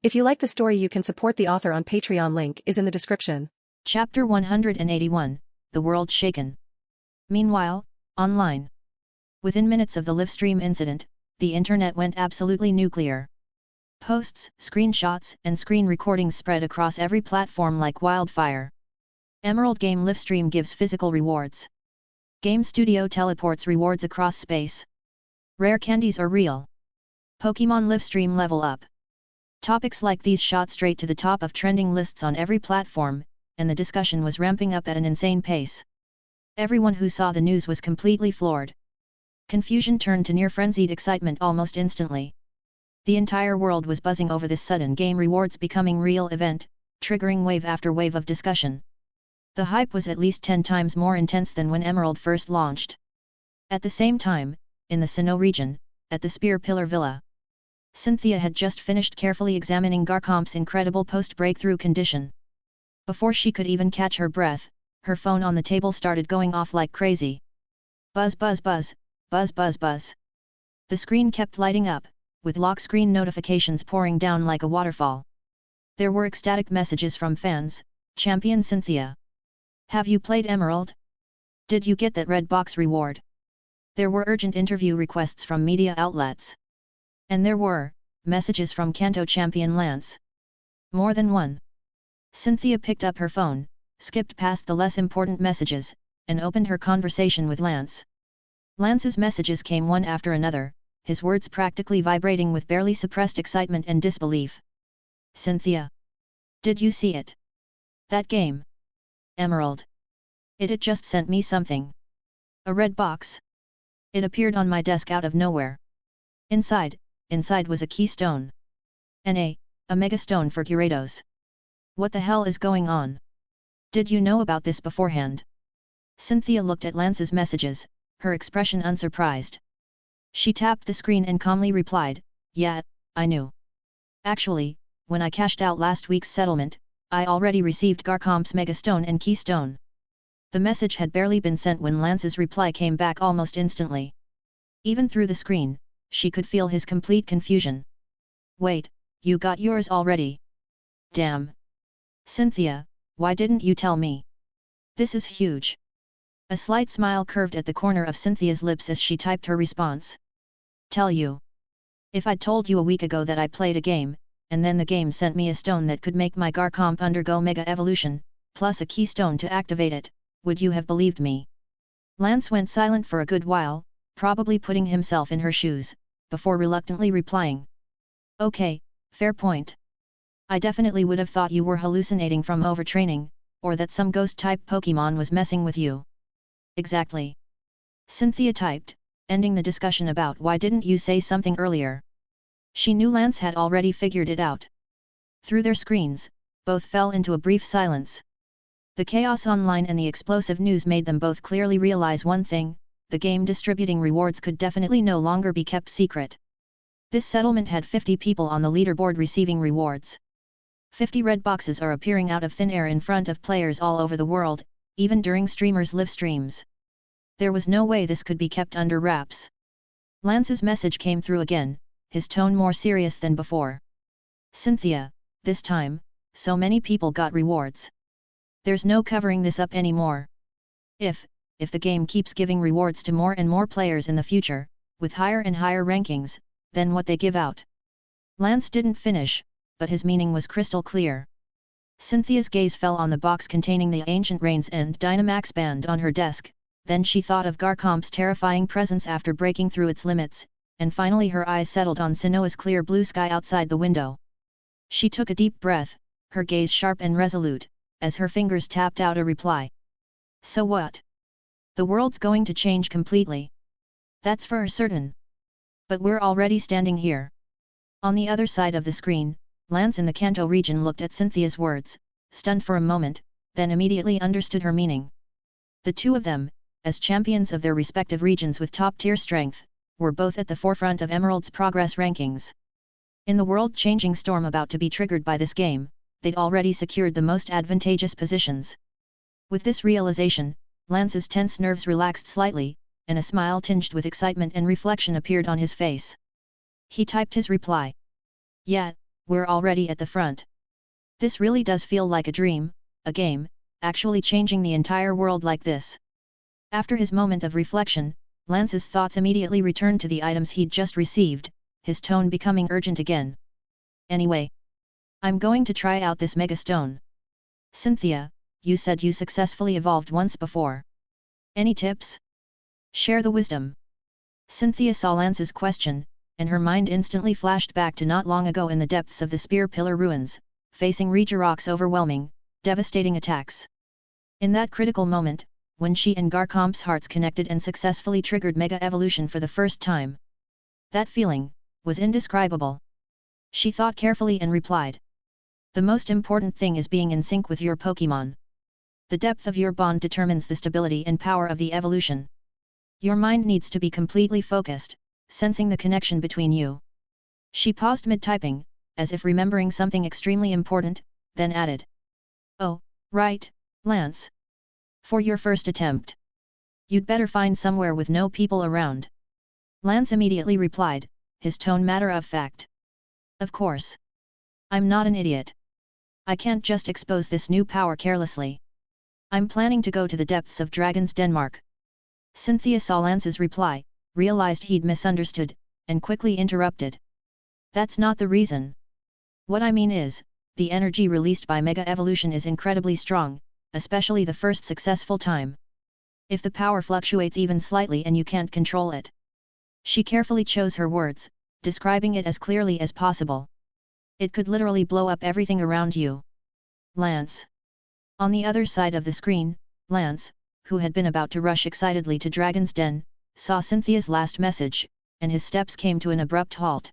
If you like the story, you can support the author on Patreon. Link is in the description. Chapter 181, The World Shaken. Meanwhile, online. Within minutes of the livestream incident, the internet went absolutely nuclear. Posts, screenshots, and screen recordings spread across every platform like wildfire. Emerald Game livestream gives physical rewards. Game Studio teleports rewards across space. Rare candies are real. Pokémon livestream level up. Topics like these shot straight to the top of trending lists on every platform, and the discussion was ramping up at an insane pace. Everyone who saw the news was completely floored. Confusion turned to near-frenzied excitement almost instantly. The entire world was buzzing over this sudden game rewards becoming real event, triggering wave after wave of discussion. The hype was at least 10 times more intense than when Emerald first launched. At the same time, in the Sinnoh region, at the Spear Pillar Villa, Cynthia had just finished carefully examining Garchomp's incredible post-breakthrough condition. Before she could even catch her breath, her phone on the table started going off like crazy. Buzz buzz buzz, buzz buzz buzz. The screen kept lighting up, with lock screen notifications pouring down like a waterfall. There were ecstatic messages from fans. Champion Cynthia. Have you played Emerald? Did you get that red box reward? There were urgent interview requests from media outlets. And there were messages from Kanto champion Lance. More than one. Cynthia picked up her phone, skipped past the less important messages, and opened her conversation with Lance. Lance's messages came one after another, his words practically vibrating with barely suppressed excitement and disbelief. Cynthia. Did you see it? That game. Emerald. It had just sent me something. A red box. It appeared on my desk out of nowhere. Inside was a keystone. A megastone for Gyarados. What the hell is going on? Did you know about this beforehand? Cynthia looked at Lance's messages, her expression unsurprised. She tapped the screen and calmly replied, "Yeah, I knew. Actually, when I cashed out last week's settlement, I already received Garchomp's megastone and keystone." The message had barely been sent when Lance's reply came back almost instantly. Even through the screen, she could feel his complete confusion. "Wait, you got yours already? Damn. Cynthia, why didn't you tell me? This is huge." A slight smile curved at the corner of Cynthia's lips as she typed her response. "Tell you? If I'd told you a week ago that I played a game, and then the game sent me a stone that could make my Garchomp undergo Mega Evolution, plus a keystone to activate it, would you have believed me?" Lance went silent for a good while, probably putting himself in her shoes, before reluctantly replying. "Okay, fair point. I definitely would have thought you were hallucinating from overtraining, or that some ghost-type Pokémon was messing with you." "Exactly." Cynthia typed, ending the discussion about why didn't you say something earlier. She knew Lance had already figured it out. Through their screens, both fell into a brief silence. The chaos online and the explosive news made them both clearly realize one thing: the game distributing rewards could definitely no longer be kept secret. This settlement had 50 people on the leaderboard receiving rewards. 50 red boxes are appearing out of thin air in front of players all over the world, even during streamers' live streams. There was no way this could be kept under wraps. Lance's message came through again, his tone more serious than before. "Cynthia, this time, so many people got rewards. There's no covering this up anymore. If the game keeps giving rewards to more and more players in the future, with higher and higher rankings, then what they give out." Lance didn't finish, but his meaning was crystal clear. Cynthia's gaze fell on the box containing the Ancient Rains and Dynamax band on her desk, then she thought of Garchomp's terrifying presence after breaking through its limits, and finally her eyes settled on Sinnoh's clear blue sky outside the window. She took a deep breath, her gaze sharp and resolute, as her fingers tapped out a reply. "So what? The world's going to change completely. That's for certain. But we're already standing here." On the other side of the screen, Lance in the Kanto region looked at Cynthia's words, stunned for a moment, then immediately understood her meaning. The two of them, as champions of their respective regions with top-tier strength, were both at the forefront of Emerald's progress rankings. In the world-changing storm about to be triggered by this game, they'd already secured the most advantageous positions. With this realization, Lance's tense nerves relaxed slightly, and a smile tinged with excitement and reflection appeared on his face. He typed his reply. Yeah, we're already at the front. This really does feel like a dream, a game, actually changing the entire world like this. After his moment of reflection, Lance's thoughts immediately returned to the items he'd just received, his tone becoming urgent again. Anyway, I'm going to try out this mega stone. Cynthia, you said you successfully evolved once before. Any tips? Share the wisdom. Cynthia saw Lance's question, and her mind instantly flashed back to not long ago in the depths of the Spear Pillar ruins, facing Regirock's overwhelming, devastating attacks. In that critical moment, when she and Garchomp's hearts connected and successfully triggered Mega Evolution for the first time. That feeling was indescribable. She thought carefully and replied. The most important thing is being in sync with your Pokémon. The depth of your bond determines the stability and power of the evolution. Your mind needs to be completely focused, sensing the connection between you. She paused mid-typing, as if remembering something extremely important, then added. Oh, right, Lance. For your first attempt. You'd better find somewhere with no people around. Lance immediately replied, his tone matter of fact. Of course. I'm not an idiot. I can't just expose this new power carelessly. I'm planning to go to the depths of Dragon's Denmark. Cynthia saw Lance's reply, realized he'd misunderstood, and quickly interrupted. That's not the reason. What I mean is, the energy released by Mega Evolution is incredibly strong, especially the first successful time. If the power fluctuates even slightly and you can't control it. She carefully chose her words, describing it as clearly as possible. It could literally blow up everything around you. Lance. On the other side of the screen, Lance, who had been about to rush excitedly to Dragon's Den, saw Cynthia's last message, and his steps came to an abrupt halt.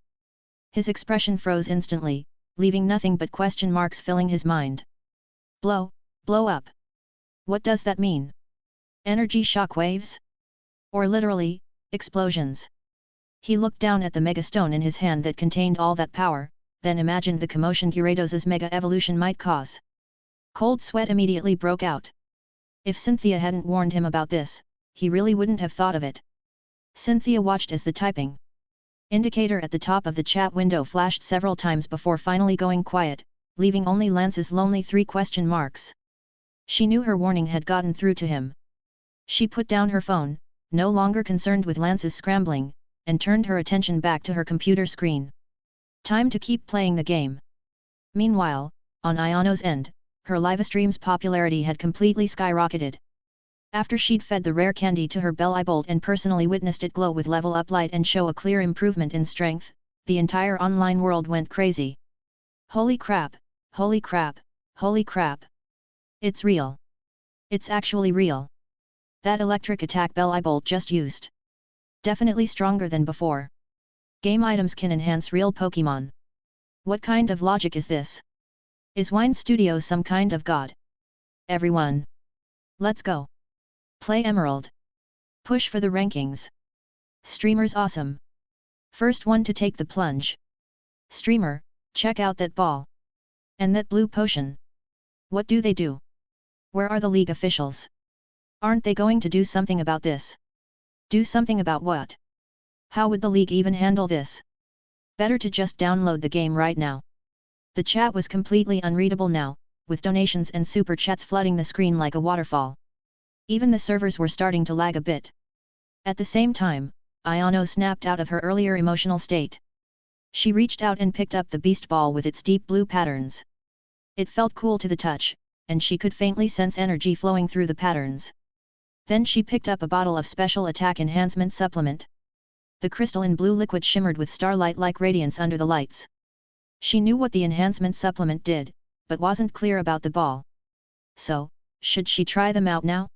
His expression froze instantly, leaving nothing but question marks filling his mind. Blow up. What does that mean? Energy shockwaves? Or literally, explosions? He looked down at the megastone in his hand that contained all that power, then imagined the commotion Gyarados' Mega Evolution might cause. Cold sweat immediately broke out. If Cynthia hadn't warned him about this, he really wouldn't have thought of it. Cynthia watched as the typing indicator at the top of the chat window flashed several times before finally going quiet, leaving only Lance's lonely 3 question marks. She knew her warning had gotten through to him. She put down her phone, no longer concerned with Lance's scrambling, and turned her attention back to her computer screen. Time to keep playing the game. Meanwhile, on Iono's end, her livestream's popularity had completely skyrocketed. After she'd fed the rare candy to her Bellibolt and personally witnessed it glow with level up light and show a clear improvement in strength, the entire online world went crazy. Holy crap, holy crap, holy crap. It's real. It's actually real. That electric attack Bellibolt just used. Definitely stronger than before. Game items can enhance real Pokémon. What kind of logic is this? Is Wine Studio some kind of god? Everyone. Let's go. Play Emerald. Push for the rankings. Streamer's awesome. First one to take the plunge. Streamer, check out that ball. And that blue potion. What do they do? Where are the league officials? Aren't they going to do something about this? Do something about what? How would the league even handle this? Better to just download the game right now. The chat was completely unreadable now, with donations and super chats flooding the screen like a waterfall. Even the servers were starting to lag a bit. At the same time, Iono snapped out of her earlier emotional state. She reached out and picked up the beast ball with its deep blue patterns. It felt cool to the touch, and she could faintly sense energy flowing through the patterns. Then she picked up a bottle of special attack enhancement supplement. The crystalline blue liquid shimmered with starlight-like radiance under the lights. She knew what the enhancement supplement did, but wasn't clear about the ball. So, should she try them out now?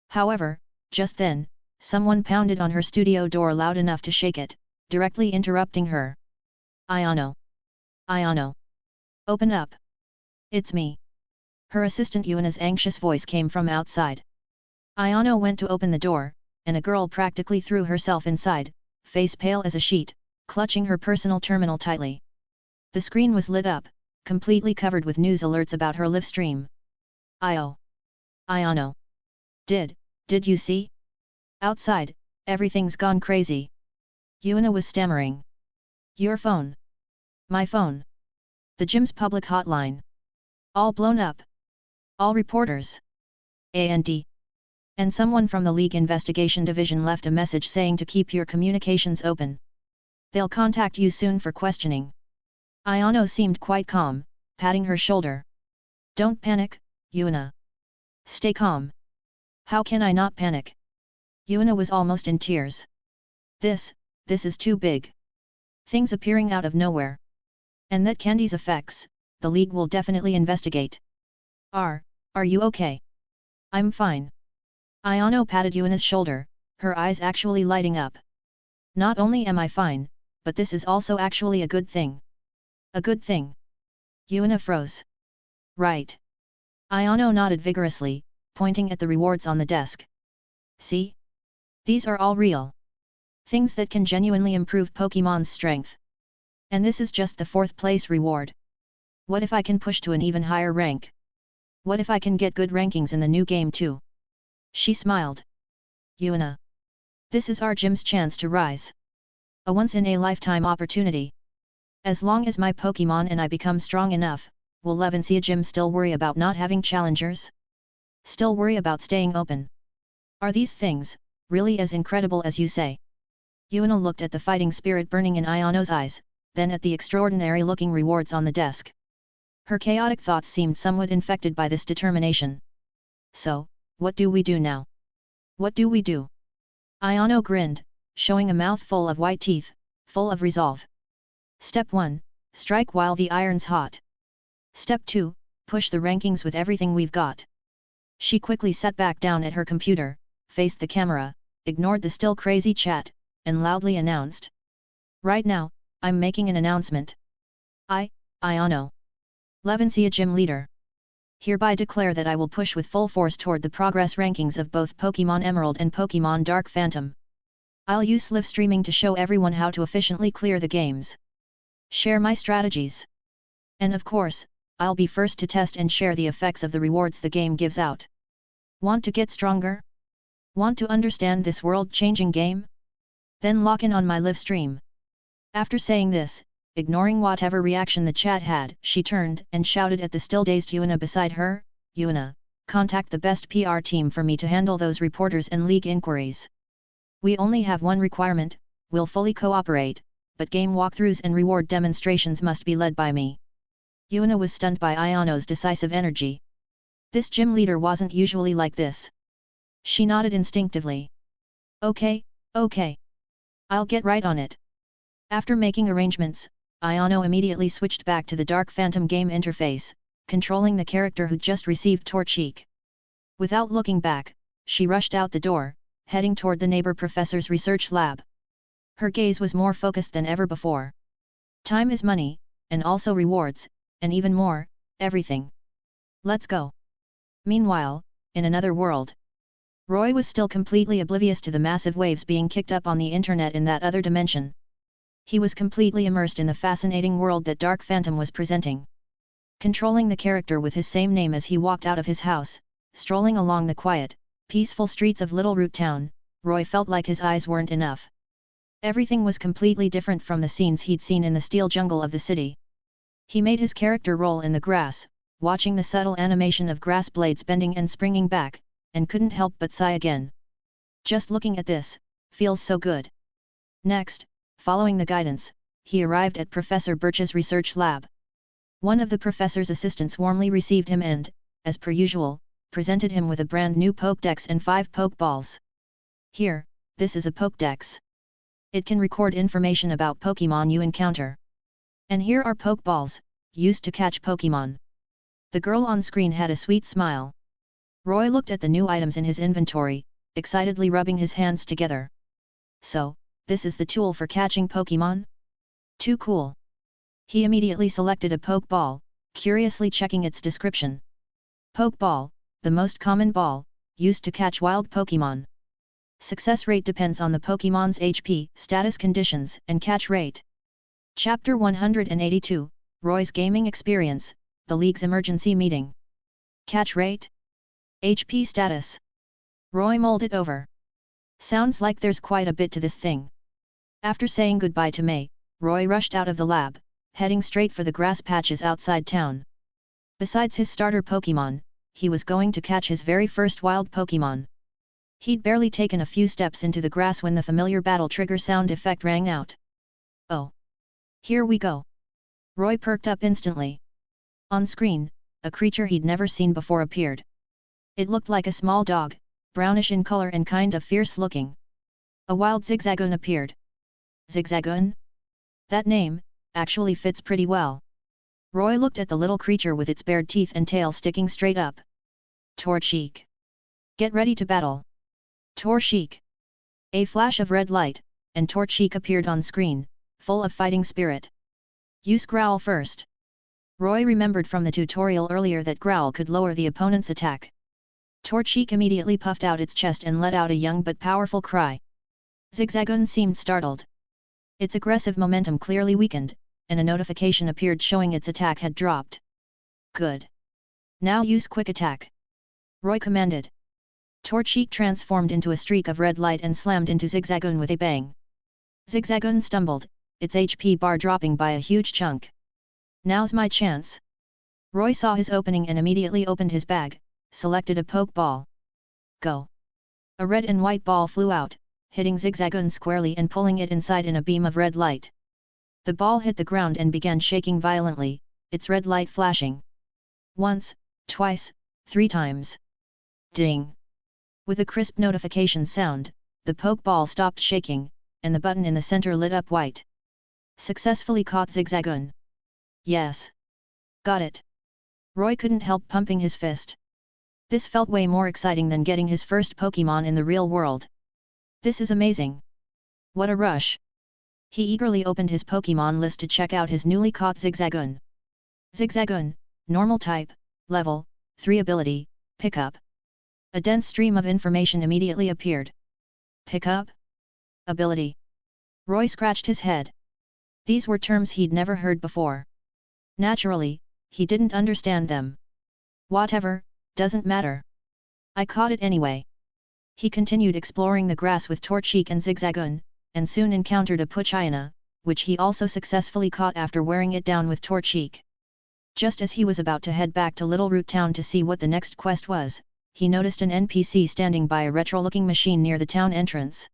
However, just then, someone pounded on her studio door loud enough to shake it, directly interrupting her. Iono. Iono. Open up. It's me. Her assistant Yuana's anxious voice came from outside. Iono went to open the door, and a girl practically threw herself inside, face pale as a sheet, clutching her personal terminal tightly. The screen was lit up, completely covered with news alerts about her live stream. Iono. Did you see? Outside, everything's gone crazy. Yuana was stammering. Your phone. My phone. The gym's public hotline. All blown up. All reporters. A&D. And someone from the League Investigation Division left a message saying to keep your communications open. They'll contact you soon for questioning. Ayano seemed quite calm, patting her shoulder. Don't panic, Yuna. Stay calm. How can I not panic? Yuna was almost in tears. This is too big. Things appearing out of nowhere. And that Candy's effects, the League will definitely investigate. Are you okay? I'm fine. Ayano patted Yuna's shoulder, her eyes actually lighting up. Not only am I fine, but this is also actually a good thing. A good thing. Yuna froze. Right. Ayano nodded vigorously, pointing at the rewards on the desk. See? These are all real. Things that can genuinely improve Pokémon's strength. And this is just the 4th place reward. What if I can push to an even higher rank? What if I can get good rankings in the new game too? She smiled. Yuna. This is our gym's chance to rise. A once-in-a-lifetime opportunity. As long as my Pokémon and I become strong enough, will Levancia Gym still worry about not having challengers? Still worry about staying open? Are these things really as incredible as you say? Yuna looked at the fighting spirit burning in Ayano's eyes, then at the extraordinary-looking rewards on the desk. Her chaotic thoughts seemed somewhat infected by this determination. So, what do we do now? What do we do? Ayano grinned, showing a mouth full of white teeth, full of resolve. Step 1, strike while the iron's hot. Step 2, push the rankings with everything we've got. She quickly sat back down at her computer, faced the camera, ignored the still crazy chat, and loudly announced. Right now, I'm making an announcement. Ayano, Levancia Gym Leader, hereby declare that I will push with full force toward the progress rankings of both Pokémon Emerald and Pokémon Dark Phantom. I'll use live streaming to show everyone how to efficiently clear the games. Share my strategies. And of course, I'll be first to test and share the effects of the rewards the game gives out. Want to get stronger? Want to understand this world-changing game? Then lock in on my live stream. After saying this, ignoring whatever reaction the chat had, she turned and shouted at the still dazed Yuna beside her, Yuna, contact the best PR team for me to handle those reporters and league inquiries. We only have one requirement, we'll fully cooperate, but game walkthroughs and reward demonstrations must be led by me. Yuna was stunned by Ayano's decisive energy. This gym leader wasn't usually like this. She nodded instinctively. Okay. I'll get right on it. After making arrangements, Ayano immediately switched back to the Dark Phantom game interface, controlling the character who'd just received Torchic. Without looking back, she rushed out the door, heading toward the neighbor professor's research lab. Her gaze was more focused than ever before. Time is money, and also rewards, and even more, everything. Let's go. Meanwhile, in another world, Roy was still completely oblivious to the massive waves being kicked up on the internet in that other dimension. He was completely immersed in the fascinating world that Dark Phantom was presenting. Controlling the character with his same name as he walked out of his house, strolling along the quiet, peaceful streets of Little Root Town, Roy felt like his eyes weren't enough. Everything was completely different from the scenes he'd seen in the steel jungle of the city. He made his character roll in the grass, watching the subtle animation of grass blades bending and springing back, and couldn't help but sigh again. Just looking at this, feels so good. Next, following the guidance, he arrived at Professor Birch's research lab. One of the professor's assistants warmly received him and, as per usual, presented him with a brand new Pokédex and 5 Pokeballs. Here, this is a Pokédex. It can record information about Pokémon you encounter. And here are Pokeballs, used to catch Pokémon. The girl on screen had a sweet smile. Roy looked at the new items in his inventory, excitedly rubbing his hands together. So, this is the tool for catching Pokémon? Too cool. He immediately selected a Pokeball, curiously checking its description. Pokeball, the most common ball, used to catch wild Pokémon. Success rate depends on the Pokémon's HP, status conditions, and catch rate. Chapter 182, Roy's Gaming Experience, the League's Emergency Meeting. Catch rate? HP status. Roy mulled it over. Sounds like there's quite a bit to this thing. After saying goodbye to May, Roy rushed out of the lab, heading straight for the grass patches outside town. Besides his starter Pokémon, he was going to catch his very first wild Pokémon. He'd barely taken a few steps into the grass when the familiar battle trigger sound effect rang out. Oh! Here we go! Roy perked up instantly. On screen, a creature he'd never seen before appeared. It looked like a small dog, brownish in color and kind of fierce-looking. A wild Zigzagoon appeared. Zigzagoon? That name, actually fits pretty well. Roy looked at the little creature with its bared teeth and tail sticking straight up. Torchic. Get ready to battle. Torchic. A flash of red light, and Torchic appeared on screen, full of fighting spirit. Use Growl first. Roy remembered from the tutorial earlier that Growl could lower the opponent's attack. Torchic immediately puffed out its chest and let out a young but powerful cry. Zigzagoon seemed startled. Its aggressive momentum clearly weakened, and a notification appeared showing its attack had dropped. Good. Now use Quick Attack. Roy commanded. Torchic transformed into a streak of red light and slammed into Zigzagoon with a bang. Zigzagoon stumbled, its HP bar dropping by a huge chunk. Now's my chance. Roy saw his opening and immediately opened his bag, selected a Pokeball. Go. A red and white ball flew out, hitting Zigzagoon squarely and pulling it inside in a beam of red light. The ball hit the ground and began shaking violently, its red light flashing. Once, twice, 3 times. Ding! With a crisp notification sound, the Pokeball stopped shaking, and the button in the center lit up white. Successfully caught Zigzagoon. Yes. Got it. Roy couldn't help pumping his fist. This felt way more exciting than getting his first Pokémon in the real world. This is amazing. What a rush. He eagerly opened his Pokémon list to check out his newly caught Zigzagoon. Zigzagoon, normal type, level 3 ability, pickup. A dense stream of information immediately appeared. Pickup? Ability. Roy scratched his head. These were terms he'd never heard before. Naturally, he didn't understand them. Whatever, doesn't matter. I caught it anyway. He continued exploring the grass with Torchic and Zigzagoon, and soon encountered a Poochyena, which he also successfully caught after wearing it down with Torchic. Just as he was about to head back to Little Root Town to see what the next quest was, he noticed an NPC standing by a retro-looking machine near the town entrance.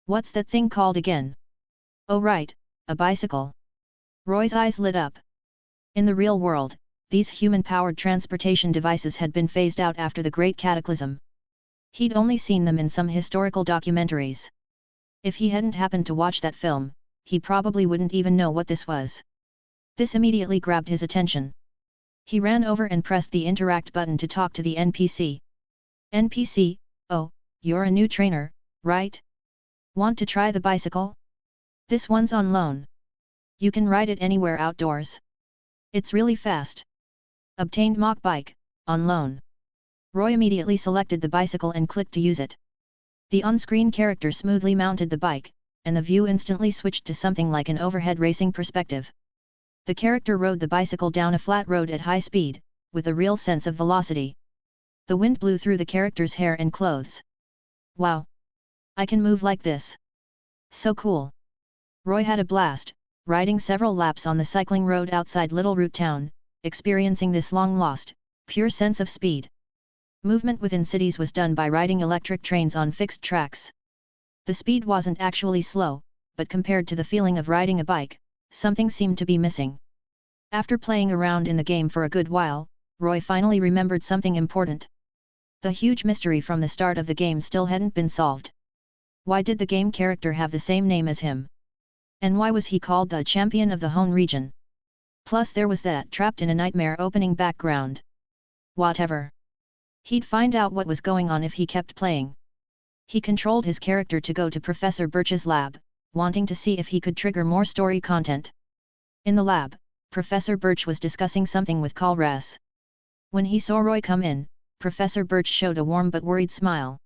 What's that thing called again? Oh right, a bicycle. Roy's eyes lit up. In the real world, these human-powered transportation devices had been phased out after the Great Cataclysm. He'd only seen them in some historical documentaries. If he hadn't happened to watch that film, he probably wouldn't even know what this was. This immediately grabbed his attention. He ran over and pressed the interact button to talk to the NPC. NPC, oh, you're a new trainer, right? Want to try the bicycle? This one's on loan. You can ride it anywhere outdoors. It's really fast. Obtained mock bike, on loan. Roy immediately selected the bicycle and clicked to use it. The on-screen character smoothly mounted the bike, and the view instantly switched to something like an overhead racing perspective. The character rode the bicycle down a flat road at high speed, with a real sense of velocity. The wind blew through the character's hair and clothes. Wow! I can move like this. So cool! Roy had a blast, riding several laps on the cycling road outside Little Root Town, experiencing this long-lost, pure sense of speed. Movement within cities was done by riding electric trains on fixed tracks. The speed wasn't actually slow, but compared to the feeling of riding a bike, something seemed to be missing. After playing around in the game for a good while, Roy finally remembered something important. The huge mystery from the start of the game still hadn't been solved. Why did the game character have the same name as him? And why was he called the champion of the Hone region? Plus there was that trapped in a nightmare opening background. Whatever. He'd find out what was going on if he kept playing. He controlled his character to go to Professor Birch's lab, wanting to see if he could trigger more story content. In the lab, Professor Birch was discussing something with Kairos. When he saw Roy come in, Professor Birch showed a warm but worried smile.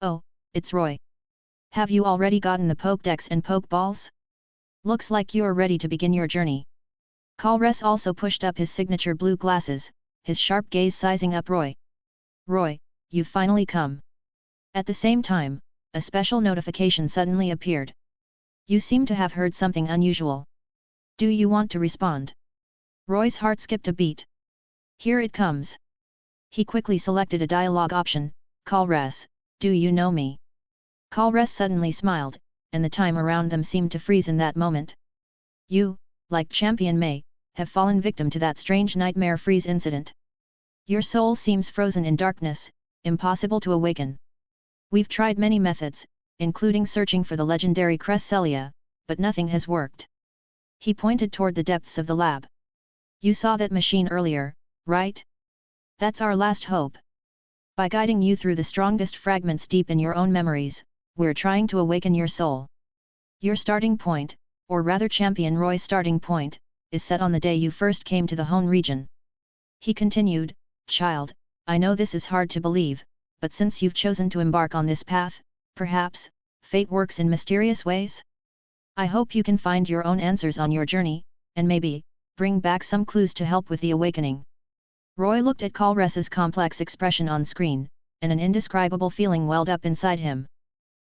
Oh, it's Roy. Have you already gotten the Pokédex and Pokeballs? Looks like you're ready to begin your journey. Kairos also pushed up his signature blue glasses, his sharp gaze sizing up Roy. Roy, you've finally come. At the same time, a special notification suddenly appeared. You seem to have heard something unusual. Do you want to respond? Roy's heart skipped a beat. Here it comes. He quickly selected a dialogue option, Kairos, do you know me? Kairos suddenly smiled, and the time around them seemed to freeze in that moment. You, like Champion May, have fallen victim to that strange nightmare freeze incident. Your soul seems frozen in darkness, impossible to awaken. We've tried many methods, including searching for the legendary Cresselia, but nothing has worked. He pointed toward the depths of the lab. You saw that machine earlier, right? That's our last hope. By guiding you through the strongest fragments deep in your own memories, we're trying to awaken your soul. Your starting point, or rather Champion Roy's starting point, is set on the day you first came to the Hone region. He continued, Child, I know this is hard to believe, but since you've chosen to embark on this path, perhaps, fate works in mysterious ways? I hope you can find your own answers on your journey, and maybe, bring back some clues to help with the awakening. Roy looked at Kairos's complex expression on screen, and an indescribable feeling welled up inside him.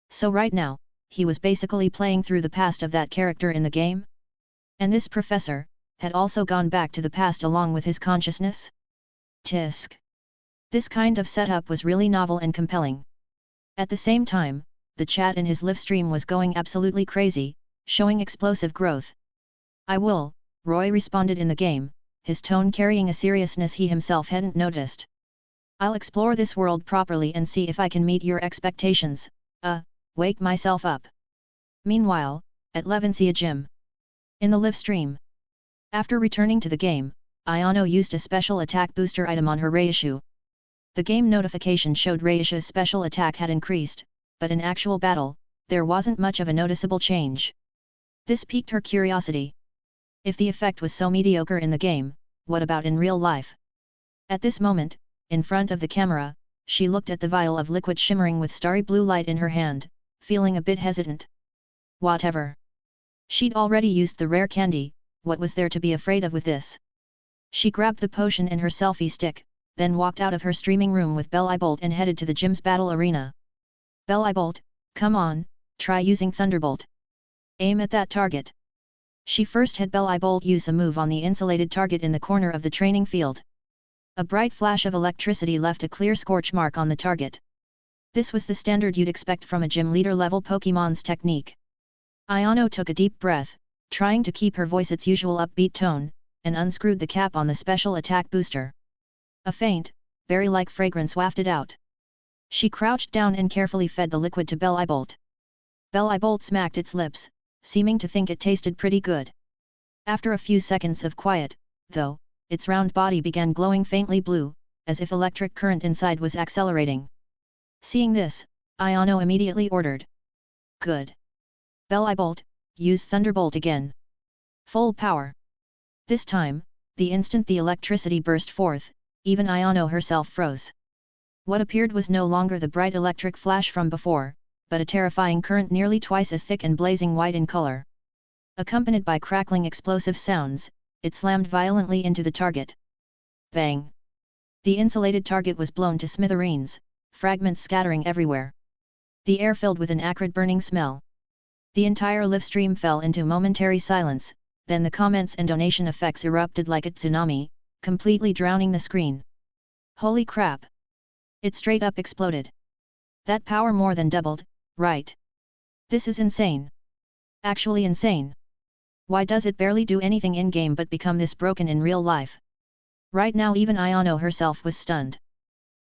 So right now, he was basically playing through the past of that character in the game? And this professor, had also gone back to the past along with his consciousness? Tisk. This kind of setup was really novel and compelling. At the same time, the chat in his live stream was going absolutely crazy, showing explosive growth. I will, Roy responded in the game, his tone carrying a seriousness he himself hadn't noticed. I'll explore this world properly and see if I can meet your expectations, wake myself up. Meanwhile, at Levencia Gym. In the live stream. After returning to the game, Ayano used a special attack booster item on her reissue. The game notification showed Reisha's special attack had increased, but in actual battle, there wasn't much of a noticeable change. This piqued her curiosity. If the effect was so mediocre in the game, what about in real life? At this moment, in front of the camera, she looked at the vial of liquid shimmering with starry blue light in her hand, feeling a bit hesitant. Whatever. She'd already used the rare candy, what was there to be afraid of with this? She grabbed the potion and her selfie stick, then walked out of her streaming room with Bellibolt and headed to the gym's battle arena. Bellibolt, come on, try using Thunderbolt. Aim at that target. She first had Bellibolt use a move on the insulated target in the corner of the training field. A bright flash of electricity left a clear scorch mark on the target. This was the standard you'd expect from a gym leader level Pokémon's technique. Ayano took a deep breath, trying to keep her voice its usual upbeat tone, and unscrewed the cap on the special attack booster. A faint, berry-like fragrance wafted out. She crouched down and carefully fed the liquid to Bellibolt. Bellibolt smacked its lips, seeming to think it tasted pretty good. After a few seconds of quiet, though, its round body began glowing faintly blue, as if electric current inside was accelerating. Seeing this, Ayano immediately ordered. Good. Bellibolt, use Thunderbolt again. Full power. This time, the instant the electricity burst forth, even Ayano herself froze. What appeared was no longer the bright electric flash from before, but a terrifying current nearly twice as thick and blazing white in color. Accompanied by crackling explosive sounds, it slammed violently into the target. Bang! The insulated target was blown to smithereens, fragments scattering everywhere. The air filled with an acrid burning smell. The entire live stream fell into momentary silence, then the comments and donation effects erupted like a tsunami, completely drowning the screen. Holy crap! It straight up exploded. That power more than doubled, right? This is insane. Actually insane. Why does it barely do anything in-game but become this broken in real life? Right now even Ayano herself was stunned.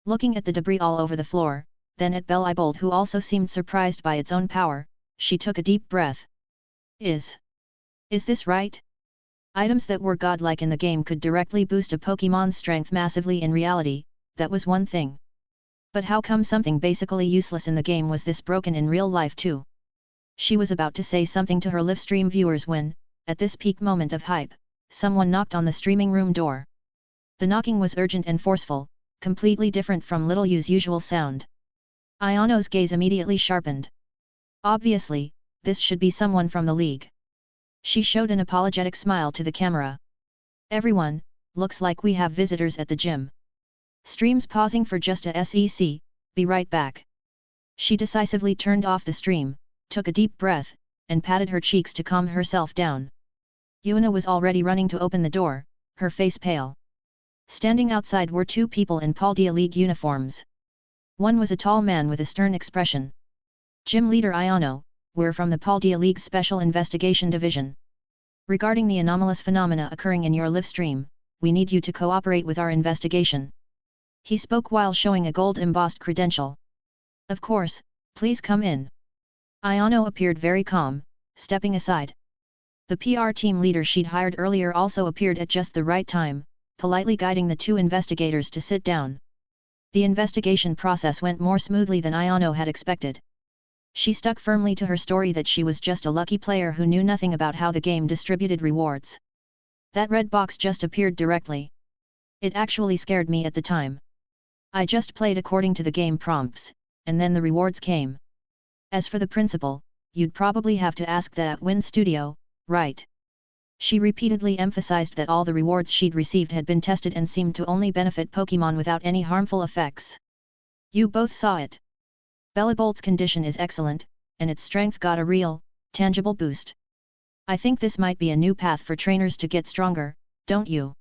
Looking at the debris all over the floor, then at Bellibolt who also seemed surprised by its own power, she took a deep breath. Is this right? Items that were godlike in the game could directly boost a Pokémon's strength massively in reality, that was one thing. But how come something basically useless in the game was this broken in real life too? She was about to say something to her live stream viewers when, at this peak moment of hype, someone knocked on the streaming room door. The knocking was urgent and forceful, completely different from Little U's usual sound. Ayano's gaze immediately sharpened. Obviously, this should be someone from the league. She showed an apologetic smile to the camera. Everyone, looks like we have visitors at the gym. Stream's pausing for just a sec, be right back. She decisively turned off the stream, took a deep breath, and patted her cheeks to calm herself down. Yuna was already running to open the door, her face pale. Standing outside were two people in Paldea League uniforms. One was a tall man with a stern expression. Gym Leader Iono, we're from the Paldea League's Special Investigation Division. Regarding the anomalous phenomena occurring in your live stream, we need you to cooperate with our investigation. He spoke while showing a gold-embossed credential. Of course, please come in. Iono appeared very calm, stepping aside. The PR team leader she'd hired earlier also appeared at just the right time, politely guiding the two investigators to sit down. The investigation process went more smoothly than Iono had expected. She stuck firmly to her story that she was just a lucky player who knew nothing about how the game distributed rewards. That red box just appeared directly. It actually scared me at the time. I just played according to the game prompts, and then the rewards came. As for the principal, you'd probably have to ask that Win Studio, right? She repeatedly emphasized that all the rewards she'd received had been tested and seemed to only benefit Pokémon without any harmful effects. You both saw it. Bellabolt's condition is excellent, and its strength got a real, tangible boost. I think this might be a new path for trainers to get stronger, don't you?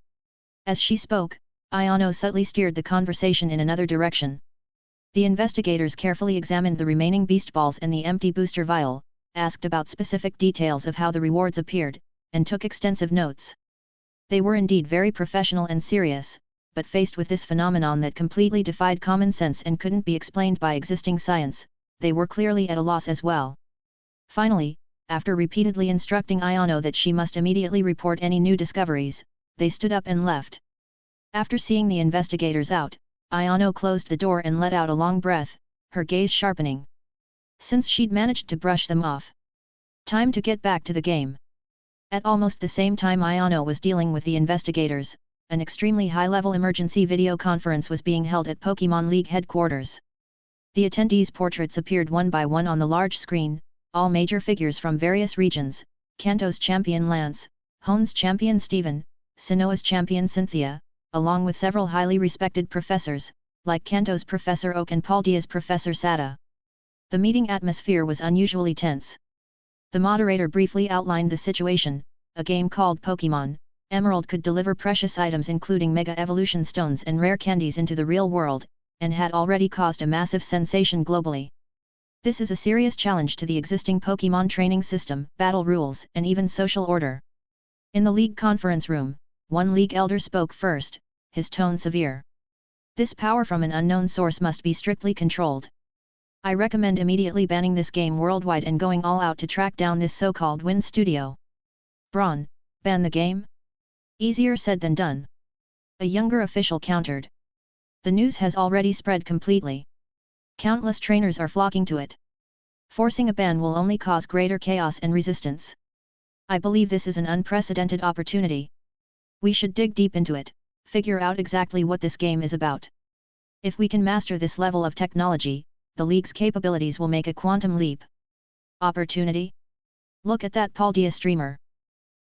As she spoke, Iono subtly steered the conversation in another direction. The investigators carefully examined the remaining beast balls and the empty booster vial, asked about specific details of how the rewards appeared, and took extensive notes. They were indeed very professional and serious, but faced with this phenomenon that completely defied common sense and couldn't be explained by existing science, they were clearly at a loss as well. Finally, after repeatedly instructing Iono that she must immediately report any new discoveries, they stood up and left. After seeing the investigators out, Iono closed the door and let out a long breath, her gaze sharpening. Since she'd managed to brush them off. Time to get back to the game. At almost the same time Iono was dealing with the investigators, an extremely high-level emergency video conference was being held at Pokémon League headquarters. The attendees' portraits appeared one by one on the large screen, all major figures from various regions, Kanto's champion Lance, Hoen's champion Steven, Sinnoh's champion Cynthia, along with several highly respected professors, like Kanto's Professor Oak and Paldea's Professor Sada. The meeting atmosphere was unusually tense. The moderator briefly outlined the situation. A game called Pokémon Emerald could deliver precious items including Mega Evolution Stones and rare candies into the real world, and had already caused a massive sensation globally. This is a serious challenge to the existing Pokémon training system, battle rules, and even social order. In the League conference room, one League elder spoke first, his tone severe. This power from an unknown source must be strictly controlled. I recommend immediately banning this game worldwide and going all out to track down this so-called Win Studio. Braun, ban the game? Easier said than done. A younger official countered. The news has already spread completely. Countless trainers are flocking to it. Forcing a ban will only cause greater chaos and resistance. I believe this is an unprecedented opportunity. We should dig deep into it, figure out exactly what this game is about. If we can master this level of technology, the League's capabilities will make a quantum leap. Opportunity? Look at that Paldea streamer.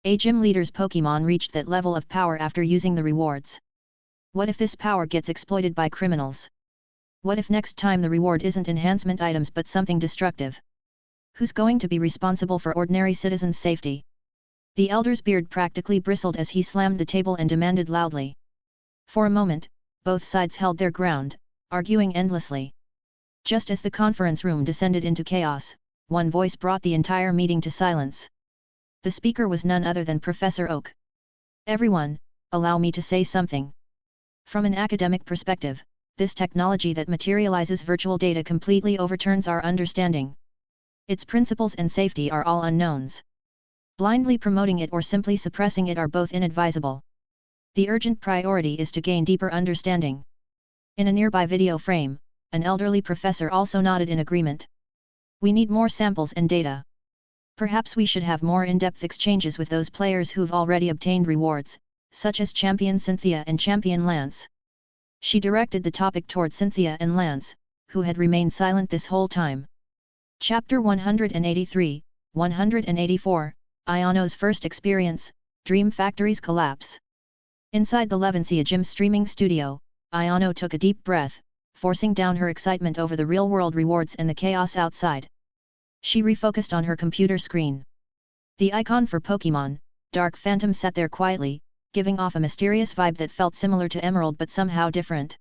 A gym leader's Pokémon reached that level of power after using the rewards. What if this power gets exploited by criminals? What if next time the reward isn't enhancement items but something destructive? Who's going to be responsible for ordinary citizens' safety? The elder's beard practically bristled as he slammed the table and demanded loudly. For a moment, both sides held their ground, arguing endlessly. Just as the conference room descended into chaos, one voice brought the entire meeting to silence. The speaker was none other than Professor Oak. Everyone, allow me to say something. From an academic perspective, this technology that materializes virtual data completely overturns our understanding. Its principles and safety are all unknowns. Blindly promoting it or simply suppressing it are both inadvisable. The urgent priority is to gain deeper understanding. In a nearby video frame, an elderly professor also nodded in agreement. We need more samples and data. Perhaps we should have more in-depth exchanges with those players who've already obtained rewards, such as Champion Cynthia and Champion Lance. She directed the topic toward Cynthia and Lance, who had remained silent this whole time. Chapter 183, 184, Iono's first experience, Dream Factory's collapse. Inside the Levencia Gym streaming studio, Iono took a deep breath, forcing down her excitement over the real-world rewards and the chaos outside. She refocused on her computer screen. The icon for Pokémon, Dark Phantom, sat there quietly, giving off a mysterious vibe that felt similar to Emerald but somehow different.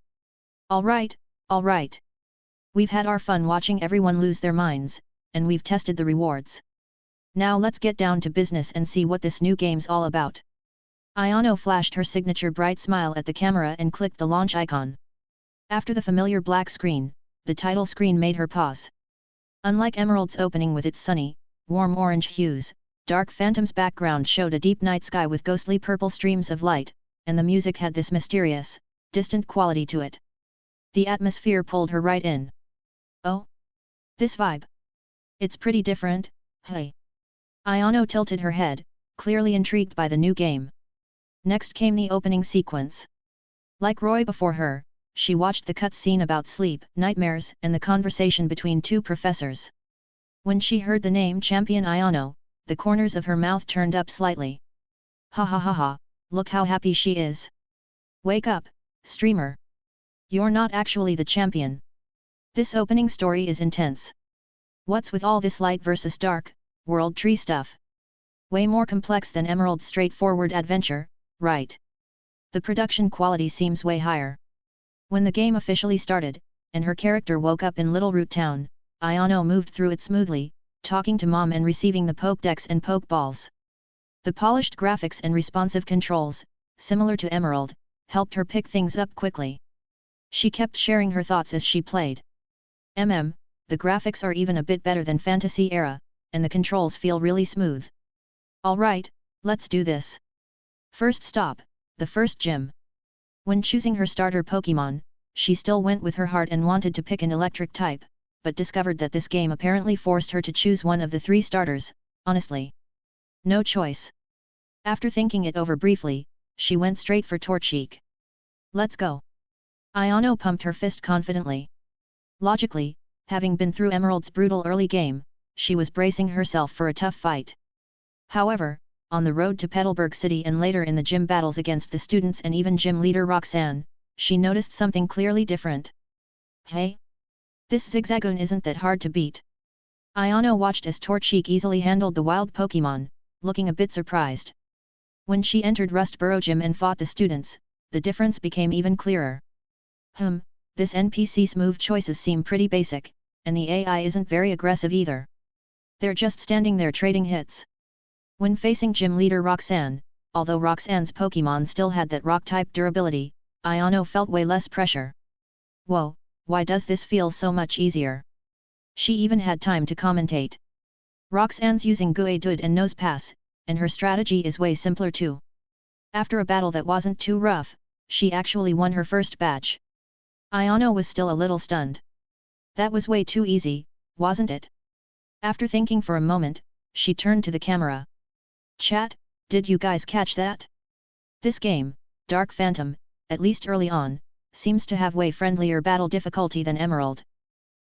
Alright. We've had our fun watching everyone lose their minds, and we've tested the rewards. Now let's get down to business and see what this new game's all about. Ayano flashed her signature bright smile at the camera and clicked the launch icon. After the familiar black screen, the title screen made her pause. Unlike Emerald's opening with its sunny, warm orange hues, Dark Phantom's background showed a deep night sky with ghostly purple streams of light, and the music had this mysterious, distant quality to it. The atmosphere pulled her right in. Oh? This vibe? It's pretty different, hey? Ayano tilted her head, clearly intrigued by the new game. Next came the opening sequence. Like Roy before her, she watched the cutscene about sleep, nightmares, and the conversation between two professors. When she heard the name Champion Ayano, the corners of her mouth turned up slightly. Ha ha ha ha, look how happy she is. Wake up, streamer. You're not actually the champion. This opening story is intense. What's with all this light versus dark, world tree stuff? Way more complex than Emerald's straightforward adventure, right? The production quality seems way higher. When the game officially started, and her character woke up in Little Root Town, Ayano moved through it smoothly, talking to Mom and receiving the Pokédex and Pokeballs. The polished graphics and responsive controls, similar to Emerald, helped her pick things up quickly. She kept sharing her thoughts as she played. The graphics are even a bit better than Fantasy Era, and the controls feel really smooth. Alright, let's do this. First stop, the first gym. When choosing her starter Pokémon, she still went with her heart and wanted to pick an electric type, but discovered that this game apparently forced her to choose one of the 3 starters, honestly. No choice. After thinking it over briefly, she went straight for Torchic. Let's go. Ayano pumped her fist confidently. Logically, having been through Emerald's brutal early game, she was bracing herself for a tough fight. However, on the road to Petalburg City and later in the gym battles against the students and even gym leader Roxanne, she noticed something clearly different. Hey? This Zigzagoon isn't that hard to beat. Ayano watched as Torchic easily handled the wild Pokémon, looking a bit surprised. When she entered Rustboro Gym and fought the students, the difference became even clearer. This NPC's move choices seem pretty basic, and the AI isn't very aggressive either. They're just standing there trading hits. When facing gym leader Roxanne, although Roxanne's Pokémon still had that rock-type durability, Ayano felt way less pressure. Whoa, why does this feel so much easier? She even had time to commentate. Roxanne's using Guedud and Nose Pass, and her strategy is way simpler too. After a battle that wasn't too rough, she actually won her first batch. Ayano was still a little stunned. That was way too easy, wasn't it? After thinking for a moment, she turned to the camera. Chat, did you guys catch that? This game, Dark Phantom, at least early on, seems to have way friendlier battle difficulty than Emerald.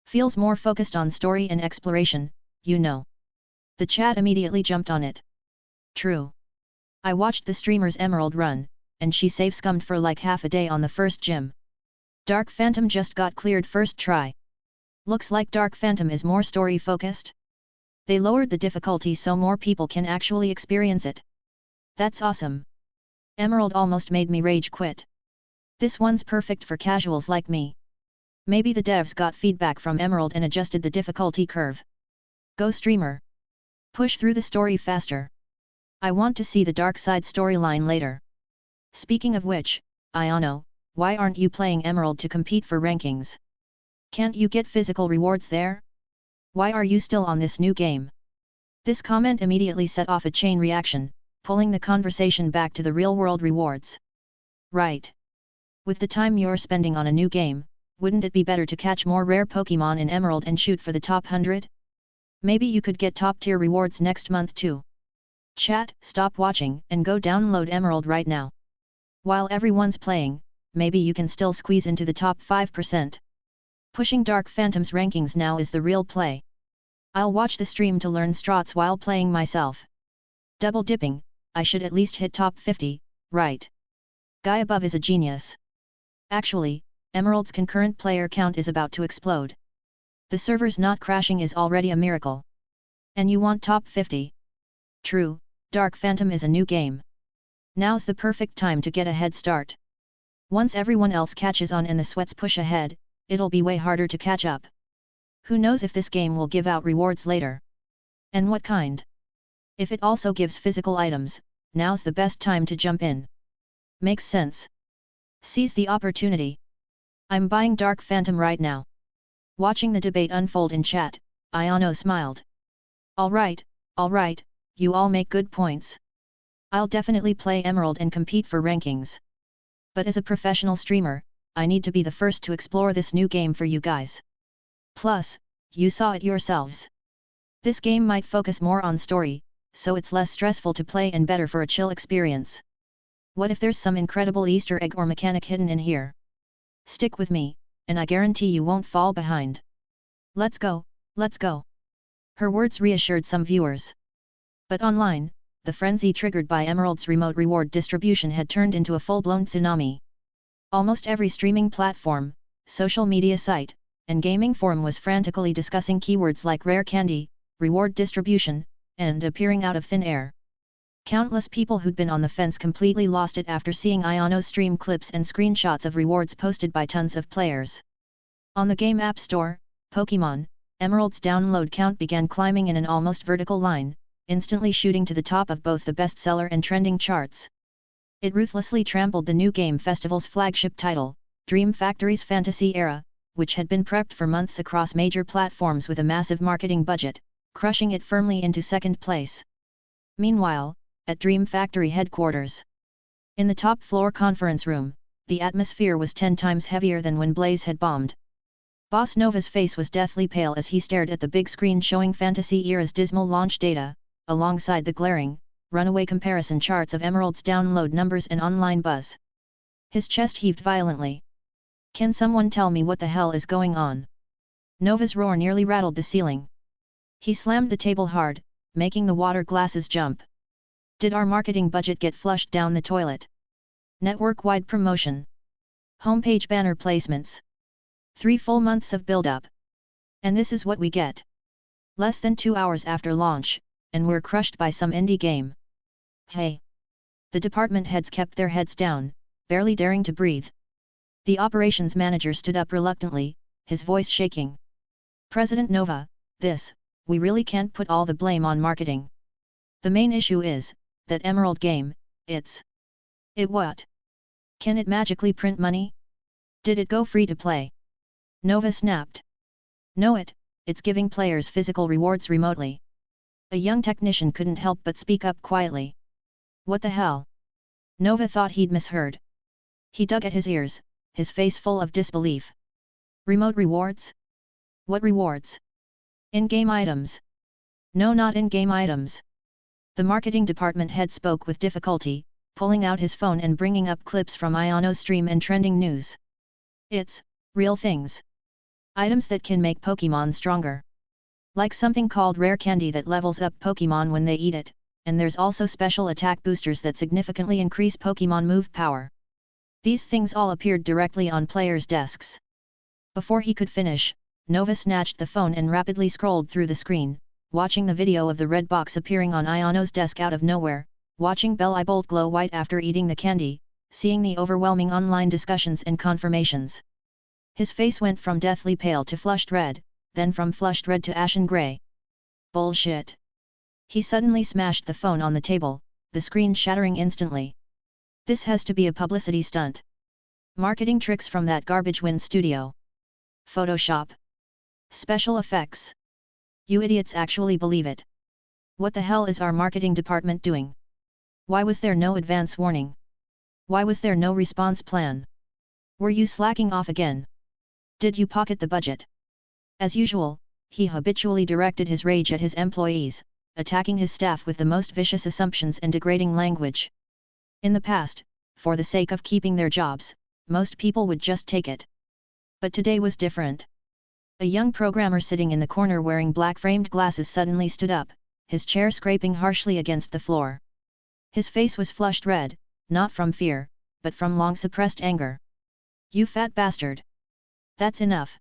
Feels more focused on story and exploration, you know. The chat immediately jumped on it. True. I watched the streamer's Emerald run, and she safe-scummed for like half a day on the first gym. Dark Phantom just got cleared first try. Looks like Dark Phantom is more story-focused. They lowered the difficulty so more people can actually experience it. That's awesome. Emerald almost made me rage quit. This one's perfect for casuals like me. Maybe the devs got feedback from Emerald and adjusted the difficulty curve. Go streamer. Push through the story faster. I want to see the dark side storyline later. Speaking of which, Ayano, why aren't you playing Emerald to compete for rankings? Can't you get physical rewards there? Why are you still on this new game? This comment immediately set off a chain reaction, pulling the conversation back to the real-world rewards. Right. With the time you're spending on a new game, wouldn't it be better to catch more rare Pokémon in Emerald and shoot for the top 100? Maybe you could get top-tier rewards next month too. Chat, stop watching and go download Emerald right now. While everyone's playing, maybe you can still squeeze into the top 5%. Pushing Dark Phantom's rankings now is the real play. I'll watch the stream to learn strats while playing myself. Double dipping, I should at least hit top 50, right? Guy above is a genius. Actually, Emerald's concurrent player count is about to explode. The server's not crashing is already a miracle. And you want top 50? True, Dark Phantom is a new game. Now's the perfect time to get a head start. Once everyone else catches on and the sweats push ahead, it'll be way harder to catch up. Who knows if this game will give out rewards later? And what kind? If it also gives physical items, now's the best time to jump in. Makes sense. Seize the opportunity. I'm buying Dark Phantom right now. Watching the debate unfold in chat, Ayano smiled. Alright, you all make good points. I'll definitely play Emerald and compete for rankings. But as a professional streamer, I need to be the first to explore this new game for you guys. Plus, you saw it yourselves. This game might focus more on story, so it's less stressful to play and better for a chill experience. What if there's some incredible Easter egg or mechanic hidden in here? Stick with me, and I guarantee you won't fall behind. Let's go, let's go. Her words reassured some viewers. But online, the frenzy triggered by Emerald's remote reward distribution had turned into a full-blown tsunami. Almost every streaming platform, social media site, and gaming forum was frantically discussing keywords like rare candy, reward distribution, and appearing out of thin air. Countless people who'd been on the fence completely lost it after seeing Ayano's stream clips and screenshots of rewards posted by tons of players. On the game app store, Pokémon, Emerald's download count began climbing in an almost vertical line, instantly shooting to the top of both the bestseller and trending charts. It ruthlessly trampled the New Game Festival's flagship title, Dream Factory's Fantasy Era, which had been prepped for months across major platforms with a massive marketing budget, crushing it firmly into second place. Meanwhile, at Dream Factory headquarters, in the top floor conference room, the atmosphere was 10 times heavier than when Blaze had bombed. Boss Nova's face was deathly pale as he stared at the big screen showing Fantasy Era's dismal launch data, alongside the glaring, runaway comparison charts of Emerald's download numbers and online buzz. His chest heaved violently. Can someone tell me what the hell is going on? Nova's roar nearly rattled the ceiling. He slammed the table hard, making the water glasses jump. Did our marketing budget get flushed down the toilet? Network-wide promotion. Homepage banner placements. 3 full months of build-up. And this is what we get. Less than 2 hours after launch, and we're crushed by some indie game. Hey! The department heads kept their heads down, barely daring to breathe. The operations manager stood up reluctantly, his voice shaking. President Nova, we really can't put all the blame on marketing. The main issue is, that Emerald game, it what? Can it magically print money? Did it go free to play? Nova snapped. No, it's giving players physical rewards remotely. A young technician couldn't help but speak up quietly. What the hell? Nova thought he'd misheard. He dug at his ears, his face full of disbelief. Remote rewards? What rewards? In-game items. No, not in-game items. The marketing department head spoke with difficulty, pulling out his phone and bringing up clips from Ayano's stream and trending news. It's real things. Items that can make Pokémon stronger. Like something called rare candy that levels up Pokémon when they eat it, and there's also special attack boosters that significantly increase Pokémon move power. These things all appeared directly on players' desks. Before he could finish, Nova snatched the phone and rapidly scrolled through the screen, watching the video of the red box appearing on Ayano's desk out of nowhere, watching Bell Bolt glow white after eating the candy, seeing the overwhelming online discussions and confirmations. His face went from deathly pale to flushed red, then from flushed red to ashen gray. Bullshit. He suddenly smashed the phone on the table, the screen shattering instantly. This has to be a publicity stunt. Marketing tricks from that garbage win studio. Photoshop. Special effects. You idiots actually believe it. What the hell is our marketing department doing? Why was there no advance warning? Why was there no response plan? Were you slacking off again? Did you pocket the budget? As usual, he habitually directed his rage at his employees, attacking his staff with the most vicious assumptions and degrading language. In the past, for the sake of keeping their jobs, most people would just take it. But today was different. A young programmer sitting in the corner wearing black-framed glasses suddenly stood up, his chair scraping harshly against the floor. His face was flushed red, not from fear, but from long-suppressed anger. You fat bastard! That's enough!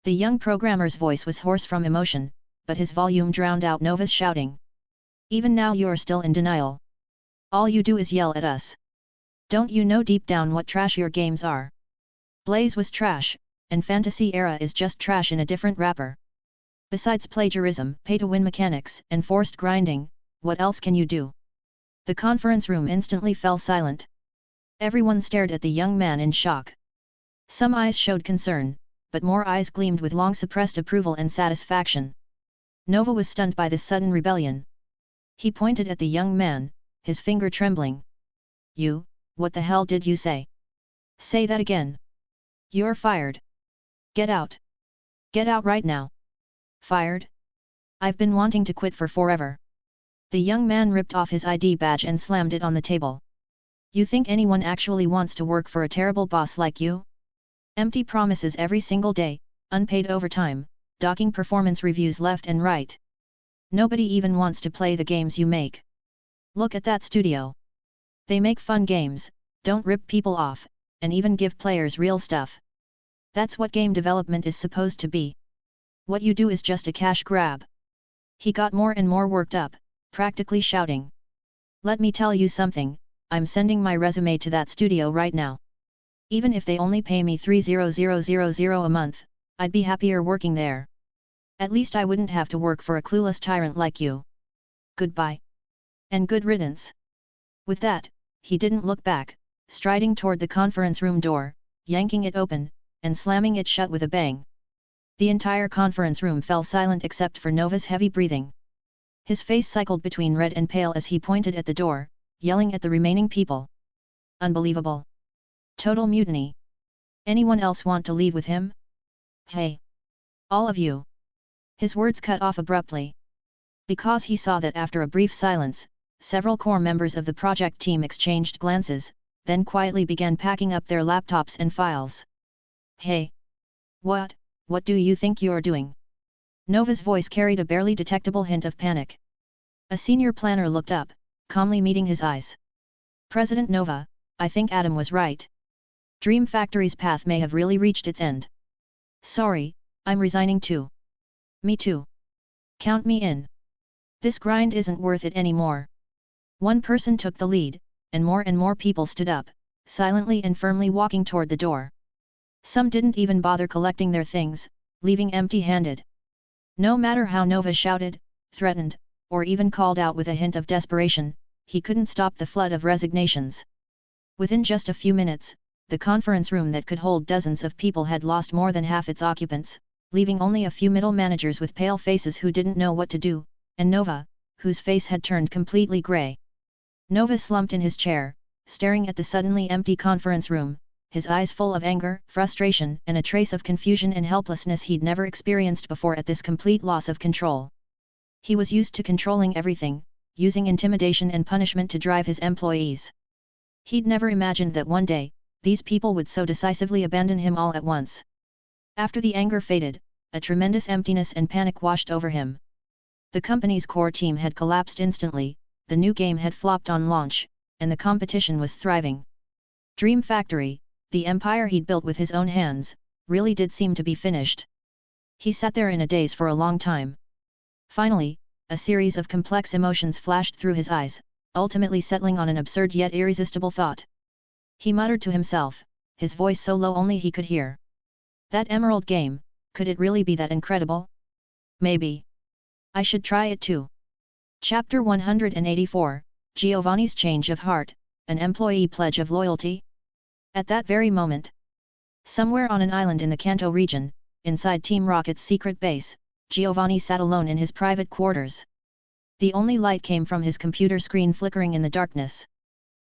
The young programmer's voice was hoarse from emotion, but his volume drowned out Nova's shouting. Even now you're still in denial. All you do is yell at us. Don't you know deep down what trash your games are? Blaze was trash, and Fantasy Era is just trash in a different wrapper. Besides plagiarism, pay-to-win mechanics, and forced grinding, what else can you do? The conference room instantly fell silent. Everyone stared at the young man in shock. Some eyes showed concern, but more eyes gleamed with long-suppressed approval and satisfaction. Nova was stunned by this sudden rebellion. He pointed at the young man, his finger trembling. You, what the hell did you say? Say that again. You're fired. Get out. Get out right now. Fired? I've been wanting to quit for forever. The young man ripped off his ID badge and slammed it on the table. You think anyone actually wants to work for a terrible boss like you? Empty promises every single day, unpaid overtime, docking performance reviews left and right. Nobody even wants to play the games you make. Look at that studio. They make fun games, don't rip people off, and even give players real stuff. That's what game development is supposed to be. What you do is just a cash grab. He got more and more worked up, practically shouting. Let me tell you something, I'm sending my resume to that studio right now. Even if they only pay me $3,000 a month, I'd be happier working there. At least I wouldn't have to work for a clueless tyrant like you. Goodbye. And good riddance. With that, he didn't look back, striding toward the conference room door, yanking it open, and slamming it shut with a bang. The entire conference room fell silent except for Nova's heavy breathing. His face cycled between red and pale as he pointed at the door, yelling at the remaining people. Unbelievable. Total mutiny. Anyone else want to leave with him? Hey! All of you! His words cut off abruptly. Because he saw that after a brief silence, several core members of the project team exchanged glances, then quietly began packing up their laptops and files. Hey! What do you think you're doing? Nova's voice carried a barely detectable hint of panic. A senior planner looked up, calmly meeting his eyes. President Nova, I think Adam was right. Dream Factory's path may have really reached its end. Sorry, I'm resigning too. Me too. Count me in. This grind isn't worth it anymore. One person took the lead, and more people stood up, silently and firmly walking toward the door. Some didn't even bother collecting their things, leaving empty-handed. No matter how Nova shouted, threatened, or even called out with a hint of desperation, he couldn't stop the flood of resignations. Within just a few minutes, the conference room that could hold dozens of people had lost more than half its occupants, leaving only a few middle managers with pale faces who didn't know what to do, and Nova, whose face had turned completely grey. Nova slumped in his chair, staring at the suddenly empty conference room, his eyes full of anger, frustration, and a trace of confusion and helplessness he'd never experienced before at this complete loss of control. He was used to controlling everything, using intimidation and punishment to drive his employees. He'd never imagined that one day, these people would so decisively abandon him all at once. After the anger faded, a tremendous emptiness and panic washed over him. The company's core team had collapsed instantly, the new game had flopped on launch, and the competition was thriving. Dream Factory, the empire he'd built with his own hands, really did seem to be finished. He sat there in a daze for a long time. Finally, a series of complex emotions flashed through his eyes, ultimately settling on an absurd yet irresistible thought. He muttered to himself, his voice so low only he could hear. That Emerald game, could it really be that incredible? Maybe. I should try it too. Chapter 184, Giovanni's Change of Heart, an Employee Pledge of Loyalty? At that very moment, somewhere on an island in the Kanto region, inside Team Rocket's secret base, Giovanni sat alone in his private quarters. The only light came from his computer screen flickering in the darkness.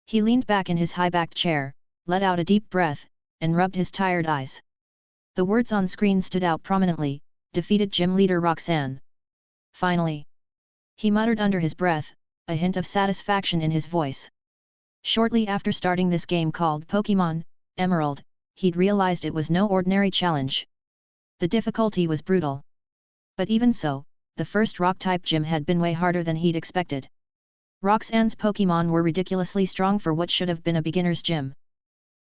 He leaned back in his high-backed chair, let out a deep breath, and rubbed his tired eyes. The words on screen stood out prominently, defeated gym leader Roxanne. Finally. He muttered under his breath, a hint of satisfaction in his voice. Shortly after starting this game called Pokémon Emerald, he'd realized it was no ordinary challenge. The difficulty was brutal. But even so, the first rock-type gym had been way harder than he'd expected. Roxanne's Pokémon were ridiculously strong for what should have been a beginner's gym.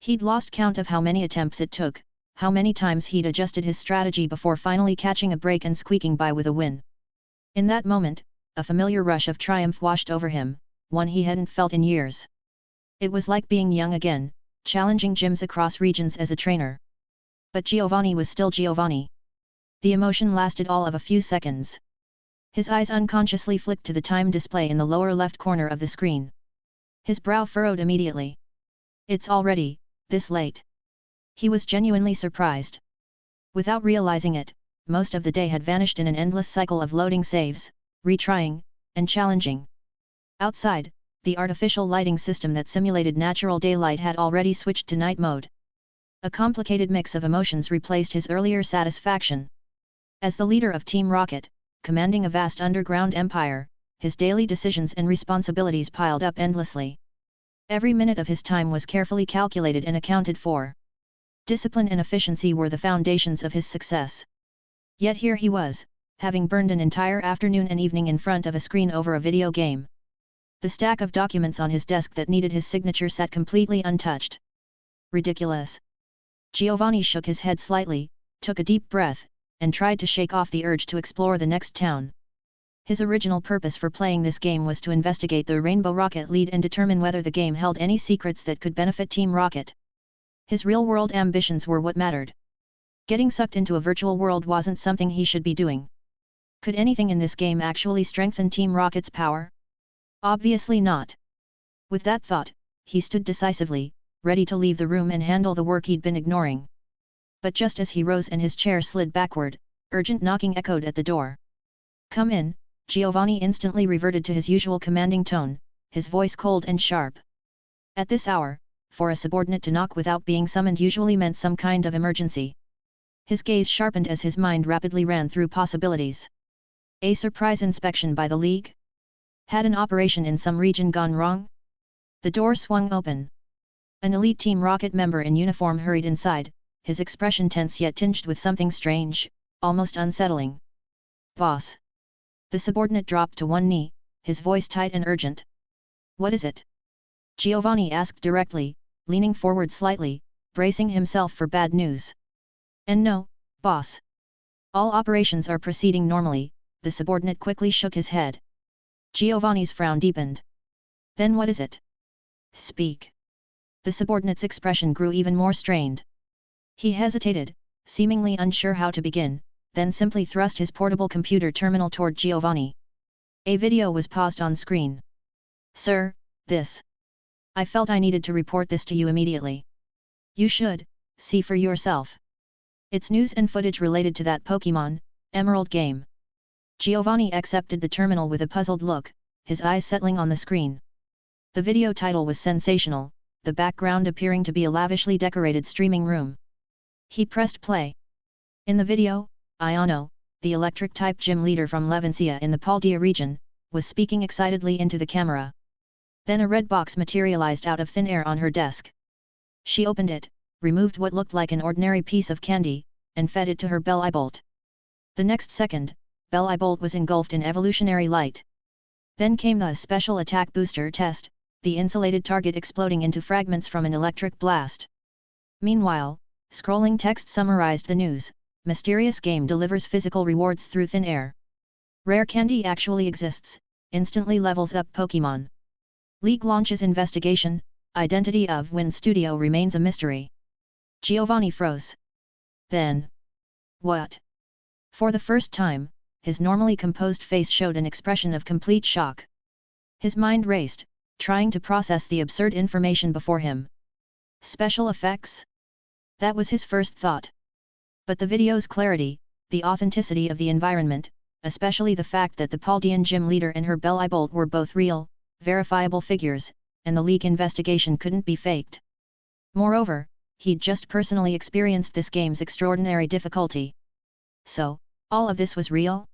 He'd lost count of how many attempts it took, how many times he'd adjusted his strategy before finally catching a break and squeaking by with a win. In that moment, a familiar rush of triumph washed over him, one he hadn't felt in years. It was like being young again, challenging gyms across regions as a trainer. But Giovanni was still Giovanni. The emotion lasted all of a few seconds. His eyes unconsciously flicked to the time display in the lower left corner of the screen. His brow furrowed immediately. It's already this late. He was genuinely surprised. Without realizing it, most of the day had vanished in an endless cycle of loading saves, retrying, and challenging. Outside, the artificial lighting system that simulated natural daylight had already switched to night mode. A complicated mix of emotions replaced his earlier satisfaction. As the leader of Team Rocket, commanding a vast underground empire, his daily decisions and responsibilities piled up endlessly. Every minute of his time was carefully calculated and accounted for. Discipline and efficiency were the foundations of his success. Yet here he was, having burned an entire afternoon and evening in front of a screen over a video game. The stack of documents on his desk that needed his signature sat completely untouched. Ridiculous. Giovanni shook his head slightly, took a deep breath, and tried to shake off the urge to explore the next town. His original purpose for playing this game was to investigate the Rainbow Rocket lead and determine whether the game held any secrets that could benefit Team Rocket. His real-world ambitions were what mattered. Getting sucked into a virtual world wasn't something he should be doing. Could anything in this game actually strengthen Team Rocket's power? Obviously not. With that thought, he stood decisively, ready to leave the room and handle the work he'd been ignoring. But just as he rose and his chair slid backward, urgent knocking echoed at the door. "Come in." Giovanni instantly reverted to his usual commanding tone, his voice cold and sharp. At this hour, for a subordinate to knock without being summoned usually meant some kind of emergency. His gaze sharpened as his mind rapidly ran through possibilities. A surprise inspection by the League? Had an operation in some region gone wrong? The door swung open. An elite Team Rocket member in uniform hurried inside, his expression tense yet tinged with something strange, almost unsettling. "Boss." The subordinate dropped to one knee, his voice tight and urgent. "What is it?" Giovanni asked directly, leaning forward slightly, bracing himself for bad news. "And no, boss. All operations are proceeding normally." The subordinate quickly shook his head. Giovanni's frown deepened. "Then what is it? Speak." The subordinate's expression grew even more strained. He hesitated, seemingly unsure how to begin, then simply thrust his portable computer terminal toward Giovanni. A video was paused on screen. "Sir, this. I felt I needed to report this to you immediately. You should see for yourself. It's news and footage related to that Pokémon Emerald game." Giovanni accepted the terminal with a puzzled look, his eyes settling on the screen. The video title was sensational, the background appearing to be a lavishly decorated streaming room. He pressed play. In the video, Iono, the electric-type gym leader from Levencia in the Paldea region, was speaking excitedly into the camera. Then a red box materialized out of thin air on her desk. She opened it, removed what looked like an ordinary piece of candy, and fed it to her Bell Bolt. The next second, Bell Bolt was engulfed in evolutionary light. Then came the special attack booster test, the insulated target exploding into fragments from an electric blast. Meanwhile, scrolling text summarized the news: mysterious game delivers physical rewards through thin air. Rare candy actually exists, instantly levels up Pokémon. League launches investigation, identity of Win Studio remains a mystery. Giovanni froze. Then. What? For the first time, his normally composed face showed an expression of complete shock. His mind raced, trying to process the absurd information before him. Special effects? That was his first thought. But the video's clarity, the authenticity of the environment, especially the fact that the Paldean gym leader and her Bell Bolt were both real, verifiable figures, and the League investigation couldn't be faked. Moreover, he'd just personally experienced this game's extraordinary difficulty. So, all of this was real?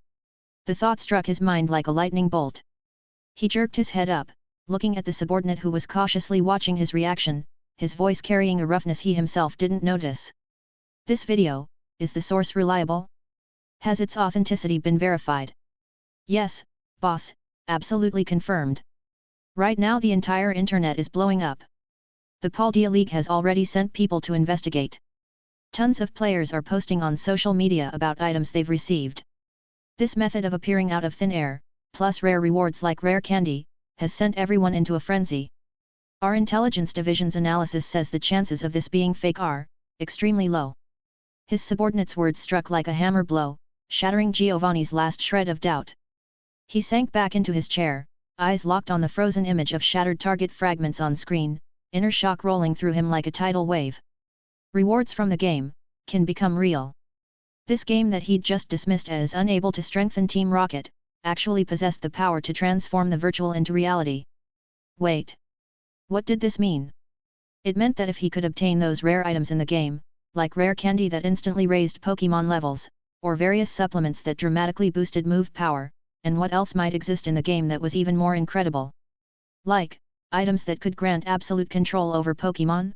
The thought struck his mind like a lightning bolt. He jerked his head up, looking at the subordinate who was cautiously watching his reaction, his voice carrying a roughness he himself didn't notice. "This video, is the source reliable? Has its authenticity been verified?" "Yes, boss, absolutely confirmed. Right now the entire internet is blowing up. The Paldea League has already sent people to investigate. Tons of players are posting on social media about items they've received. This method of appearing out of thin air, plus rare rewards like rare candy, has sent everyone into a frenzy. Our intelligence division's analysis says the chances of this being fake are extremely low. His subordinate's words struck like a hammer blow, shattering Giovanni's last shred of doubt. He sank back into his chair, eyes locked on the frozen image of shattered target fragments on screen, inner shock rolling through him like a tidal wave. Rewards from the game can become real. This game that he'd just dismissed as unable to strengthen Team Rocket, actually possessed the power to transform the virtual into reality. Wait. What did this mean? It meant that if he could obtain those rare items in the game, like rare candy that instantly raised Pokémon levels, or various supplements that dramatically boosted move power, and what else might exist in the game that was even more incredible? Like, items that could grant absolute control over Pokémon?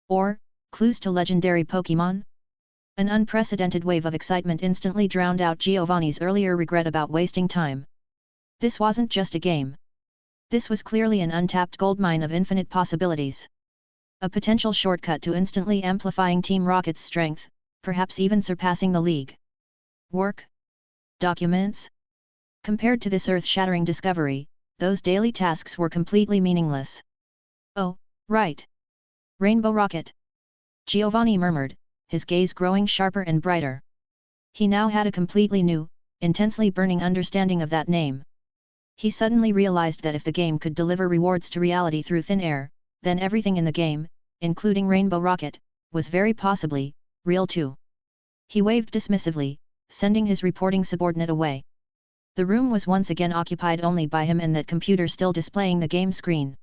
Or, clues to legendary Pokémon? An unprecedented wave of excitement instantly drowned out Giovanni's earlier regret about wasting time. This wasn't just a game. This was clearly an untapped goldmine of infinite possibilities. A potential shortcut to instantly amplifying Team Rocket's strength, perhaps even surpassing the League. Work? Documents? Compared to this earth-shattering discovery, those daily tasks were completely meaningless. Oh, right. Rainbow Rocket. Giovanni murmured, his gaze growing sharper and brighter. He now had a completely new, intensely burning understanding of that name. He suddenly realized that if the game could deliver rewards to reality through thin air, then everything in the game, including Rainbow Rocket, was very possibly real too. He waved dismissively, sending his reporting subordinate away. The room was once again occupied only by him and that computer still displaying the game screen.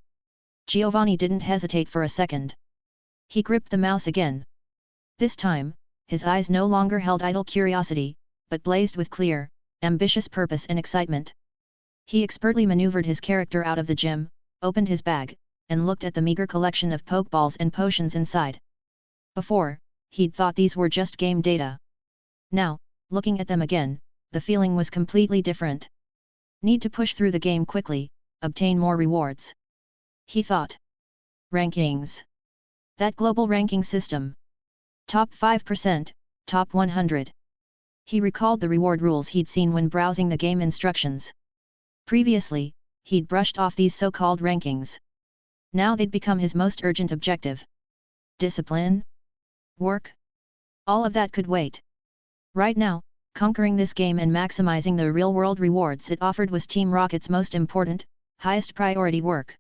Giovanni didn't hesitate for a second. He gripped the mouse again. This time, his eyes no longer held idle curiosity, but blazed with clear, ambitious purpose and excitement. He expertly maneuvered his character out of the gym, opened his bag, and looked at the meager collection of Pokeballs and potions inside. Before, he'd thought these were just game data. Now, looking at them again, the feeling was completely different. Need to push through the game quickly, obtain more rewards. He thought. Rankings. That global ranking system. Top 5%, top 100. He recalled the reward rules he'd seen when browsing the game instructions. Previously, he'd brushed off these so-called rankings. Now they'd become his most urgent objective. Discipline? Work? All of that could wait. Right now, conquering this game and maximizing the real-world rewards it offered was Team Rocket's most important, highest priority work.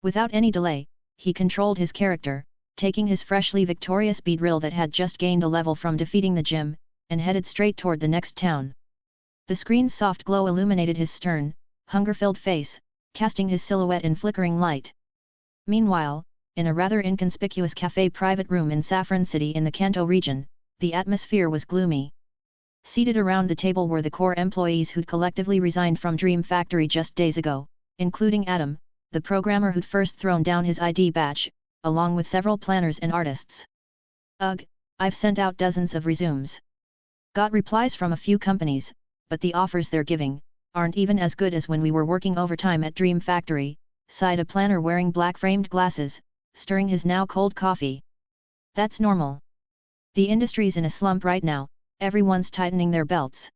Without any delay, he controlled his character, taking his freshly victorious Beedrill that had just gained a level from defeating the gym, and headed straight toward the next town. The screen's soft glow illuminated his stern, hunger-filled face, casting his silhouette in flickering light. Meanwhile, in a rather inconspicuous cafe private room in Saffron City in the Kanto region, the atmosphere was gloomy. Seated around the table were the core employees who'd collectively resigned from Dream Factory just days ago, including Adam, the programmer who'd first thrown down his ID badge, along with several planners and artists. Ugh, I've sent out dozens of resumes. Got replies from a few companies, but the offers they're giving aren't even as good as when we were working overtime at Dream Factory, sighed a planner wearing black-framed glasses, stirring his now cold coffee. That's normal. The industry's in a slump right now, everyone's tightening their belts.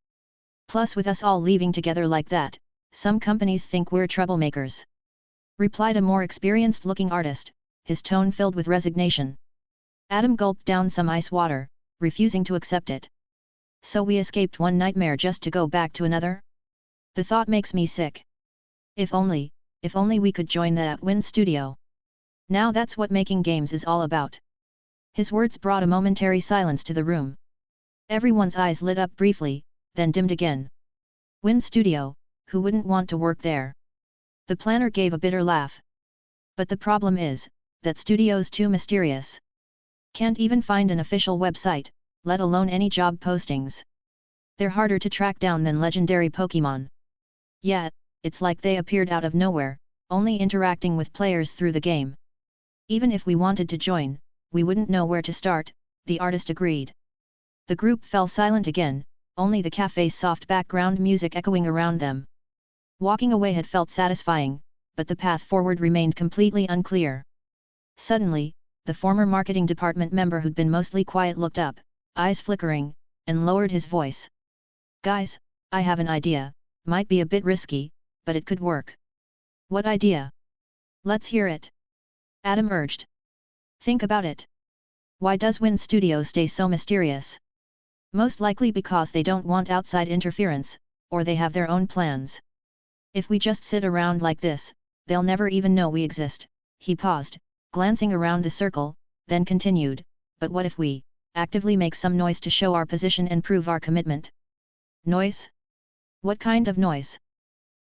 Plus with us all leaving together like that, some companies think we're troublemakers. Replied a more experienced-looking artist, his tone filled with resignation. Adam gulped down some ice water, refusing to accept it. So we escaped one nightmare just to go back to another? The thought makes me sick. If only we could join the Win studio. Now that's what making games is all about. His words brought a momentary silence to the room. Everyone's eyes lit up briefly, then dimmed again. Win studio, who wouldn't want to work there? The planner gave a bitter laugh. But the problem is, that studio's too mysterious. Can't even find an official website, let alone any job postings. They're harder to track down than legendary Pokémon. Yet, it's like they appeared out of nowhere, only interacting with players through the game. Even if we wanted to join, we wouldn't know where to start, the artist agreed. The group fell silent again, only the cafe's soft background music echoing around them. Walking away had felt satisfying, but the path forward remained completely unclear. Suddenly, the former marketing department member who'd been mostly quiet looked up, eyes flickering, and lowered his voice. Guys, I have an idea, might be a bit risky, but it could work. What idea? Let's hear it. Adam urged. Think about it. Why does Win Studios stay so mysterious? Most likely because they don't want outside interference, or they have their own plans. If we just sit around like this, they'll never even know we exist. He paused, glancing around the circle, then continued, but what if we actively make some noise to show our position and prove our commitment? Noise? What kind of noise?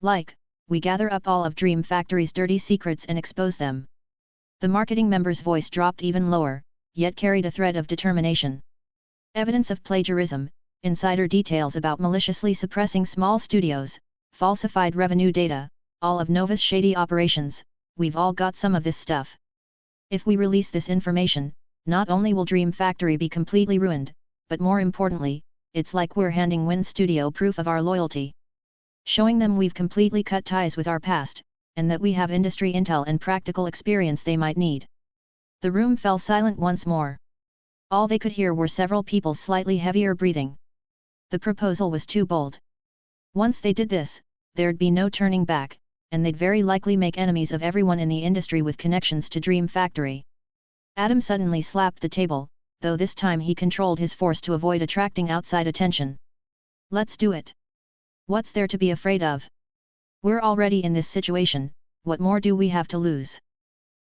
Like, we gather up all of Dream Factory's dirty secrets and expose them. The marketing member's voice dropped even lower, yet carried a thread of determination. Evidence of plagiarism, insider details about maliciously suppressing small studios, falsified revenue data, all of Nova's shady operations, we've all got some of this stuff. If we release this information, not only will Dream Factory be completely ruined, but more importantly, it's like we're handing Win Studio proof of our loyalty. Showing them we've completely cut ties with our past, and that we have industry intel and practical experience they might need. The room fell silent once more. All they could hear were several people's slightly heavier breathing. The proposal was too bold. Once they did this, there'd be no turning back, and they'd very likely make enemies of everyone in the industry with connections to Dream Factory. Adam suddenly slapped the table, though this time he controlled his force to avoid attracting outside attention. Let's do it. What's there to be afraid of? We're already in this situation, what more do we have to lose?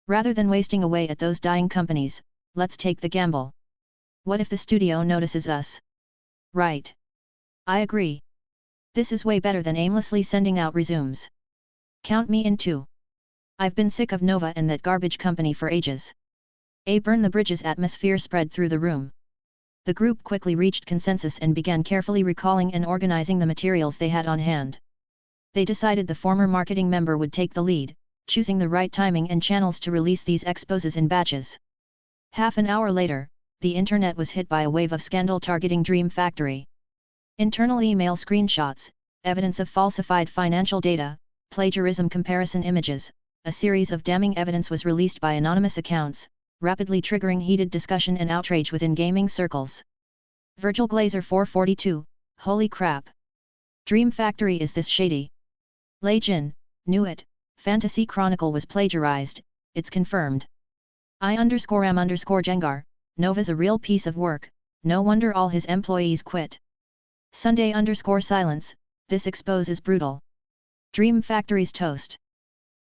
Rather than wasting away at those dying companies, let's take the gamble. What if the studio notices us? Right. I agree. This is way better than aimlessly sending out resumes. Count me in too. I've been sick of Nova and that garbage company for ages. A burn the bridges atmosphere spread through the room. The group quickly reached consensus and began carefully recalling and organizing the materials they had on hand. They decided the former marketing member would take the lead, choosing the right timing and channels to release these exposes in batches. Half an hour later, the internet was hit by a wave of scandal targeting Dream Factory. Internal email screenshots, evidence of falsified financial data, plagiarism comparison images, a series of damning evidence was released by anonymous accounts, rapidly triggering heated discussion and outrage within gaming circles. Virgil Glazer 442, holy crap! Dream Factory is this shady? Lei Jin, knew it, Fantasy Chronicle was plagiarized, it's confirmed. I_am_Jengar, Nova's a real piece of work, no wonder all his employees quit. Sunday_silence, this expose is brutal. Dream Factory's toast.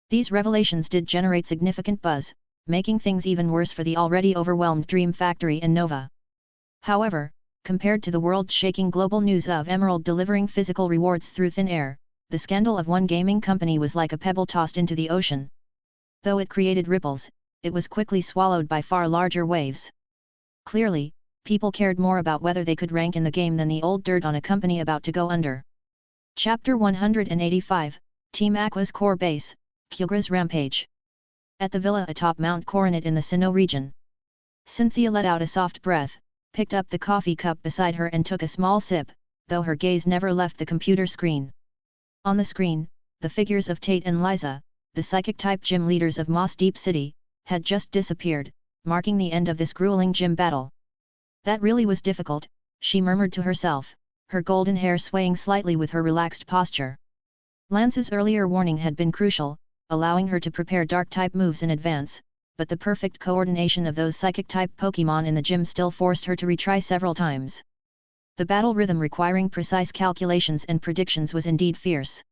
These revelations did generate significant buzz, making things even worse for the already overwhelmed Dream Factory and Nova. However, compared to the world-shaking global news of Emerald delivering physical rewards through thin air, the scandal of one gaming company was like a pebble tossed into the ocean. Though it created ripples, it was quickly swallowed by far larger waves. Clearly, people cared more about whether they could rank in the game than the old dirt on a company about to go under. Chapter 185, Team Aqua's Core Base, Kyugra's Rampage. At the villa atop Mount Coronet in the Sinnoh region. Cynthia let out a soft breath, picked up the coffee cup beside her and took a small sip, though her gaze never left the computer screen. On the screen, the figures of Tate and Liza, the psychic-type gym leaders of Moss Deep City, had just disappeared, marking the end of this grueling gym battle. That really was difficult, she murmured to herself, her golden hair swaying slightly with her relaxed posture. Lance's earlier warning had been crucial, allowing her to prepare dark-type moves in advance, but the perfect coordination of those psychic-type Pokémon in the gym still forced her to retry several times. The battle rhythm requiring precise calculations and predictions was indeed fierce.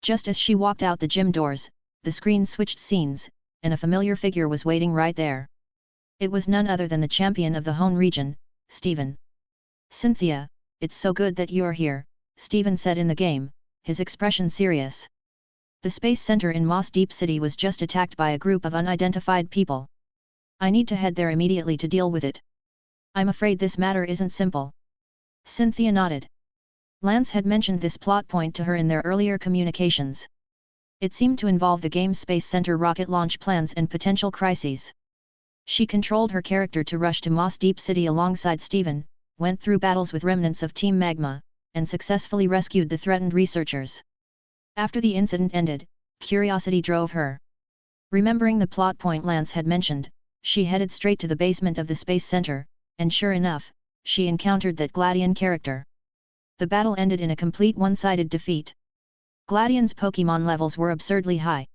Just as she walked out the gym doors, the screen switched scenes, and a familiar figure was waiting right there. It was none other than the champion of the Hone region, Steven. Cynthia, it's so good that you're here, Steven said in the game, his expression serious. The space center in Moss Deep City was just attacked by a group of unidentified people. I need to head there immediately to deal with it. I'm afraid this matter isn't simple. Cynthia nodded. Lance had mentioned this plot point to her in their earlier communications. It seemed to involve the game's space center rocket launch plans and potential crises. She controlled her character to rush to Moss Deep City alongside Steven, went through battles with remnants of Team Magma, and successfully rescued the threatened researchers. After the incident ended, curiosity drove her. Remembering the plot point Lance had mentioned, she headed straight to the basement of the Space Center, and sure enough, she encountered that Gladian character. The battle ended in a complete one-sided defeat. Gladion's Pokémon levels were absurdly high.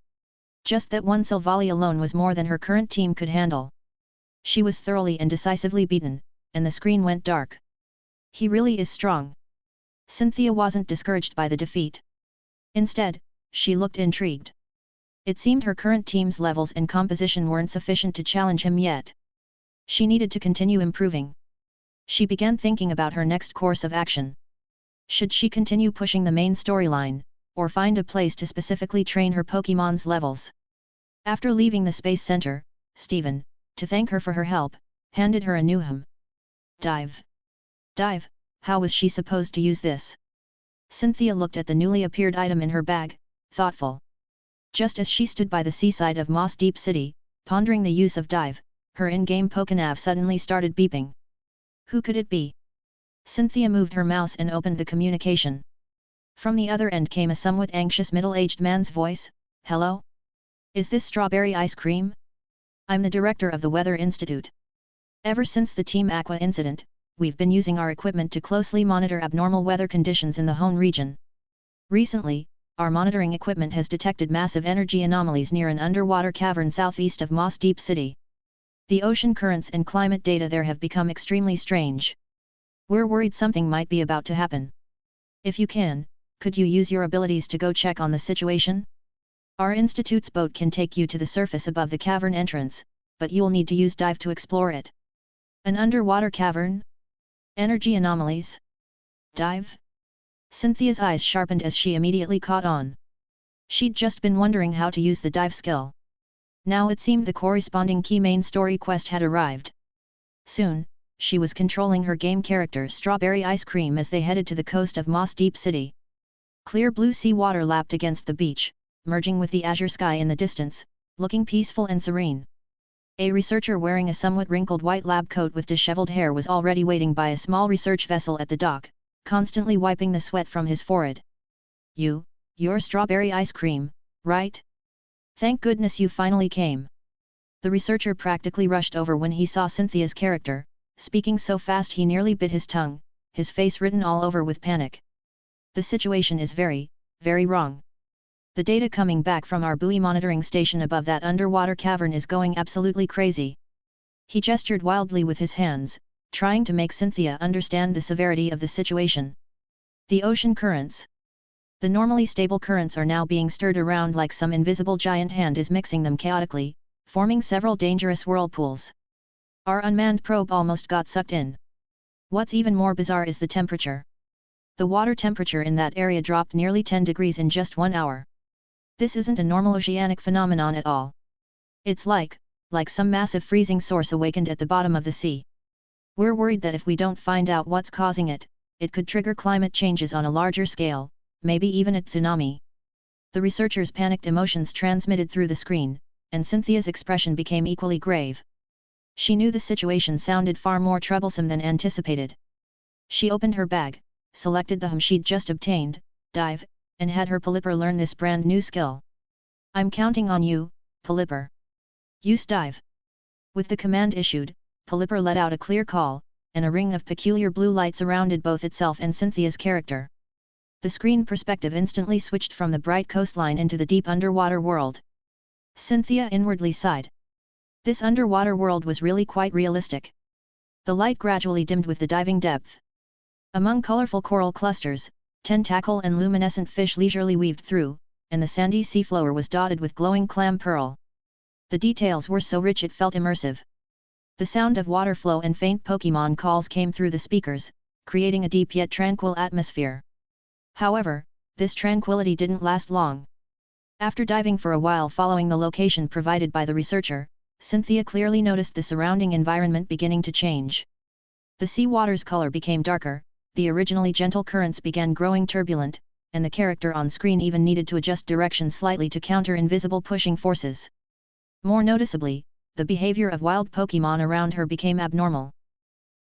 Just that one Silvally alone was more than her current team could handle. She was thoroughly and decisively beaten, and the screen went dark. He really is strong. Cynthia wasn't discouraged by the defeat. Instead, she looked intrigued. It seemed her current team's levels and composition weren't sufficient to challenge him yet. She needed to continue improving. She began thinking about her next course of action. Should she continue pushing the main storyline, or find a place to specifically train her Pokémon's levels? After leaving the Space Center, Steven, to thank her for her help, handed her a new Dive. Dive, how was she supposed to use this? Cynthia looked at the newly appeared item in her bag, thoughtful. Just as she stood by the seaside of Moss Deep City, pondering the use of Dive, her in-game Pokénav suddenly started beeping. Who could it be? Cynthia moved her mouse and opened the communication. From the other end came a somewhat anxious middle-aged man's voice. Hello? Is this strawberry ice cream? I'm the director of the Weather Institute. Ever since the Team Aqua incident, we've been using our equipment to closely monitor abnormal weather conditions in the Hone region. Recently, our monitoring equipment has detected massive energy anomalies near an underwater cavern southeast of Moss Deep City. The ocean currents and climate data there have become extremely strange. We're worried something might be about to happen. If you can, could you use your abilities to go check on the situation? Our institute's boat can take you to the surface above the cavern entrance, but you'll need to use Dive to explore it. An underwater cavern? Energy anomalies? Dive? Cynthia's eyes sharpened as she immediately caught on. She'd just been wondering how to use the Dive skill. Now it seemed the corresponding key main story quest had arrived. Soon, she was controlling her game character Strawberry Ice Cream as they headed to the coast of Moss Deep City. Clear blue sea water lapped against the beach, merging with the azure sky in the distance, looking peaceful and serene. A researcher wearing a somewhat wrinkled white lab coat with disheveled hair was already waiting by a small research vessel at the dock, constantly wiping the sweat from his forehead. You're Strawberry Ice Cream, right? Thank goodness you finally came. The researcher practically rushed over when he saw Cynthia's character, speaking so fast he nearly bit his tongue, his face written all over with panic. The situation is very, very wrong. The data coming back from our buoy monitoring station above that underwater cavern is going absolutely crazy. He gestured wildly with his hands, trying to make Cynthia understand the severity of the situation. The ocean currents. The normally stable currents are now being stirred around like some invisible giant hand is mixing them chaotically, forming several dangerous whirlpools. Our unmanned probe almost got sucked in. What's even more bizarre is the temperature. The water temperature in that area dropped nearly 10 degrees in just 1 hour. This isn't a normal oceanic phenomenon at all. It's like some massive freezing source awakened at the bottom of the sea. We're worried that if we don't find out what's causing it, it could trigger climate changes on a larger scale, maybe even a tsunami. The researchers' panicked emotions transmitted through the screen, and Cynthia's expression became equally grave. She knew the situation sounded far more troublesome than anticipated. She opened her bag, selected the hum she'd just obtained, Dive, and had her Polyper learn this brand new skill. I'm counting on you, Polyper. Use Dive. With the command issued, Polyper let out a clear call, and a ring of peculiar blue light surrounded both itself and Cynthia's character. The screen perspective instantly switched from the bright coastline into the deep underwater world. Cynthia inwardly sighed. This underwater world was really quite realistic. The light gradually dimmed with the diving depth. Among colorful coral clusters, tentacle and luminescent fish leisurely weaved through, and the sandy seafloor was dotted with glowing clam pearl. The details were so rich it felt immersive. The sound of water flow and faint Pokémon calls came through the speakers, creating a deep yet tranquil atmosphere. However, this tranquility didn't last long. After diving for a while following the location provided by the researcher, Cynthia clearly noticed the surrounding environment beginning to change. The sea water's color became darker, the originally gentle currents began growing turbulent, and the character on screen even needed to adjust direction slightly to counter invisible pushing forces. More noticeably, the behavior of wild Pokémon around her became abnormal.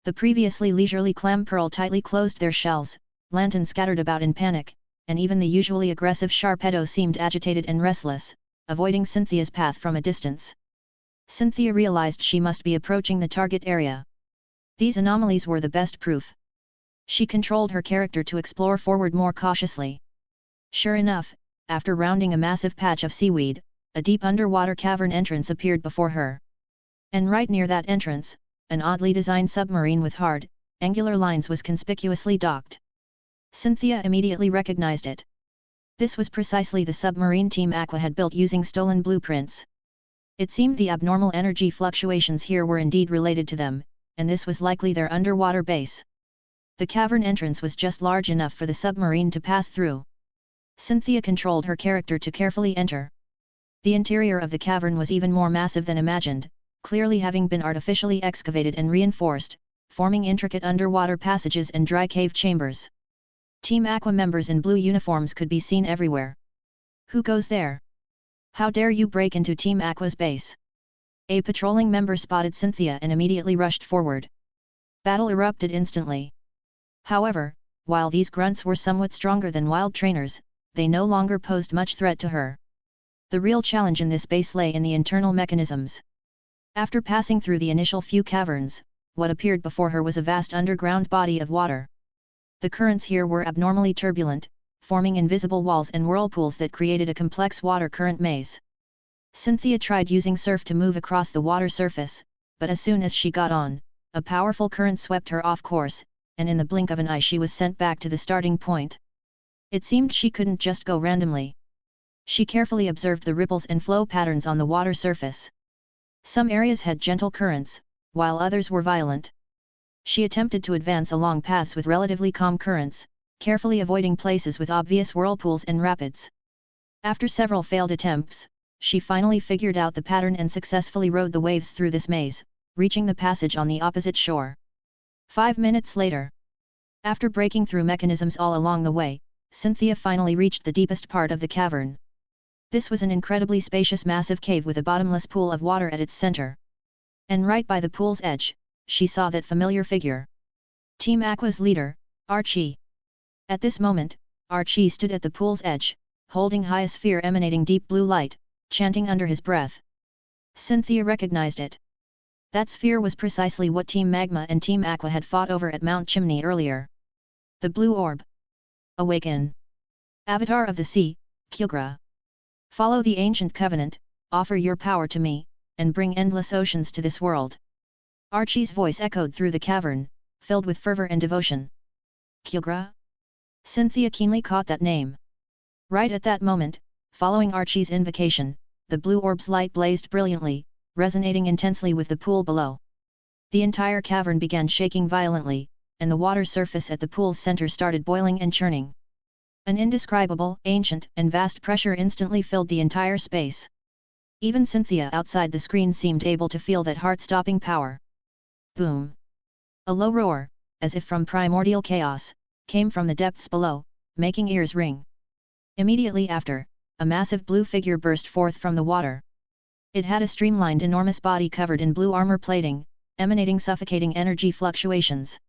The previously leisurely clam pearl tightly closed their shells, Lantern scattered about in panic, and even the usually aggressive Sharpedo seemed agitated and restless, avoiding Cynthia's path from a distance. Cynthia realized she must be approaching the target area. These anomalies were the best proof. She controlled her character to explore forward more cautiously. Sure enough, after rounding a massive patch of seaweed, a deep underwater cavern entrance appeared before her. And right near that entrance, an oddly designed submarine with hard, angular lines was conspicuously docked. Cynthia immediately recognized it. This was precisely the submarine Team Aqua had built using stolen blueprints. It seemed the abnormal energy fluctuations here were indeed related to them, and this was likely their underwater base. The cavern entrance was just large enough for the submarine to pass through. Cynthia controlled her character to carefully enter. The interior of the cavern was even more massive than imagined, clearly having been artificially excavated and reinforced, forming intricate underwater passages and dry cave chambers. Team Aqua members in blue uniforms could be seen everywhere. Who goes there? How dare you break into Team Aqua's base? A patrolling member spotted Cynthia and immediately rushed forward. Battle erupted instantly. However, while these grunts were somewhat stronger than wild trainers, they no longer posed much threat to her. The real challenge in this base lay in the internal mechanisms. After passing through the initial few caverns, what appeared before her was a vast underground body of water. The currents here were abnormally turbulent, forming invisible walls and whirlpools that created a complex water current maze. Cynthia tried using surf to move across the water surface, but as soon as she got on, a powerful current swept her off course, and in the blink of an eye she was sent back to the starting point. It seemed she couldn't just go randomly. She carefully observed the ripples and flow patterns on the water surface. Some areas had gentle currents, while others were violent. She attempted to advance along paths with relatively calm currents, carefully avoiding places with obvious whirlpools and rapids. After several failed attempts, she finally figured out the pattern and successfully rode the waves through this maze, reaching the passage on the opposite shore. 5 minutes later. After breaking through mechanisms all along the way, Cynthia finally reached the deepest part of the cavern. This was an incredibly spacious massive cave with a bottomless pool of water at its center. And right by the pool's edge, she saw that familiar figure. Team Aqua's leader, Archie. At this moment, Archie stood at the pool's edge, holding high a sphere emanating deep blue light, chanting under his breath. Cynthia recognized it. That sphere was precisely what Team Magma and Team Aqua had fought over at Mount Chimney earlier. The blue orb. Awaken. Avatar of the sea, Kyugra. Follow the ancient covenant, offer your power to me, and bring endless oceans to this world. Archie's voice echoed through the cavern, filled with fervor and devotion. Kyugra? Cynthia keenly caught that name. Right at that moment, following Archie's invocation, the blue orb's light blazed brilliantly, resonating intensely with the pool below. The entire cavern began shaking violently, and the water surface at the pool's center started boiling and churning. An indescribable, ancient, and vast pressure instantly filled the entire space. Even Cynthia outside the screen seemed able to feel that heart-stopping power. Boom! A low roar, as if from primordial chaos, came from the depths below, making ears ring. Immediately after, a massive blue figure burst forth from the water. It had a streamlined enormous body covered in blue armor plating, emanating suffocating energy fluctuations.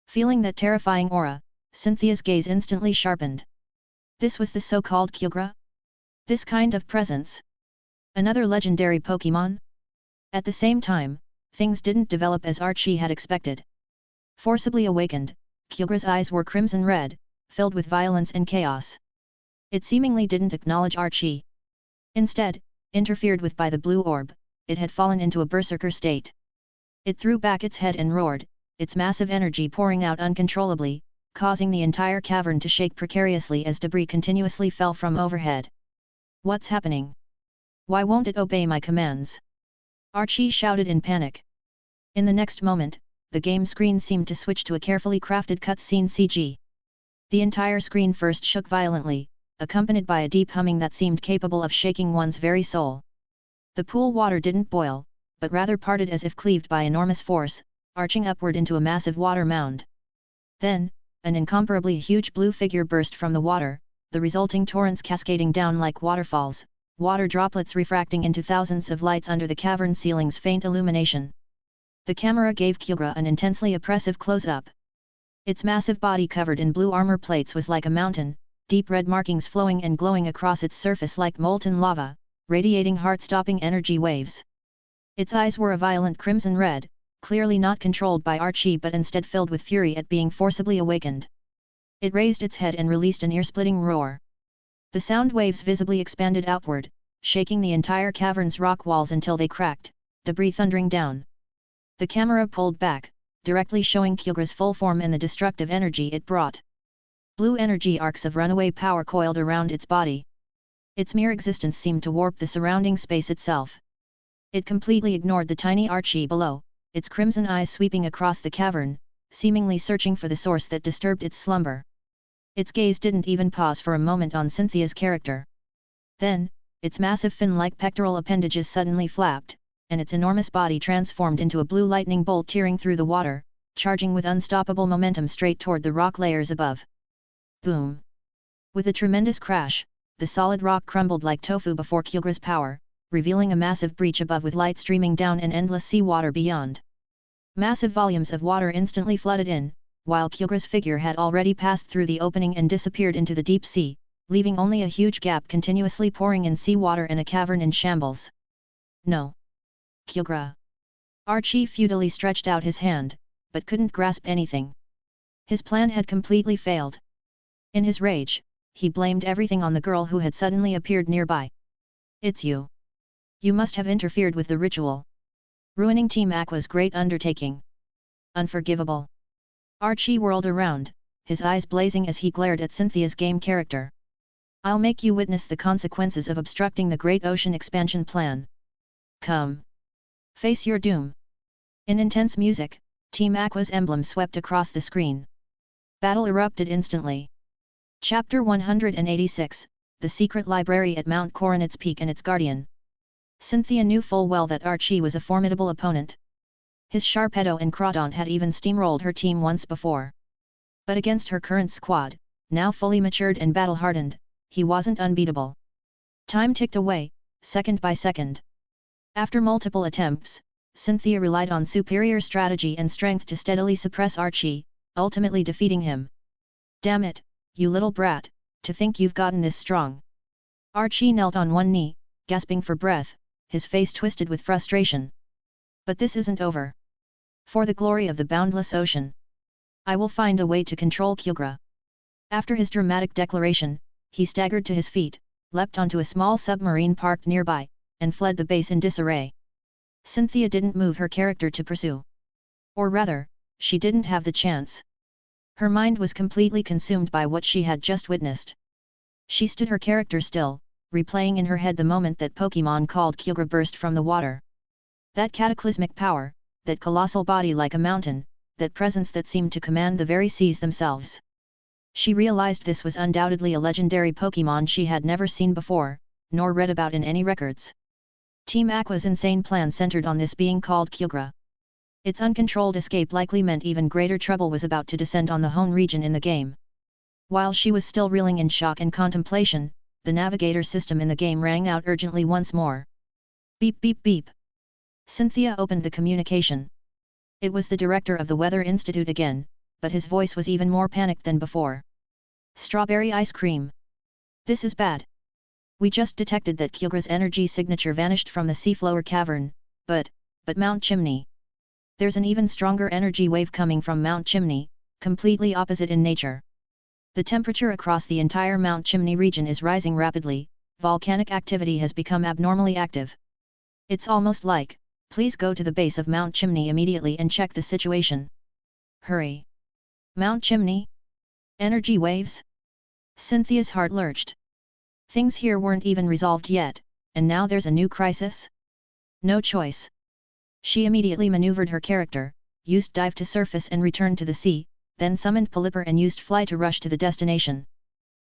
Feeling that terrifying aura, Cynthia's gaze instantly sharpened. This was the so-called Kyugra? This kind of presence? Another legendary Pokémon? At the same time, things didn't develop as Archie had expected. Forcibly awakened, Kyugra's eyes were crimson red, filled with violence and chaos. It seemingly didn't acknowledge Archie. Instead, interfered with by the blue orb, it had fallen into a berserker state. It threw back its head and roared, its massive energy pouring out uncontrollably, causing the entire cavern to shake precariously as debris continuously fell from overhead. What's happening? Why won't it obey my commands? Archie shouted in panic. In the next moment, the game screen seemed to switch to a carefully crafted cutscene CG. The entire screen first shook violently, accompanied by a deep humming that seemed capable of shaking one's very soul. The pool water didn't boil, but rather parted as if cleaved by enormous force, arching upward into a massive water mound. Then, an incomparably huge blue figure burst from the water, the resulting torrents cascading down like waterfalls, water droplets refracting into thousands of lights under the cavern ceiling's faint illumination. The camera gave Kyugra an intensely oppressive close-up. Its massive body covered in blue armor plates was like a mountain, deep red markings flowing and glowing across its surface like molten lava, radiating heart-stopping energy waves. Its eyes were a violent crimson red, clearly not controlled by Archie but instead filled with fury at being forcibly awakened. It raised its head and released an ear-splitting roar. The sound waves visibly expanded outward, shaking the entire cavern's rock walls until they cracked, debris thundering down. The camera pulled back, directly showing Kyugra's full form and the destructive energy it brought. Blue energy arcs of runaway power coiled around its body. Its mere existence seemed to warp the surrounding space itself. It completely ignored the tiny Archie below, its crimson eyes sweeping across the cavern, seemingly searching for the source that disturbed its slumber. Its gaze didn't even pause for a moment on Cynthia's character. Then, its massive fin-like pectoral appendages suddenly flapped, and its enormous body transformed into a blue lightning bolt tearing through the water, charging with unstoppable momentum straight toward the rock layers above. Boom! With a tremendous crash, the solid rock crumbled like tofu before Kyugra's power, revealing a massive breach above with light streaming down and endless seawater beyond. Massive volumes of water instantly flooded in, while Kyugra's figure had already passed through the opening and disappeared into the deep sea, leaving only a huge gap continuously pouring in seawater and a cavern in shambles. No! Kyugra! Archie futilely stretched out his hand, but couldn't grasp anything. His plan had completely failed. In his rage, he blamed everything on the girl who had suddenly appeared nearby. It's you! You must have interfered with the ritual. Ruining Team Aqua's great undertaking. Unforgivable! Archie whirled around, his eyes blazing as he glared at Cynthia's game character. I'll make you witness the consequences of obstructing the Great Ocean Expansion Plan. Come! Face your doom! In intense music, Team Aqua's emblem swept across the screen. Battle erupted instantly. Chapter 186, The Secret Library at Mount Coronet's Peak and its Guardian. Cynthia knew full well that Archie was a formidable opponent. His Sharpedo and Crawdaunt had even steamrolled her team once before. But against her current squad, now fully matured and battle-hardened, he wasn't unbeatable. Time ticked away, second by second. After multiple attempts, Cynthia relied on superior strategy and strength to steadily suppress Archie, ultimately defeating him. Damn it, you little brat, to think you've gotten this strong. Archie knelt on one knee, gasping for breath, his face twisted with frustration. But this isn't over. For the glory of the boundless ocean, I will find a way to control Kyugra. After his dramatic declaration, he staggered to his feet, leapt onto a small submarine parked nearby, and fled the base in disarray. Cynthia didn't move her character to pursue. Or rather, she didn't have the chance. Her mind was completely consumed by what she had just witnessed. She stood her character still, replaying in her head the moment that Pokémon called Kyugra burst from the water. That cataclysmic power, that colossal body like a mountain, that presence that seemed to command the very seas themselves. She realized this was undoubtedly a legendary Pokémon she had never seen before, nor read about in any records. Team Aqua's insane plan centered on this being called Kyugra. Its uncontrolled escape likely meant even greater trouble was about to descend on the home region in the game. While she was still reeling in shock and contemplation, the navigator system in the game rang out urgently once more. Beep beep beep. Cynthia opened the communication. It was the director of the Weather Institute again, but his voice was even more panicked than before. Strawberry ice cream. This is bad. We just detected that Kyugra's energy signature vanished from the seafloor cavern, but Mount Chimney. There's an even stronger energy wave coming from Mount Chimney, completely opposite in nature. The temperature across the entire Mount Chimney region is rising rapidly, volcanic activity has become abnormally active. It's almost like, please go to the base of Mount Chimney immediately and check the situation. Hurry! Mount Chimney? Energy waves? Cynthia's heart lurched. Things here weren't even resolved yet, and now there's a new crisis? No choice. She immediately maneuvered her character, used dive to surface and return to the sea, then summoned Polyper and used fly to rush to the destination.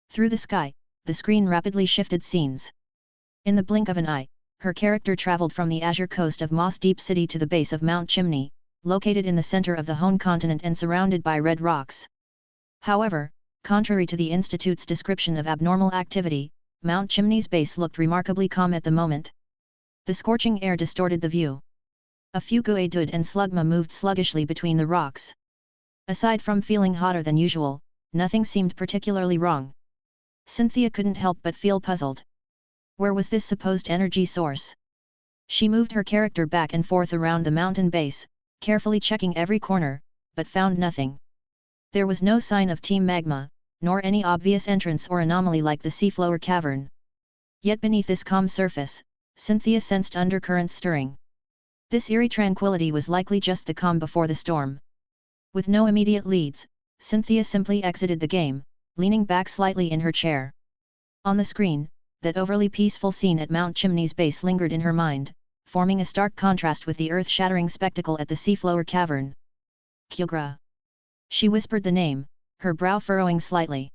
Through the sky, the screen rapidly shifted scenes. In the blink of an eye, her character traveled from the azure coast of Moss Deep City to the base of Mount Chimney, located in the center of the Hone continent and surrounded by red rocks. However, contrary to the Institute's description of abnormal activity, Mount Chimney's base looked remarkably calm at the moment. The scorching air distorted the view. A few Geodude and Slugma moved sluggishly between the rocks. Aside from feeling hotter than usual, nothing seemed particularly wrong. Cynthia couldn't help but feel puzzled. Where was this supposed energy source? She moved her character back and forth around the mountain base, carefully checking every corner, but found nothing. There was no sign of Team Magma, nor any obvious entrance or anomaly like the seafloor cavern. Yet beneath this calm surface, Cynthia sensed undercurrents stirring. This eerie tranquility was likely just the calm before the storm. With no immediate leads, Cynthia simply exited the game, leaning back slightly in her chair. On the screen, that overly peaceful scene at Mount Chimney's base lingered in her mind, forming a stark contrast with the earth-shattering spectacle at the seafloor cavern. Kyogre. She whispered the name, her brow furrowing slightly.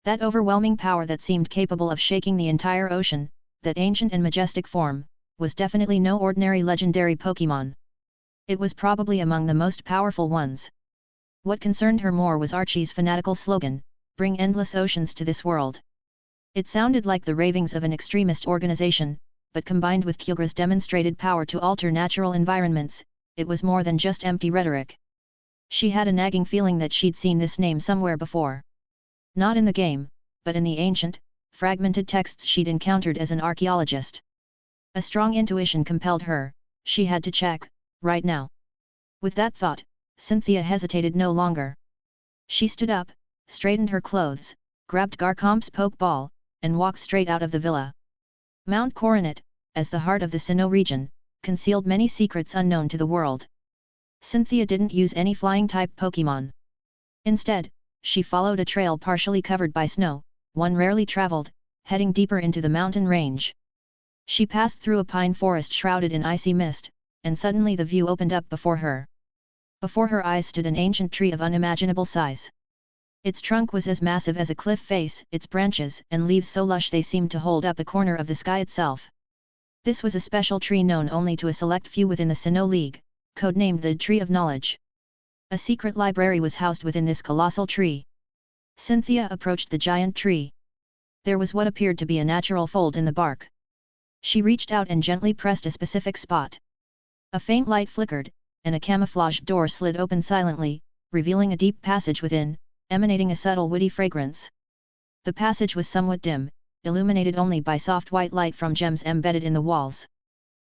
That overwhelming power that seemed capable of shaking the entire ocean, that ancient and majestic form, was definitely no ordinary legendary Pokémon. It was probably among the most powerful ones. What concerned her more was Archie's fanatical slogan, "Bring endless oceans to this world." It sounded like the ravings of an extremist organization, but combined with Kyogre's demonstrated power to alter natural environments, it was more than just empty rhetoric. She had a nagging feeling that she'd seen this name somewhere before. Not in the game, but in the ancient, fragmented texts she'd encountered as an archaeologist. A strong intuition compelled her, she had to check, right now. With that thought, Cynthia hesitated no longer. She stood up, straightened her clothes, grabbed Garchomp's Pokeball, and walked straight out of the villa. Mount Coronet, as the heart of the Sinnoh region, concealed many secrets unknown to the world. Cynthia didn't use any flying-type Pokémon. Instead, she followed a trail partially covered by snow, one rarely traveled, heading deeper into the mountain range. She passed through a pine forest shrouded in icy mist, and suddenly the view opened up before her. Before her eyes stood an ancient tree of unimaginable size. Its trunk was as massive as a cliff face, its branches and leaves so lush they seemed to hold up a corner of the sky itself. This was a special tree known only to a select few within the Sinnoh League, codenamed the Tree of Knowledge. A secret library was housed within this colossal tree. Cynthia approached the giant tree. There was what appeared to be a natural fold in the bark. She reached out and gently pressed a specific spot. A faint light flickered, and a camouflaged door slid open silently, revealing a deep passage within, emanating a subtle woody fragrance. The passage was somewhat dim, illuminated only by soft white light from gems embedded in the walls.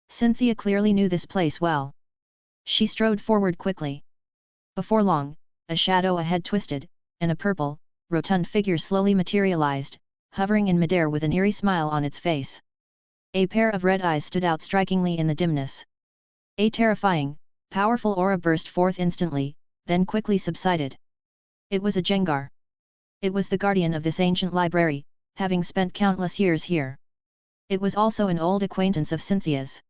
Cynthia clearly knew this place well. She strode forward quickly. Before long, a shadow ahead twisted, and a purple, rotund figure slowly materialized, hovering in midair with an eerie smile on its face. A pair of red eyes stood out strikingly in the dimness. A terrifying, powerful aura burst forth instantly, then quickly subsided. It was a Gengar. It was the guardian of this ancient library, having spent countless years here. It was also an old acquaintance of Cynthia's.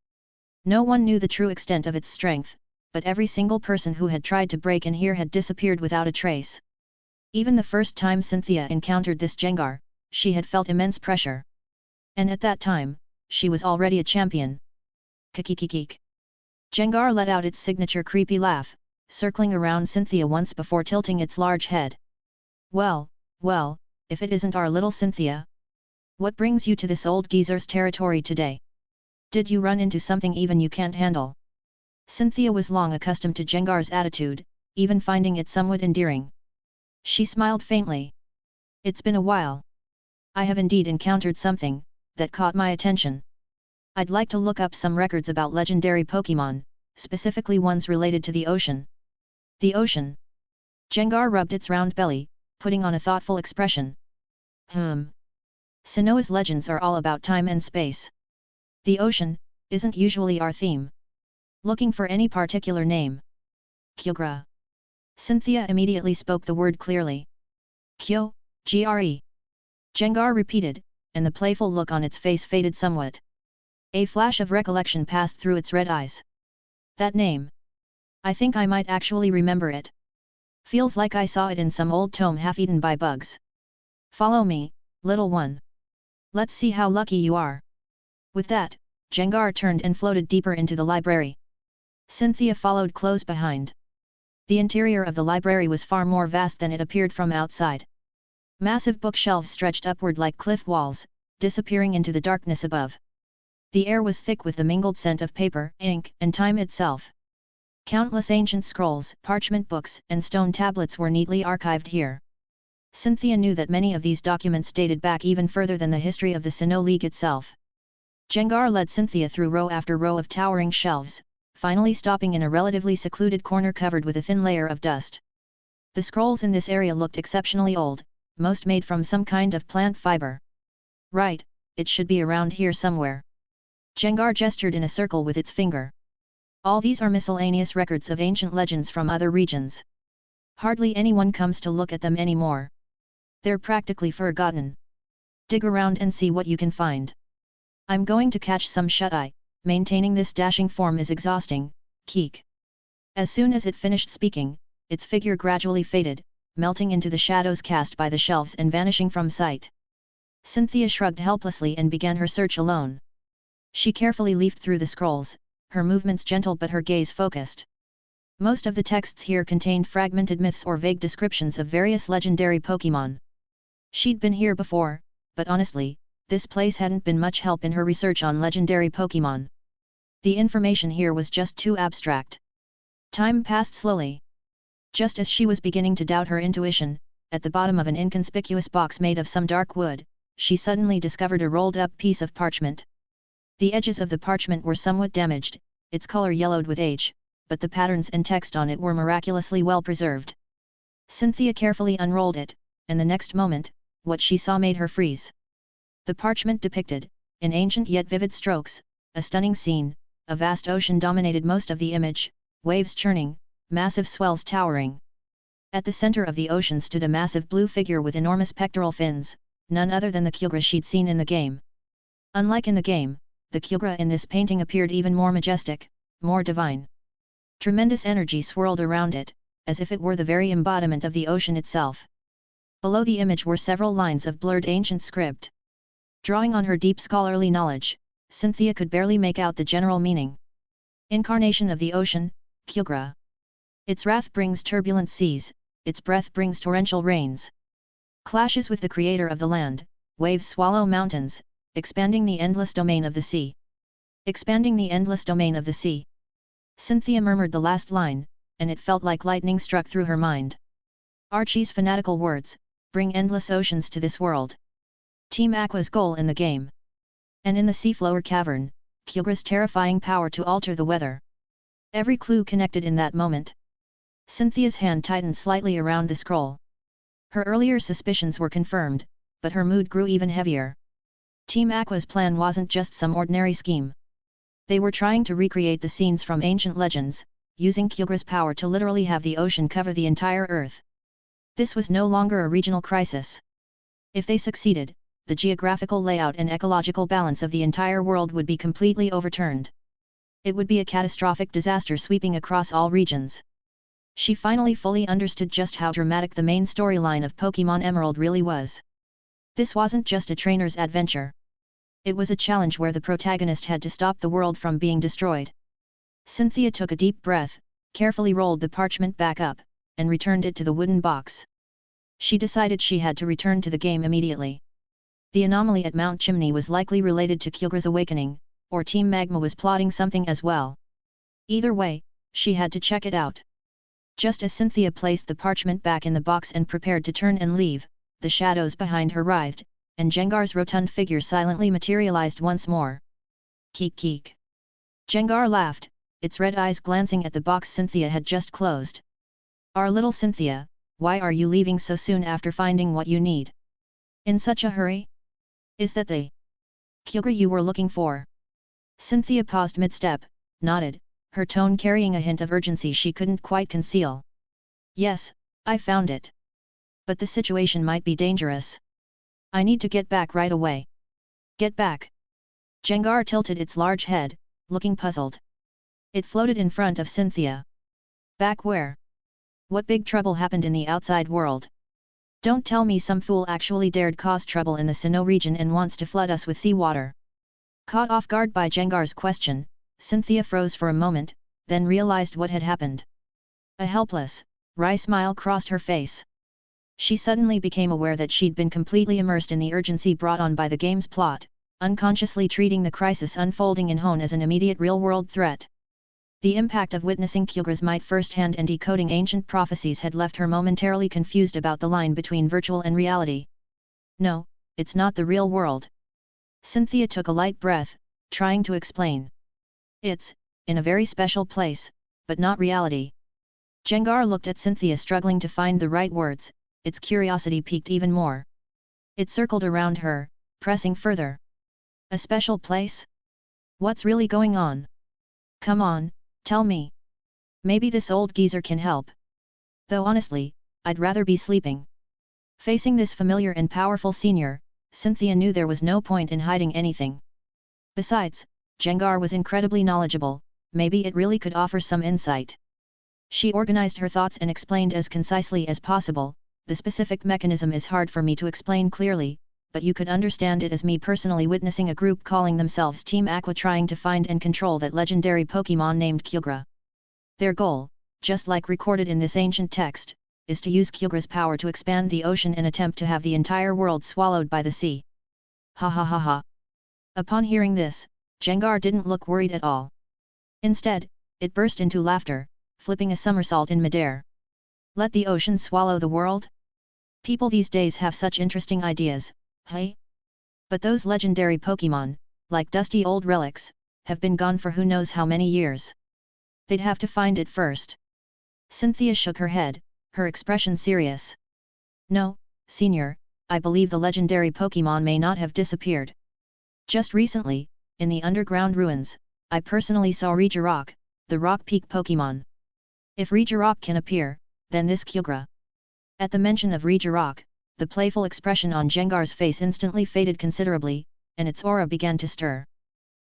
No one knew the true extent of its strength, but every single person who had tried to break in here had disappeared without a trace. Even the first time Cynthia encountered this Gengar, she had felt immense pressure. And at that time, she was already a champion. Kikikikik. Gengar let out its signature creepy laugh, circling around Cynthia once before tilting its large head. Well, if it isn't our little Cynthia. What brings you to this old geezer's territory today? Did you run into something even you can't handle? Cynthia was long accustomed to Gengar's attitude, even finding it somewhat endearing. She smiled faintly. It's been a while. I have indeed encountered something that caught my attention. I'd like to look up some records about legendary Pokémon, specifically ones related to the ocean. The ocean. Gengar rubbed its round belly, putting on a thoughtful expression. Sinnoh's legends are all about time and space. The ocean isn't usually our theme. Looking for any particular name? Kyogre. Cynthia immediately spoke the word clearly. Kyo, Gre. Gengar repeated, and the playful look on its face faded somewhat. A flash of recollection passed through its red eyes. That name. I think I might actually remember it. Feels like I saw it in some old tome half-eaten by bugs. Follow me, little one. Let's see how lucky you are. With that, Gengar turned and floated deeper into the library. Cynthia followed close behind. The interior of the library was far more vast than it appeared from outside. Massive bookshelves stretched upward like cliff walls, disappearing into the darkness above. The air was thick with the mingled scent of paper, ink, and time itself. Countless ancient scrolls, parchment books, and stone tablets were neatly archived here. Cynthia knew that many of these documents dated back even further than the history of the Sinnoh League itself. Gengar led Cynthia through row after row of towering shelves, finally stopping in a relatively secluded corner covered with a thin layer of dust. The scrolls in this area looked exceptionally old, most made from some kind of plant fiber. Right, it should be around here somewhere. Jengar gestured in a circle with its finger. All these are miscellaneous records of ancient legends from other regions. Hardly anyone comes to look at them anymore. They're practically forgotten. Dig around and see what you can find. I'm going to catch some shut-eye. Maintaining this dashing form is exhausting, Keek. As soon as it finished speaking, its figure gradually faded, melting into the shadows cast by the shelves and vanishing from sight. Cynthia shrugged helplessly and began her search alone. She carefully leafed through the scrolls, her movements gentle but her gaze focused. Most of the texts here contained fragmented myths or vague descriptions of various legendary Pokémon. She'd been here before, but honestly, this place hadn't been much help in her research on legendary Pokémon. The information here was just too abstract. Time passed slowly. Just as she was beginning to doubt her intuition, at the bottom of an inconspicuous box made of some dark wood, she suddenly discovered a rolled-up piece of parchment. The edges of the parchment were somewhat damaged, its color yellowed with age, but the patterns and text on it were miraculously well preserved. Cynthia carefully unrolled it, and the next moment, what she saw made her freeze. The parchment depicted, in ancient yet vivid strokes, a stunning scene. A vast ocean dominated most of the image, waves churning, massive swells towering. At the center of the ocean stood a massive blue figure with enormous pectoral fins, none other than the Kyogre she'd seen in the game. Unlike in the game, the Kyogre in this painting appeared even more majestic, more divine. Tremendous energy swirled around it, as if it were the very embodiment of the ocean itself. Below the image were several lines of blurred ancient script. Drawing on her deep scholarly knowledge, Cynthia could barely make out the general meaning. Incarnation of the ocean, Kyogre. Its wrath brings turbulent seas, its breath brings torrential rains. Clashes with the creator of the land, waves swallow mountains, expanding the endless domain of the sea. Expanding the endless domain of the sea. Cynthia murmured the last line, and it felt like lightning struck through her mind. Archie's fanatical words, bring endless oceans to this world. Team Aqua's goal in the game. And in the seafloor cavern, Kyogre's terrifying power to alter the weather. Every clue connected in that moment. Cynthia's hand tightened slightly around the scroll. Her earlier suspicions were confirmed, but her mood grew even heavier. Team Aqua's plan wasn't just some ordinary scheme. They were trying to recreate the scenes from ancient legends, using Kyogre's power to literally have the ocean cover the entire Earth. This was no longer a regional crisis. If they succeeded, the geographical layout and ecological balance of the entire world would be completely overturned. It would be a catastrophic disaster sweeping across all regions. She finally fully understood just how dramatic the main storyline of Pokémon Emerald really was. This wasn't just a trainer's adventure. It was a challenge where the protagonist had to stop the world from being destroyed. Cynthia took a deep breath, carefully rolled the parchment back up, and returned it to the wooden box. She decided she had to return to the game immediately. The anomaly at Mount Chimney was likely related to Kyogre's awakening, or Team Magma was plotting something as well. Either way, she had to check it out. Just as Cynthia placed the parchment back in the box and prepared to turn and leave, the shadows behind her writhed, and Jengar's rotund figure silently materialized once more. Keek keek. Jengar laughed, its red eyes glancing at the box Cynthia had just closed. Our little Cynthia, why are you leaving so soon after finding what you need? In such a hurry? Is that the Kyogre you were looking for? Cynthia paused mid-step, nodded, her tone carrying a hint of urgency she couldn't quite conceal. Yes, I found it. But the situation might be dangerous. I need to get back right away. Get back. Jengar tilted its large head, looking puzzled. It floated in front of Cynthia. Back where? What big trouble happened in the outside world? Don't tell me some fool actually dared cause trouble in the Sinnoh region and wants to flood us with seawater. Caught off guard by Jengar's question, Cynthia froze for a moment, then realized what had happened. A helpless, wry smile crossed her face. She suddenly became aware that she'd been completely immersed in the urgency brought on by the game's plot, unconsciously treating the crisis unfolding in Hoenn as an immediate real-world threat. The impact of witnessing Kyogre's might firsthand and decoding ancient prophecies had left her momentarily confused about the line between virtual and reality. No, it's not the real world. Cynthia took a light breath, trying to explain. It's in a very special place, but not reality. Jengar looked at Cynthia struggling to find the right words, its curiosity piqued even more. It circled around her, pressing further. A special place? What's really going on? Come on, tell me. Maybe this old geezer can help. Though honestly, I'd rather be sleeping. Facing this familiar and powerful senior, Cynthia knew there was no point in hiding anything. Besides, Jengar was incredibly knowledgeable, maybe it really could offer some insight. She organized her thoughts and explained as concisely as possible, the specific mechanism is hard for me to explain clearly, but you could understand it as me personally witnessing a group calling themselves Team Aqua trying to find and control that legendary Pokémon named Kyogre. Their goal, just like recorded in this ancient text, is to use Kyogre's power to expand the ocean and attempt to have the entire world swallowed by the sea. Ha ha ha ha. Upon hearing this, Jengar didn't look worried at all. Instead, it burst into laughter, flipping a somersault in midair. Let the ocean swallow the world? People these days have such interesting ideas, hey? But those legendary Pokémon, like dusty old relics, have been gone for who knows how many years. They'd have to find it first. Cynthia shook her head, her expression serious. No, Senior, I believe the legendary Pokémon may not have disappeared. Just recently, in the underground ruins, I personally saw Regirock, the rock peak Pokémon. If Regirock can appear, then this Kyogre. At the mention of Regirock, the playful expression on Jengar's face instantly faded considerably, and its aura began to stir.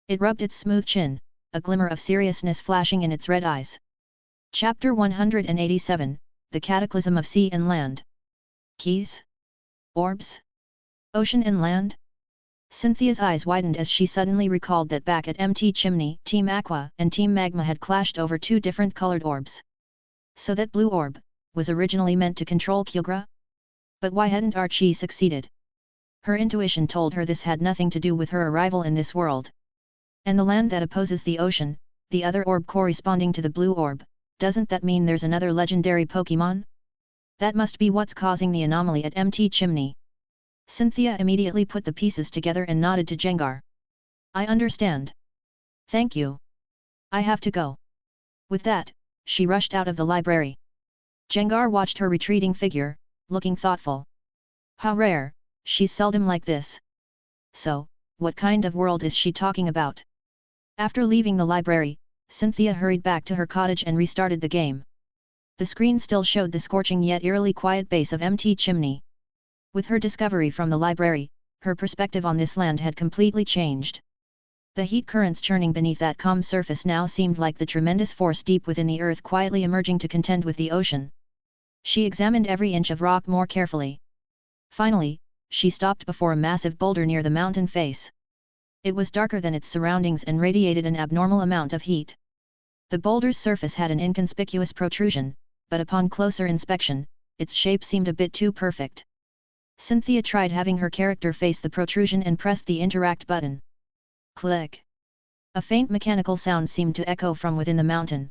It rubbed its smooth chin, a glimmer of seriousness flashing in its red eyes. Chapter 187, The Cataclysm of Sea and Land. Keys? Orbs? Ocean and land? Cynthia's eyes widened as she suddenly recalled that back at MT Chimney, Team Aqua and Team Magma had clashed over two different colored orbs. So that blue orb was originally meant to control Kyogre? But why hadn't Archie succeeded? Her intuition told her this had nothing to do with her arrival in this world. And the land that opposes the ocean, the other orb corresponding to the blue orb, doesn't that mean there's another legendary Pokémon? That must be what's causing the anomaly at MT Chimney. Cynthia immediately put the pieces together and nodded to Jengar. I understand. Thank you. I have to go. With that, she rushed out of the library. Jengar watched her retreating figure, looking thoughtful. How rare, she's seldom like this. So, what kind of world is she talking about? After leaving the library, Cynthia hurried back to her cottage and restarted the game. The screen still showed the scorching yet eerily quiet base of MT Chimney. With her discovery from the library, her perspective on this land had completely changed. The heat currents churning beneath that calm surface now seemed like the tremendous force deep within the earth quietly emerging to contend with the ocean. She examined every inch of rock more carefully. Finally, she stopped before a massive boulder near the mountain face. It was darker than its surroundings and radiated an abnormal amount of heat. The boulder's surface had an inconspicuous protrusion, but upon closer inspection, its shape seemed a bit too perfect. Cynthia tried having her character face the protrusion and pressed the interact button. Click! A faint mechanical sound seemed to echo from within the mountain.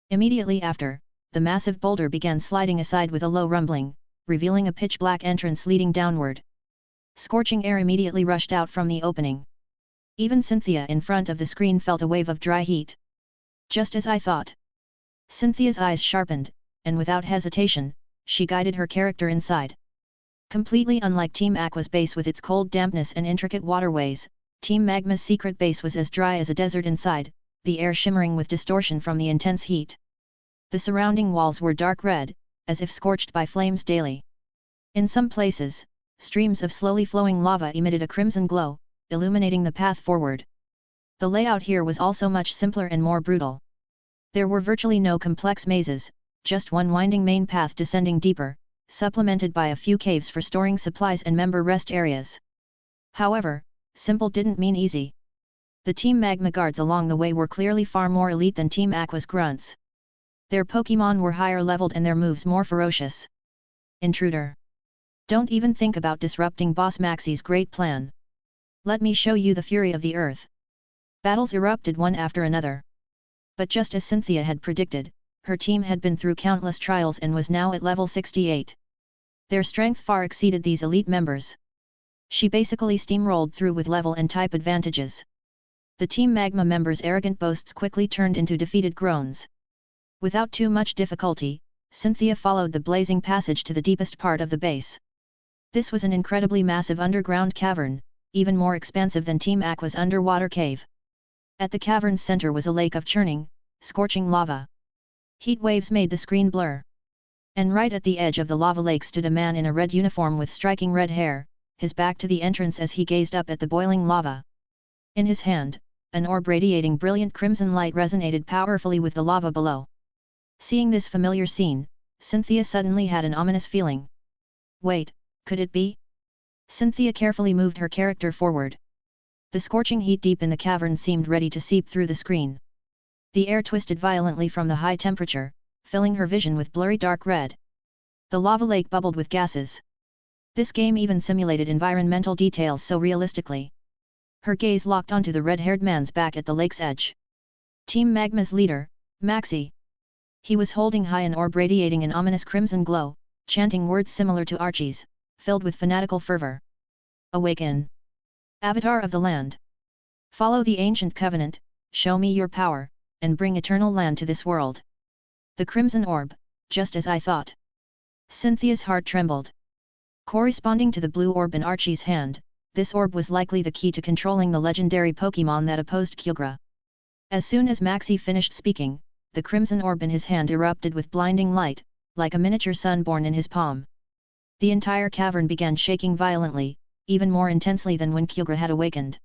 Immediately after, the massive boulder began sliding aside with a low rumbling, revealing a pitch-black entrance leading downward. Scorching air immediately rushed out from the opening. Even Cynthia in front of the screen felt a wave of dry heat. Just as I thought. Cynthia's eyes sharpened, and without hesitation, she guided her character inside. Completely unlike Team Aqua's base with its cold dampness and intricate waterways, Team Magma's secret base was as dry as a desert inside, the air shimmering with distortion from the intense heat. The surrounding walls were dark red, as if scorched by flames daily. In some places, streams of slowly flowing lava emitted a crimson glow, illuminating the path forward. The layout here was also much simpler and more brutal. There were virtually no complex mazes, just one winding main path descending deeper, supplemented by a few caves for storing supplies and member rest areas. However, simple didn't mean easy. The Team Magma guards along the way were clearly far more elite than Team Aqua's grunts. Their Pokémon were higher leveled and their moves more ferocious. Intruder! Don't even think about disrupting Boss Maxie's great plan. Let me show you the fury of the earth. Battles erupted one after another. But just as Cynthia had predicted, her team had been through countless trials and was now at level 68. Their strength far exceeded these elite members. She basically steamrolled through with level and type advantages. The Team Magma members' arrogant boasts quickly turned into defeated groans. Without too much difficulty, Cynthia followed the blazing passage to the deepest part of the base. This was an incredibly massive underground cavern, even more expansive than Team Aqua's underwater cave. At the cavern's center was a lake of churning, scorching lava. Heat waves made the screen blur. And right at the edge of the lava lake stood a man in a red uniform with striking red hair, his back to the entrance as he gazed up at the boiling lava. In his hand, an orb radiating brilliant crimson light resonated powerfully with the lava below. Seeing this familiar scene, Cynthia suddenly had an ominous feeling. Wait, could it be? Cynthia carefully moved her character forward. The scorching heat deep in the cavern seemed ready to seep through the screen. The air twisted violently from the high temperature, filling her vision with blurry dark red. The lava lake bubbled with gases. This game even simulated environmental details so realistically. Her gaze locked onto the red-haired man's back at the lake's edge. Team Magma's leader, Maxi. He was holding high an orb radiating an ominous crimson glow, chanting words similar to Archie's, filled with fanatical fervor. Awaken! Avatar of the land! Follow the ancient covenant, show me your power, and bring eternal land to this world. The crimson orb, just as I thought. Cynthia's heart trembled. Corresponding to the blue orb in Archie's hand, this orb was likely the key to controlling the legendary Pokémon that opposed Kyogre. As soon as Maxi finished speaking, the crimson orb in his hand erupted with blinding light, like a miniature sun born in his palm. The entire cavern began shaking violently, even more intensely than when Kyogre had awakened.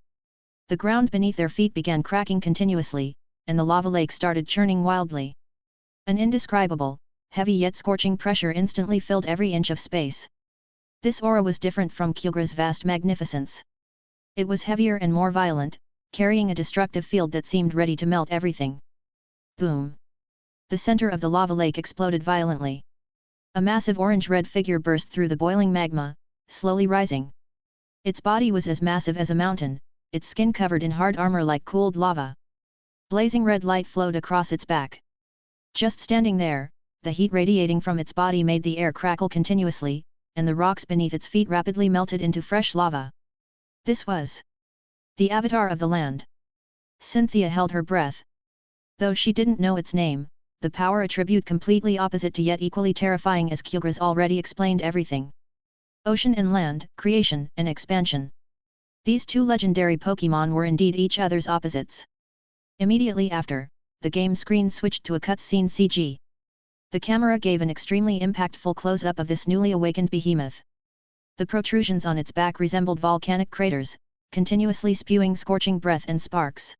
The ground beneath their feet began cracking continuously, and the lava lake started churning wildly. An indescribable, heavy yet scorching pressure instantly filled every inch of space. This aura was different from Kyogre's vast magnificence. It was heavier and more violent, carrying a destructive field that seemed ready to melt everything. Boom! The center of the lava lake exploded violently. A massive orange-red figure burst through the boiling magma, slowly rising. Its body was as massive as a mountain, its skin covered in hard armor like cooled lava. Blazing red light flowed across its back. Just standing there, the heat radiating from its body made the air crackle continuously, and the rocks beneath its feet rapidly melted into fresh lava. This was the Avatar of the land. Cynthia held her breath. Though she didn't know its name, the power attribute completely opposite to yet equally terrifying as Kyogre's already explained everything. Ocean and land, creation and expansion. These two legendary Pokémon were indeed each other's opposites. Immediately after, the game screen switched to a cutscene CG. The camera gave an extremely impactful close-up of this newly awakened behemoth. The protrusions on its back resembled volcanic craters, continuously spewing scorching breath and sparks.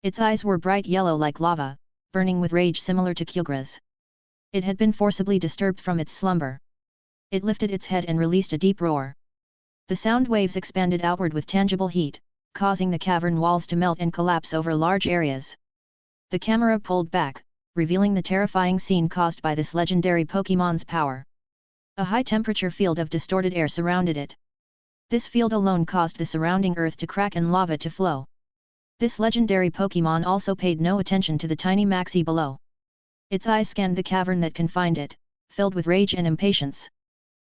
Its eyes were bright yellow like lava, burning with rage similar to Kyogre's. It had been forcibly disturbed from its slumber. It lifted its head and released a deep roar. The sound waves expanded outward with tangible heat, causing the cavern walls to melt and collapse over large areas. The camera pulled back, revealing the terrifying scene caused by this legendary Pokémon's power. A high-temperature field of distorted air surrounded it. This field alone caused the surrounding earth to crack and lava to flow. This legendary Pokémon also paid no attention to the tiny Maxi below. Its eyes scanned the cavern that confined it, filled with rage and impatience.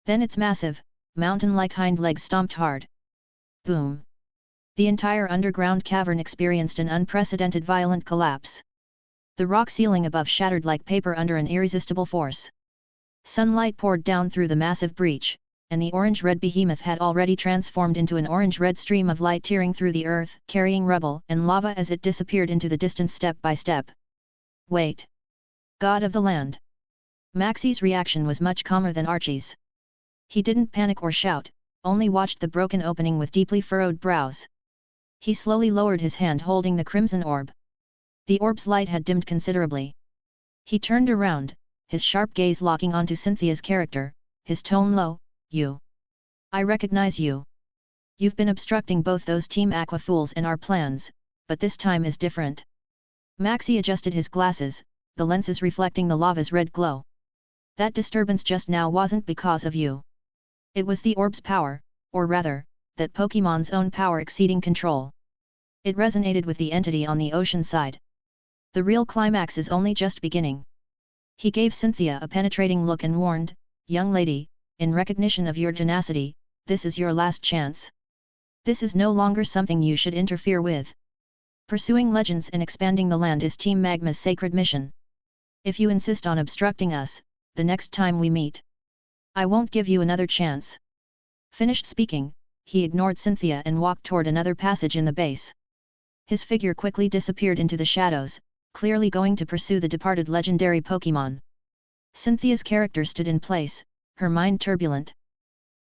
Then its massive, mountain-like hind legs stomped hard. Boom! The entire underground cavern experienced an unprecedented violent collapse. The rock ceiling above shattered like paper under an irresistible force. Sunlight poured down through the massive breach, and the orange-red behemoth had already transformed into an orange-red stream of light tearing through the earth, carrying rubble and lava as it disappeared into the distance step by step. Wait! God of the land! Maxi's reaction was much calmer than Archie's. He didn't panic or shout, only watched the broken opening with deeply furrowed brows. He slowly lowered his hand holding the crimson orb. The orb's light had dimmed considerably. He turned around, his sharp gaze locking onto Cynthia's character, his tone low, "You. I recognize you. You've been obstructing both those Team Aqua fools and our plans, but this time is different." Maxi adjusted his glasses, the lenses reflecting the lava's red glow. "That disturbance just now wasn't because of you. It was the orb's power, or rather, that Pokémon's own power exceeding control. It resonated with the entity on the ocean side. The real climax is only just beginning." He gave Cynthia a penetrating look and warned, "Young lady, in recognition of your tenacity, this is your last chance. This is no longer something you should interfere with." Pursuing legends and expanding the land is Team Magma's sacred mission. If you insist on obstructing us, the next time we meet, I won't give you another chance." Finished speaking, he ignored Cynthia and walked toward another passage in the base. His figure quickly disappeared into the shadows, clearly going to pursue the departed legendary Pokémon. Cynthia's character stood in place, her mind turbulent.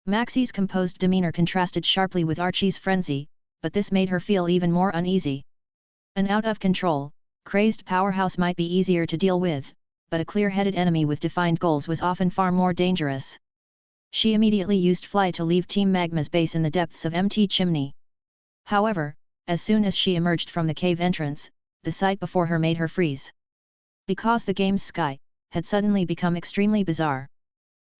Maxie's composed demeanor contrasted sharply with Archie's frenzy, but this made her feel even more uneasy. An out-of-control, crazed powerhouse might be easier to deal with, but a clear-headed enemy with defined goals was often far more dangerous. She immediately used Fly to leave Team Magma's base in the depths of Mt. Chimney. However, as soon as she emerged from the cave entrance, the sight before her made her freeze. Because the game's sky had suddenly become extremely bizarre.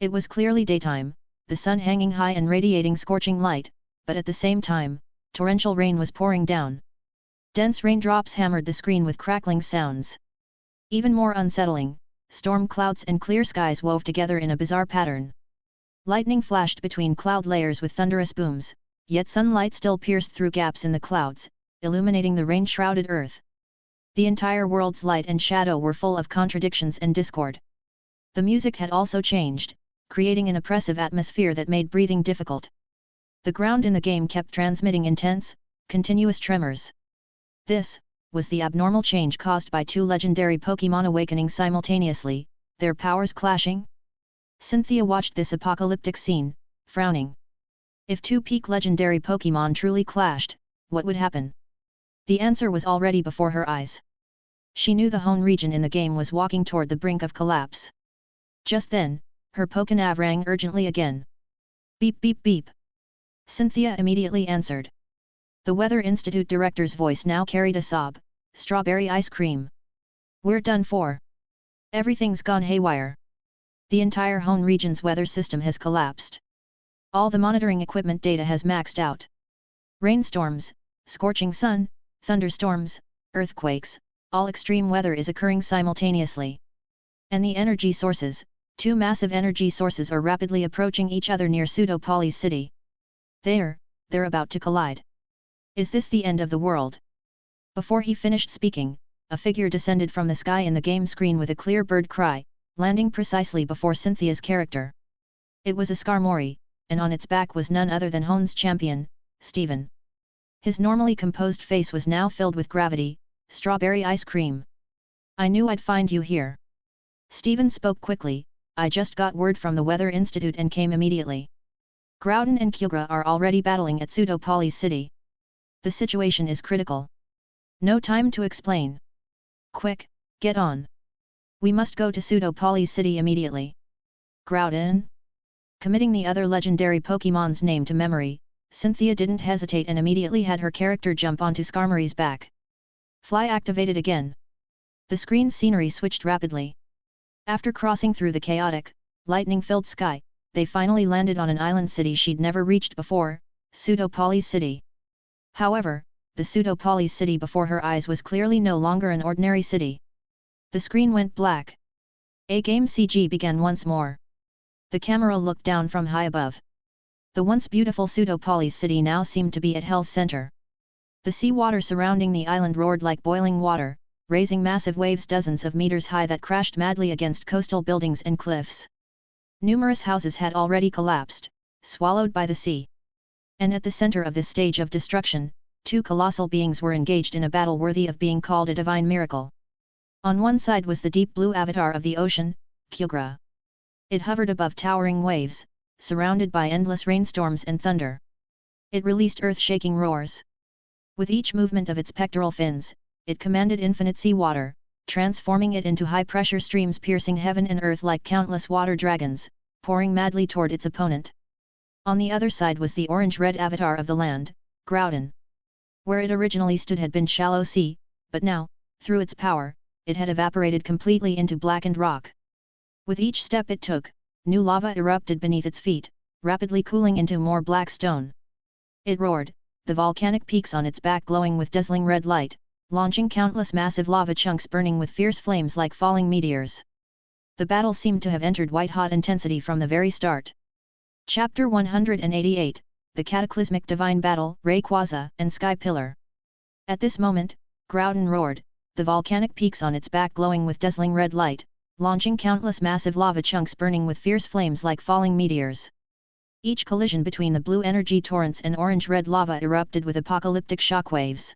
It was clearly daytime, the sun hanging high and radiating scorching light, but at the same time, torrential rain was pouring down. Dense raindrops hammered the screen with crackling sounds. Even more unsettling, storm clouds and clear skies wove together in a bizarre pattern. Lightning flashed between cloud layers with thunderous booms, yet sunlight still pierced through gaps in the clouds, illuminating the rain-shrouded earth. The entire world's light and shadow were full of contradictions and discord. The music had also changed, creating an oppressive atmosphere that made breathing difficult. The ground in the game kept transmitting intense, continuous tremors. This was the abnormal change caused by two legendary Pokémon awakening simultaneously, their powers clashing. Cynthia watched this apocalyptic scene, frowning. If two peak legendary Pokémon truly clashed, what would happen? The answer was already before her eyes. She knew the Hone region in the game was walking toward the brink of collapse. Just then, her Pokénav rang urgently again. Beep beep beep. Cynthia immediately answered. The Weather Institute director's voice now carried a sob. Strawberry ice cream. We're done for. Everything's gone haywire. The entire Hone region's weather system has collapsed. All the monitoring equipment data has maxed out. Rainstorms, scorching sun, thunderstorms, earthquakes, all extreme weather is occurring simultaneously. And the energy sources, two massive energy sources are rapidly approaching each other near Pseudopolis City. They're about to collide. Is this the end of the world? Before he finished speaking, a figure descended from the sky in the game screen with a clear bird cry, landing precisely before Cynthia's character. It was a Skarmory, and on its back was none other than Hone's champion, Steven. His normally composed face was now filled with gravity. Strawberry ice cream. I knew I'd find you here. Steven spoke quickly. I just got word from the Weather Institute and came immediately. Groudon and Kyogre are already battling at Pseudopolis City. The situation is critical. No time to explain. Quick, get on. We must go to Pseudopolis City immediately. Groudon? Committing the other legendary Pokémon's name to memory, Cynthia didn't hesitate and immediately had her character jump onto Skarmory's back. Fly activated again. The screen's scenery switched rapidly. After crossing through the chaotic, lightning-filled sky, they finally landed on an island city she'd never reached before, Pseudopolis City. However, the Pseudopolis City before her eyes was clearly no longer an ordinary city. The screen went black. A game CG began once more. The camera looked down from high above. The once beautiful Pseudopolis City now seemed to be at hell's center. The seawater surrounding the island roared like boiling water, raising massive waves dozens of meters high that crashed madly against coastal buildings and cliffs. Numerous houses had already collapsed, swallowed by the sea. And at the center of this stage of destruction, two colossal beings were engaged in a battle worthy of being called a divine miracle. On one side was the deep blue avatar of the ocean, Kyogre. It hovered above towering waves, surrounded by endless rainstorms and thunder. It released earth-shaking roars. With each movement of its pectoral fins, it commanded infinite seawater, transforming it into high-pressure streams piercing heaven and earth like countless water dragons, pouring madly toward its opponent. On the other side was the orange-red avatar of the land, Groudon. Where it originally stood had been shallow sea, but now, through its power, it had evaporated completely into blackened rock. With each step it took, new lava erupted beneath its feet, rapidly cooling into more black stone. It roared, the volcanic peaks on its back glowing with dazzling red light, launching countless massive lava chunks burning with fierce flames like falling meteors. The battle seemed to have entered white-hot intensity from the very start. Chapter 188, The Cataclysmic Divine Battle, Rayquaza and Sky Pillar. At this moment, Groudon roared, the volcanic peaks on its back glowing with dazzling red light, launching countless massive lava chunks burning with fierce flames like falling meteors. Each collision between the blue energy torrents and orange-red lava erupted with apocalyptic shockwaves.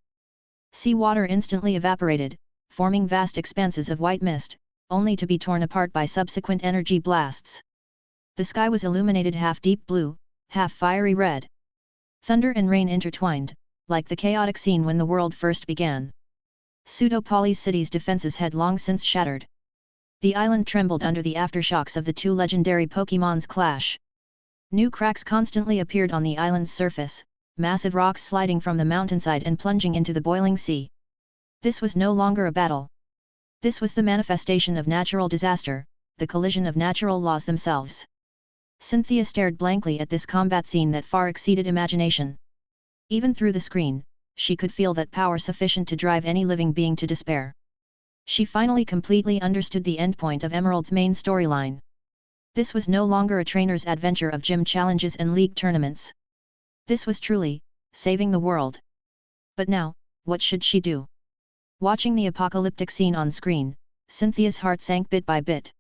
Seawater instantly evaporated, forming vast expanses of white mist, only to be torn apart by subsequent energy blasts. The sky was illuminated half deep blue, half fiery red. Thunder and rain intertwined, like the chaotic scene when the world first began. Pseudo-Poly's city's defenses had long since shattered. The island trembled under the aftershocks of the two legendary Pokémon's clash. New cracks constantly appeared on the island's surface, massive rocks sliding from the mountainside and plunging into the boiling sea. This was no longer a battle. This was the manifestation of natural disaster, the collision of natural laws themselves. Cynthia stared blankly at this combat scene that far exceeded imagination. Even through the screen, she could feel that power sufficient to drive any living being to despair. She finally completely understood the endpoint of Emerald's main storyline. This was no longer a trainer's adventure of gym challenges and league tournaments. This was truly, saving the world. But now, what should she do? Watching the apocalyptic scene on screen, Cynthia's heart sank bit by bit.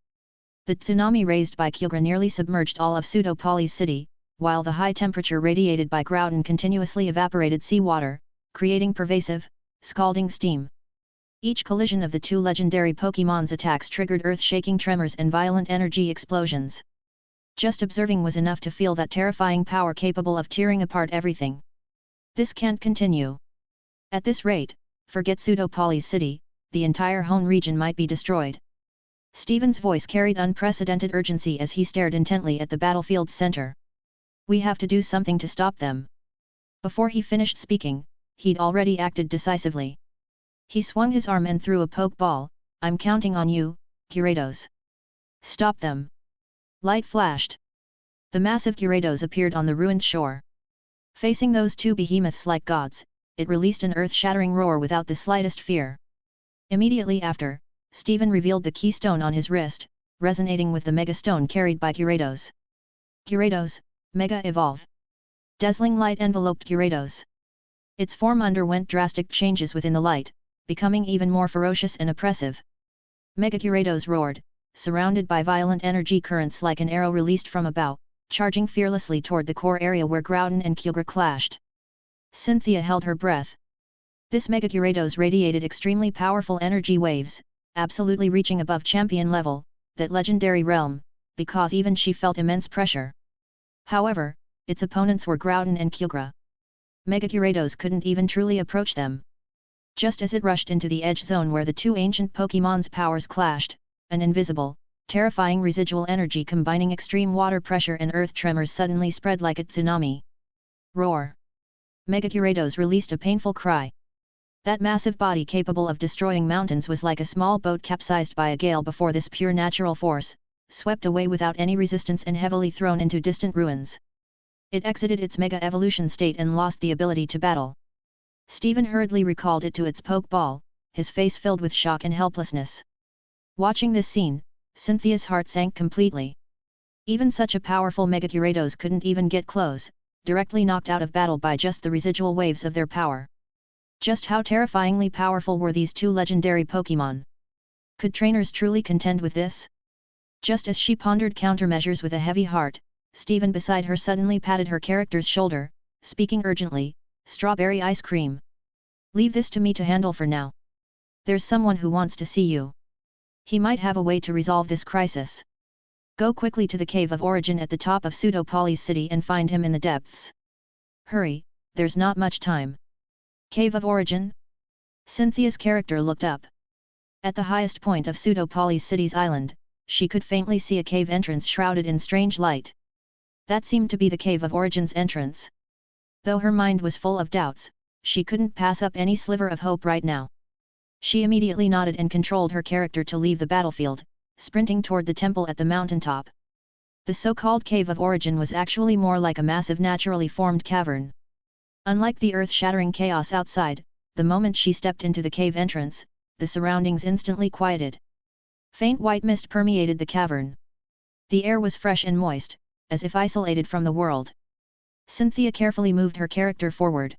The tsunami raised by Kyogre nearly submerged all of Pseudo-Poly's city, while the high temperature radiated by Groudon continuously evaporated seawater, creating pervasive, scalding steam. Each collision of the two legendary Pokémon's attacks triggered earth-shaking tremors and violent energy explosions. Just observing was enough to feel that terrifying power capable of tearing apart everything. This can't continue. At this rate, forget Pseudo-Poly's city, the entire Hoenn region might be destroyed. Steven's voice carried unprecedented urgency as he stared intently at the battlefield's center. We have to do something to stop them. Before he finished speaking, he'd already acted decisively. He swung his arm and threw a pokeball. I'm counting on you, Gyarados. Stop them. Light flashed. The massive Gyarados appeared on the ruined shore. Facing those two behemoths like gods, it released an earth-shattering roar without the slightest fear. Immediately after, Steven revealed the keystone on his wrist, resonating with the Mega Stone carried by Gyarados. Gyarados, Mega Evolve. Dazzling light enveloped Gyarados. Its form underwent drastic changes within the light, becoming even more ferocious and oppressive. Mega Gyarados roared, surrounded by violent energy currents like an arrow released from a bow, charging fearlessly toward the core area where Groudon and Kyogre clashed. Cynthia held her breath. This Mega Gyarados radiated extremely powerful energy waves, absolutely reaching above champion level, that legendary realm, because even she felt immense pressure. However, its opponents were Groudon and Kyogre. Mega Gyarados couldn't even truly approach them. Just as it rushed into the edge zone where the two ancient Pokémon's powers clashed, an invisible, terrifying residual energy combining extreme water pressure and earth tremors suddenly spread like a tsunami. Roar! Mega Gyarados released a painful cry. That massive body capable of destroying mountains was like a small boat capsized by a gale before this pure natural force, swept away without any resistance and heavily thrown into distant ruins. It exited its Mega Evolution state and lost the ability to battle. Steven hurriedly recalled it to its Pokeball, his face filled with shock and helplessness. Watching this scene, Cynthia's heart sank completely. Even such a powerful Mega Gyarados couldn't even get close, directly knocked out of battle by just the residual waves of their power. Just how terrifyingly powerful were these two legendary Pokémon? Could trainers truly contend with this? Just as she pondered countermeasures with a heavy heart, Steven beside her suddenly patted her character's shoulder, speaking urgently, "Strawberry ice cream. Leave this to me to handle for now. There's someone who wants to see you. He might have a way to resolve this crisis. Go quickly to the Cave of Origin at the top of Pseudo-Poly's city and find him in the depths. Hurry, there's not much time." Cave of Origin? Cynthia's character looked up. At the highest point of Pseudo-Poly's city's island, she could faintly see a cave entrance shrouded in strange light. That seemed to be the Cave of Origin's entrance. Though her mind was full of doubts, she couldn't pass up any sliver of hope right now. She immediately nodded and controlled her character to leave the battlefield, sprinting toward the temple at the mountaintop. The so-called Cave of Origin was actually more like a massive naturally formed cavern. Unlike the earth-shattering chaos outside, the moment she stepped into the cave entrance, the surroundings instantly quieted. Faint white mist permeated the cavern. The air was fresh and moist, as if isolated from the world. Cynthia carefully moved her character forward.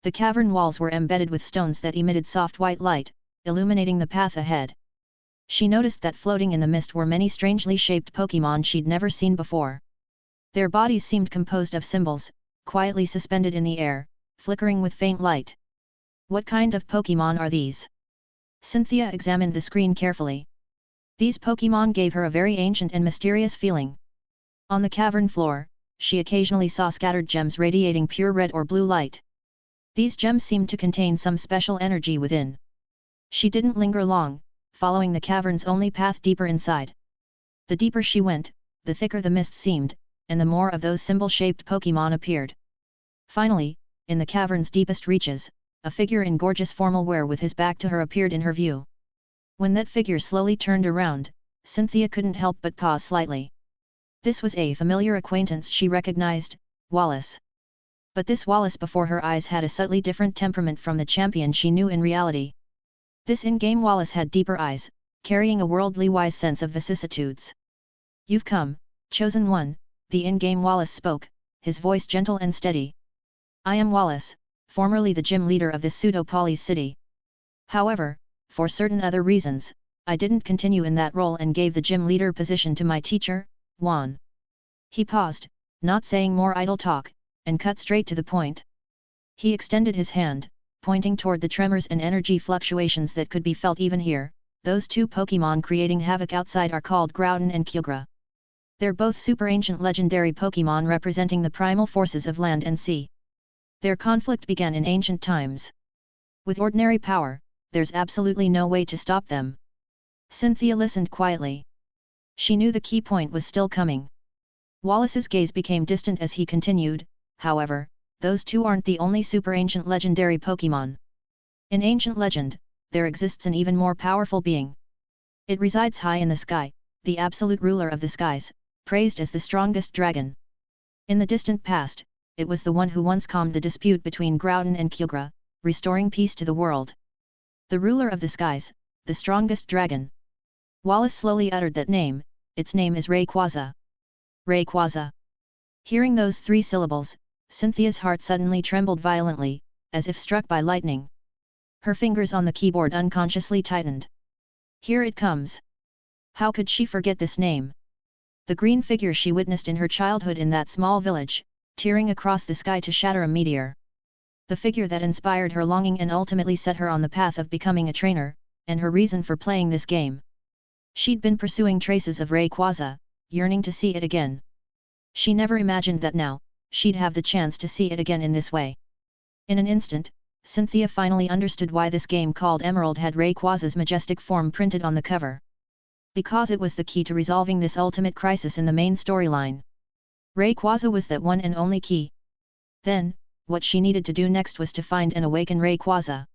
The cavern walls were embedded with stones that emitted soft white light, illuminating the path ahead. She noticed that floating in the mist were many strangely shaped Pokémon she'd never seen before. Their bodies seemed composed of symbols, quietly suspended in the air, flickering with faint light. What kind of Pokémon are these? Cynthia examined the screen carefully. These Pokémon gave her a very ancient and mysterious feeling. On the cavern floor, she occasionally saw scattered gems radiating pure red or blue light. These gems seemed to contain some special energy within. She didn't linger long, following the cavern's only path deeper inside. The deeper she went, the thicker the mist seemed, and the more of those symbol-shaped Pokémon appeared. Finally, in the cavern's deepest reaches, a figure in gorgeous formal wear with his back to her appeared in her view. When that figure slowly turned around, Cynthia couldn't help but pause slightly. This was a familiar acquaintance she recognized, Wallace. But this Wallace before her eyes had a subtly different temperament from the champion she knew in reality. This in-game Wallace had deeper eyes, carrying a worldly wise sense of vicissitudes. "You've come, chosen one," the in-game Wallace spoke, his voice gentle and steady. "I am Wallace, formerly the gym leader of this pseudo-polis city. However, for certain other reasons, I didn't continue in that role and gave the gym leader position to my teacher, Juan." He paused, not saying more idle talk, and cut straight to the point. He extended his hand, pointing toward the tremors and energy fluctuations that could be felt even here. "Those two Pokémon creating havoc outside are called Groudon and Kyogre. They're both super ancient legendary Pokémon representing the primal forces of land and sea. Their conflict began in ancient times. With ordinary power, there's absolutely no way to stop them." Cynthia listened quietly. She knew the key point was still coming. Wallace's gaze became distant as he continued, "However, those two aren't the only super ancient legendary Pokémon. In ancient legend, there exists an even more powerful being. It resides high in the sky, the absolute ruler of the skies, praised as the strongest dragon. In the distant past, it was the one who once calmed the dispute between Groudon and Kyogre, restoring peace to the world. The ruler of the skies, the strongest dragon." Wallace slowly uttered that name. "Its name is Rayquaza." Rayquaza. Hearing those three syllables, Cynthia's heart suddenly trembled violently, as if struck by lightning. Her fingers on the keyboard unconsciously tightened. Here it comes. How could she forget this name? The green figure she witnessed in her childhood in that small village, tearing across the sky to shatter a meteor. The figure that inspired her longing and ultimately set her on the path of becoming a trainer, and her reason for playing this game. She'd been pursuing traces of Rayquaza, yearning to see it again. She never imagined that now, she'd have the chance to see it again in this way. In an instant, Cynthia finally understood why this game called Emerald had Rayquaza's majestic form printed on the cover. Because it was the key to resolving this ultimate crisis in the main storyline. Rayquaza was that one and only key. Then, what she needed to do next was to find and awaken Rayquaza.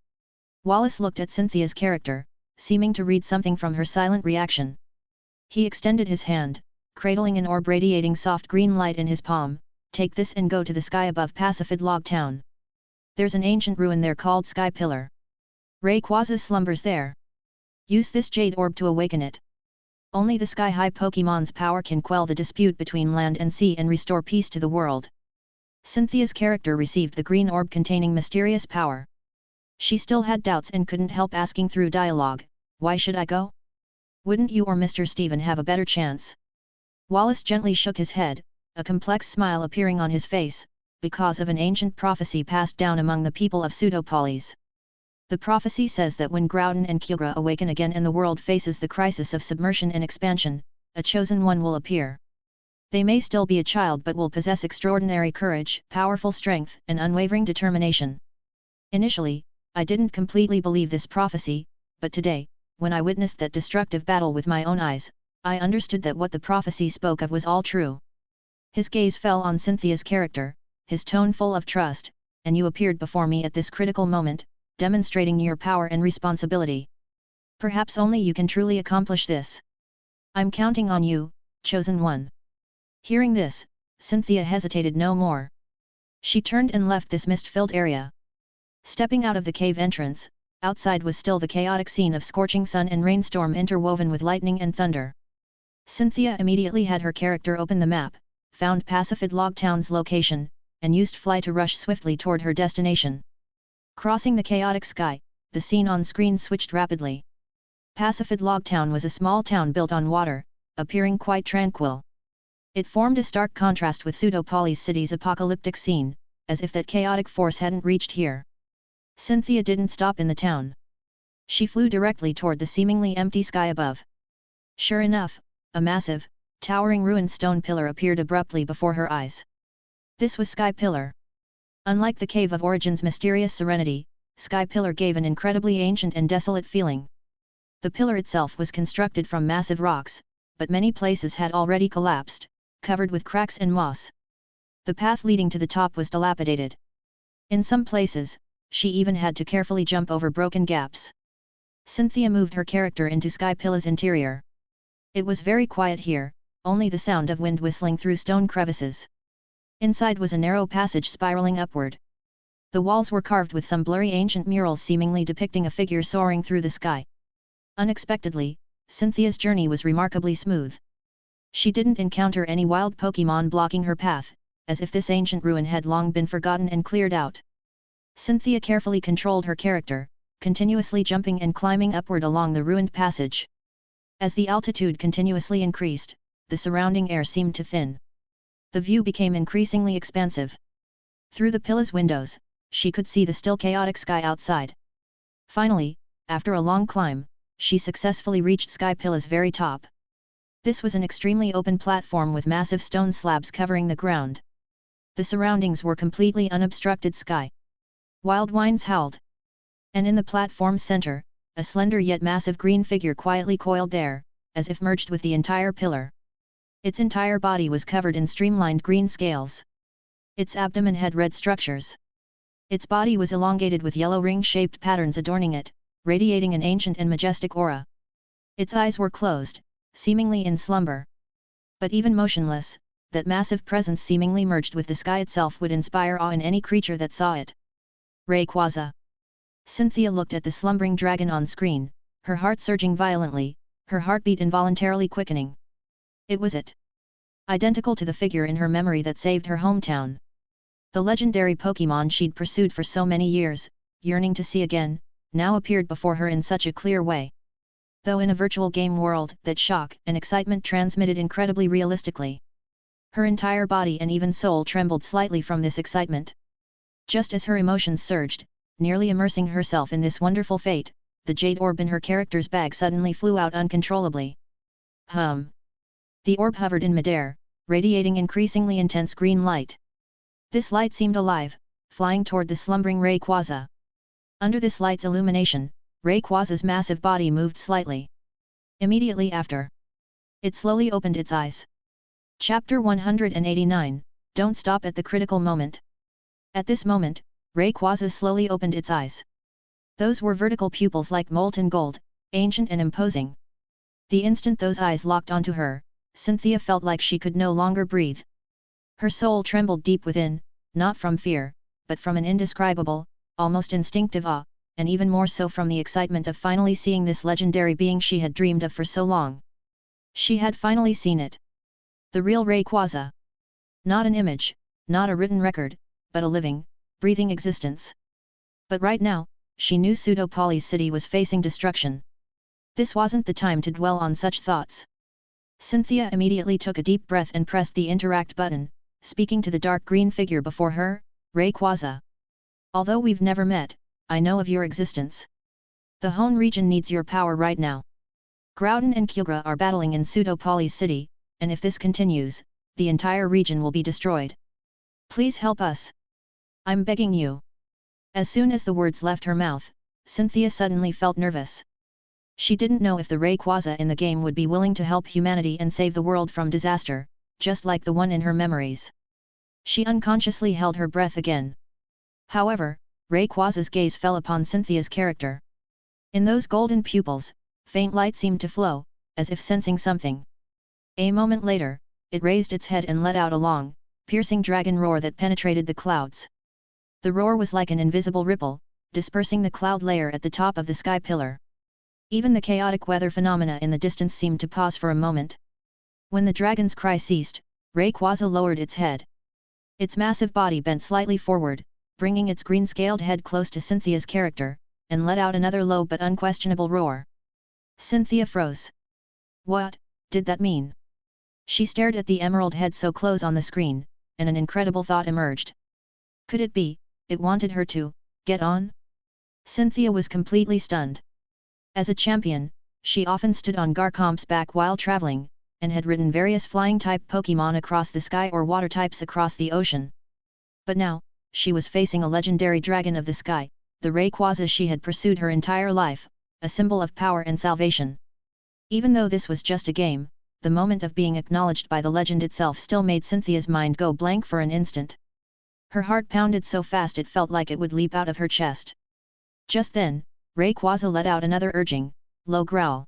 Wallace looked at Cynthia's character, seeming to read something from her silent reaction. He extended his hand, cradling an orb radiating soft green light in his palm. "Take this and go to the sky above Pacifid Log Town. There's an ancient ruin there called Sky Pillar. Rayquaza slumbers there. Use this jade orb to awaken it. Only the sky-high Pokémon's power can quell the dispute between land and sea and restore peace to the world." Cynthia's character received the green orb containing mysterious power. She still had doubts and couldn't help asking through dialogue, "Why should I go? Wouldn't you or Mr. Steven have a better chance?" Wallace gently shook his head, a complex smile appearing on his face, "Because of an ancient prophecy passed down among the people of Pseudopolis. The prophecy says that when Groudon and Kyogre awaken again and the world faces the crisis of submersion and expansion, a chosen one will appear. They may still be a child but will possess extraordinary courage, powerful strength, and unwavering determination. Initially, I didn't completely believe this prophecy, but today, when I witnessed that destructive battle with my own eyes, I understood that what the prophecy spoke of was all true." His gaze fell on Cynthia's character, his tone full of trust, "And you appeared before me at this critical moment, demonstrating your power and responsibility. Perhaps only you can truly accomplish this. I'm counting on you, chosen one." Hearing this, Cynthia hesitated no more. She turned and left this mist-filled area. Stepping out of the cave entrance, outside was still the chaotic scene of scorching sun and rainstorm interwoven with lightning and thunder. Cynthia immediately had her character open the map, found Pacifid Log Town's location, and used Fly to rush swiftly toward her destination. Crossing the chaotic sky, the scene on screen switched rapidly. Pacifid Logtown was a small town built on water, appearing quite tranquil. It formed a stark contrast with Pseudopolis City's apocalyptic scene, as if that chaotic force hadn't reached here. Cynthia didn't stop in the town. She flew directly toward the seemingly empty sky above. Sure enough, a massive, towering ruined stone pillar appeared abruptly before her eyes. This was Sky Pillar. Unlike the Cave of Origin's mysterious serenity, Sky Pillar gave an incredibly ancient and desolate feeling. The pillar itself was constructed from massive rocks, but many places had already collapsed, covered with cracks and moss. The path leading to the top was dilapidated. In some places, she even had to carefully jump over broken gaps. Cynthia moved her character into Sky Pillar's interior. It was very quiet here, only the sound of wind whistling through stone crevices. Inside was a narrow passage spiraling upward. The walls were carved with some blurry ancient murals seemingly depicting a figure soaring through the sky. Unexpectedly, Cynthia's journey was remarkably smooth. She didn't encounter any wild Pokémon blocking her path, as if this ancient ruin had long been forgotten and cleared out. Cynthia carefully controlled her character, continuously jumping and climbing upward along the ruined passage. As the altitude continuously increased, the surrounding air seemed to thin. The view became increasingly expansive. Through the pillar's windows, she could see the still chaotic sky outside. Finally, after a long climb, she successfully reached Sky Pillar's very top. This was an extremely open platform with massive stone slabs covering the ground. The surroundings were completely unobstructed sky. Wild winds howled. And in the platform's center, a slender yet massive green figure quietly coiled there, as if merged with the entire pillar. Its entire body was covered in streamlined green scales. Its abdomen had red structures. Its body was elongated with yellow ring-shaped patterns adorning it, radiating an ancient and majestic aura. Its eyes were closed, seemingly in slumber. But even motionless, that massive presence seemingly merged with the sky itself would inspire awe in any creature that saw it. Rayquaza. Cynthia looked at the slumbering dragon on screen, her heart surging violently, her heartbeat involuntarily quickening. It was it. Identical to the figure in her memory that saved her hometown. The legendary Pokémon she'd pursued for so many years, yearning to see again, now appeared before her in such a clear way. Though in a virtual game world that shock and excitement transmitted incredibly realistically. Her entire body and even soul trembled slightly from this excitement. Just as her emotions surged, nearly immersing herself in this wonderful fate, the jade orb in her character's bag suddenly flew out uncontrollably. The orb hovered in midair, radiating increasingly intense green light. This light seemed alive, flying toward the slumbering Rayquaza. Under this light's illumination, Rayquaza's massive body moved slightly. Immediately after, it slowly opened its eyes. Chapter 189, Don't Stop at the Critical Moment. At this moment, Rayquaza slowly opened its eyes. Those were vertical pupils like molten gold, ancient and imposing. The instant those eyes locked onto her, Cynthia felt like she could no longer breathe. Her soul trembled deep within, not from fear, but from an indescribable, almost instinctive awe, and even more so from the excitement of finally seeing this legendary being she had dreamed of for so long. She had finally seen it. The real Rayquaza. Not an image, not a written record, but a living, breathing existence. But right now, she knew Pseudopolis City was facing destruction. This wasn't the time to dwell on such thoughts. Cynthia immediately took a deep breath and pressed the interact button, speaking to the dark green figure before her, Rayquaza. Although we've never met, I know of your existence. The Hone region needs your power right now. Groudon and Kyogre are battling in Pseudopolis City, and if this continues, the entire region will be destroyed. Please help us. I'm begging you. As soon as the words left her mouth, Cynthia suddenly felt nervous. She didn't know if the Rayquaza in the game would be willing to help humanity and save the world from disaster, just like the one in her memories. She unconsciously held her breath again. However, Rayquaza's gaze fell upon Cynthia's character. In those golden pupils, faint light seemed to flow, as if sensing something. A moment later, it raised its head and let out a long, piercing dragon roar that penetrated the clouds. The roar was like an invisible ripple, dispersing the cloud layer at the top of the sky pillar. Even the chaotic weather phenomena in the distance seemed to pause for a moment. When the dragon's cry ceased, Rayquaza lowered its head. Its massive body bent slightly forward, bringing its green-scaled head close to Cynthia's character, and let out another low but unquestionable roar. Cynthia froze. What did that mean? She stared at the emerald head so close on the screen, and an incredible thought emerged. Could it be, it wanted her to get on? Cynthia was completely stunned. As a champion, she often stood on Garchomp's back while traveling, and had ridden various flying-type Pokémon across the sky or water-types across the ocean. But now, she was facing a legendary dragon of the sky, the Rayquaza she had pursued her entire life, a symbol of power and salvation. Even though this was just a game, the moment of being acknowledged by the legend itself still made Cynthia's mind go blank for an instant. Her heart pounded so fast it felt like it would leap out of her chest. Just then, Rayquaza let out another urging, low growl.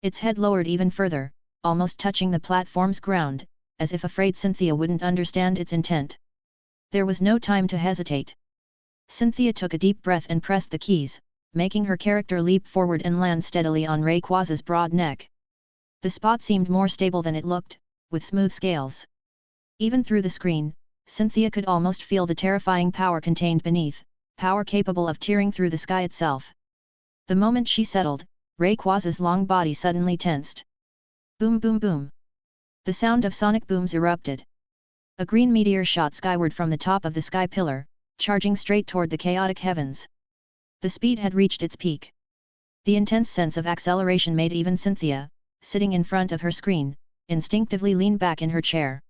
Its head lowered even further, almost touching the platform's ground, as if afraid Cynthia wouldn't understand its intent. There was no time to hesitate. Cynthia took a deep breath and pressed the keys, making her character leap forward and land steadily on Rayquaza's broad neck. The spot seemed more stable than it looked, with smooth scales. Even through the screen, Cynthia could almost feel the terrifying power contained beneath, power capable of tearing through the sky itself. The moment she settled, Rayquaza's long body suddenly tensed. Boom boom boom. The sound of sonic booms erupted. A green meteor shot skyward from the top of the sky pillar, charging straight toward the chaotic heavens. The speed had reached its peak. The intense sense of acceleration made even Cynthia, sitting in front of her screen, instinctively lean back in her chair.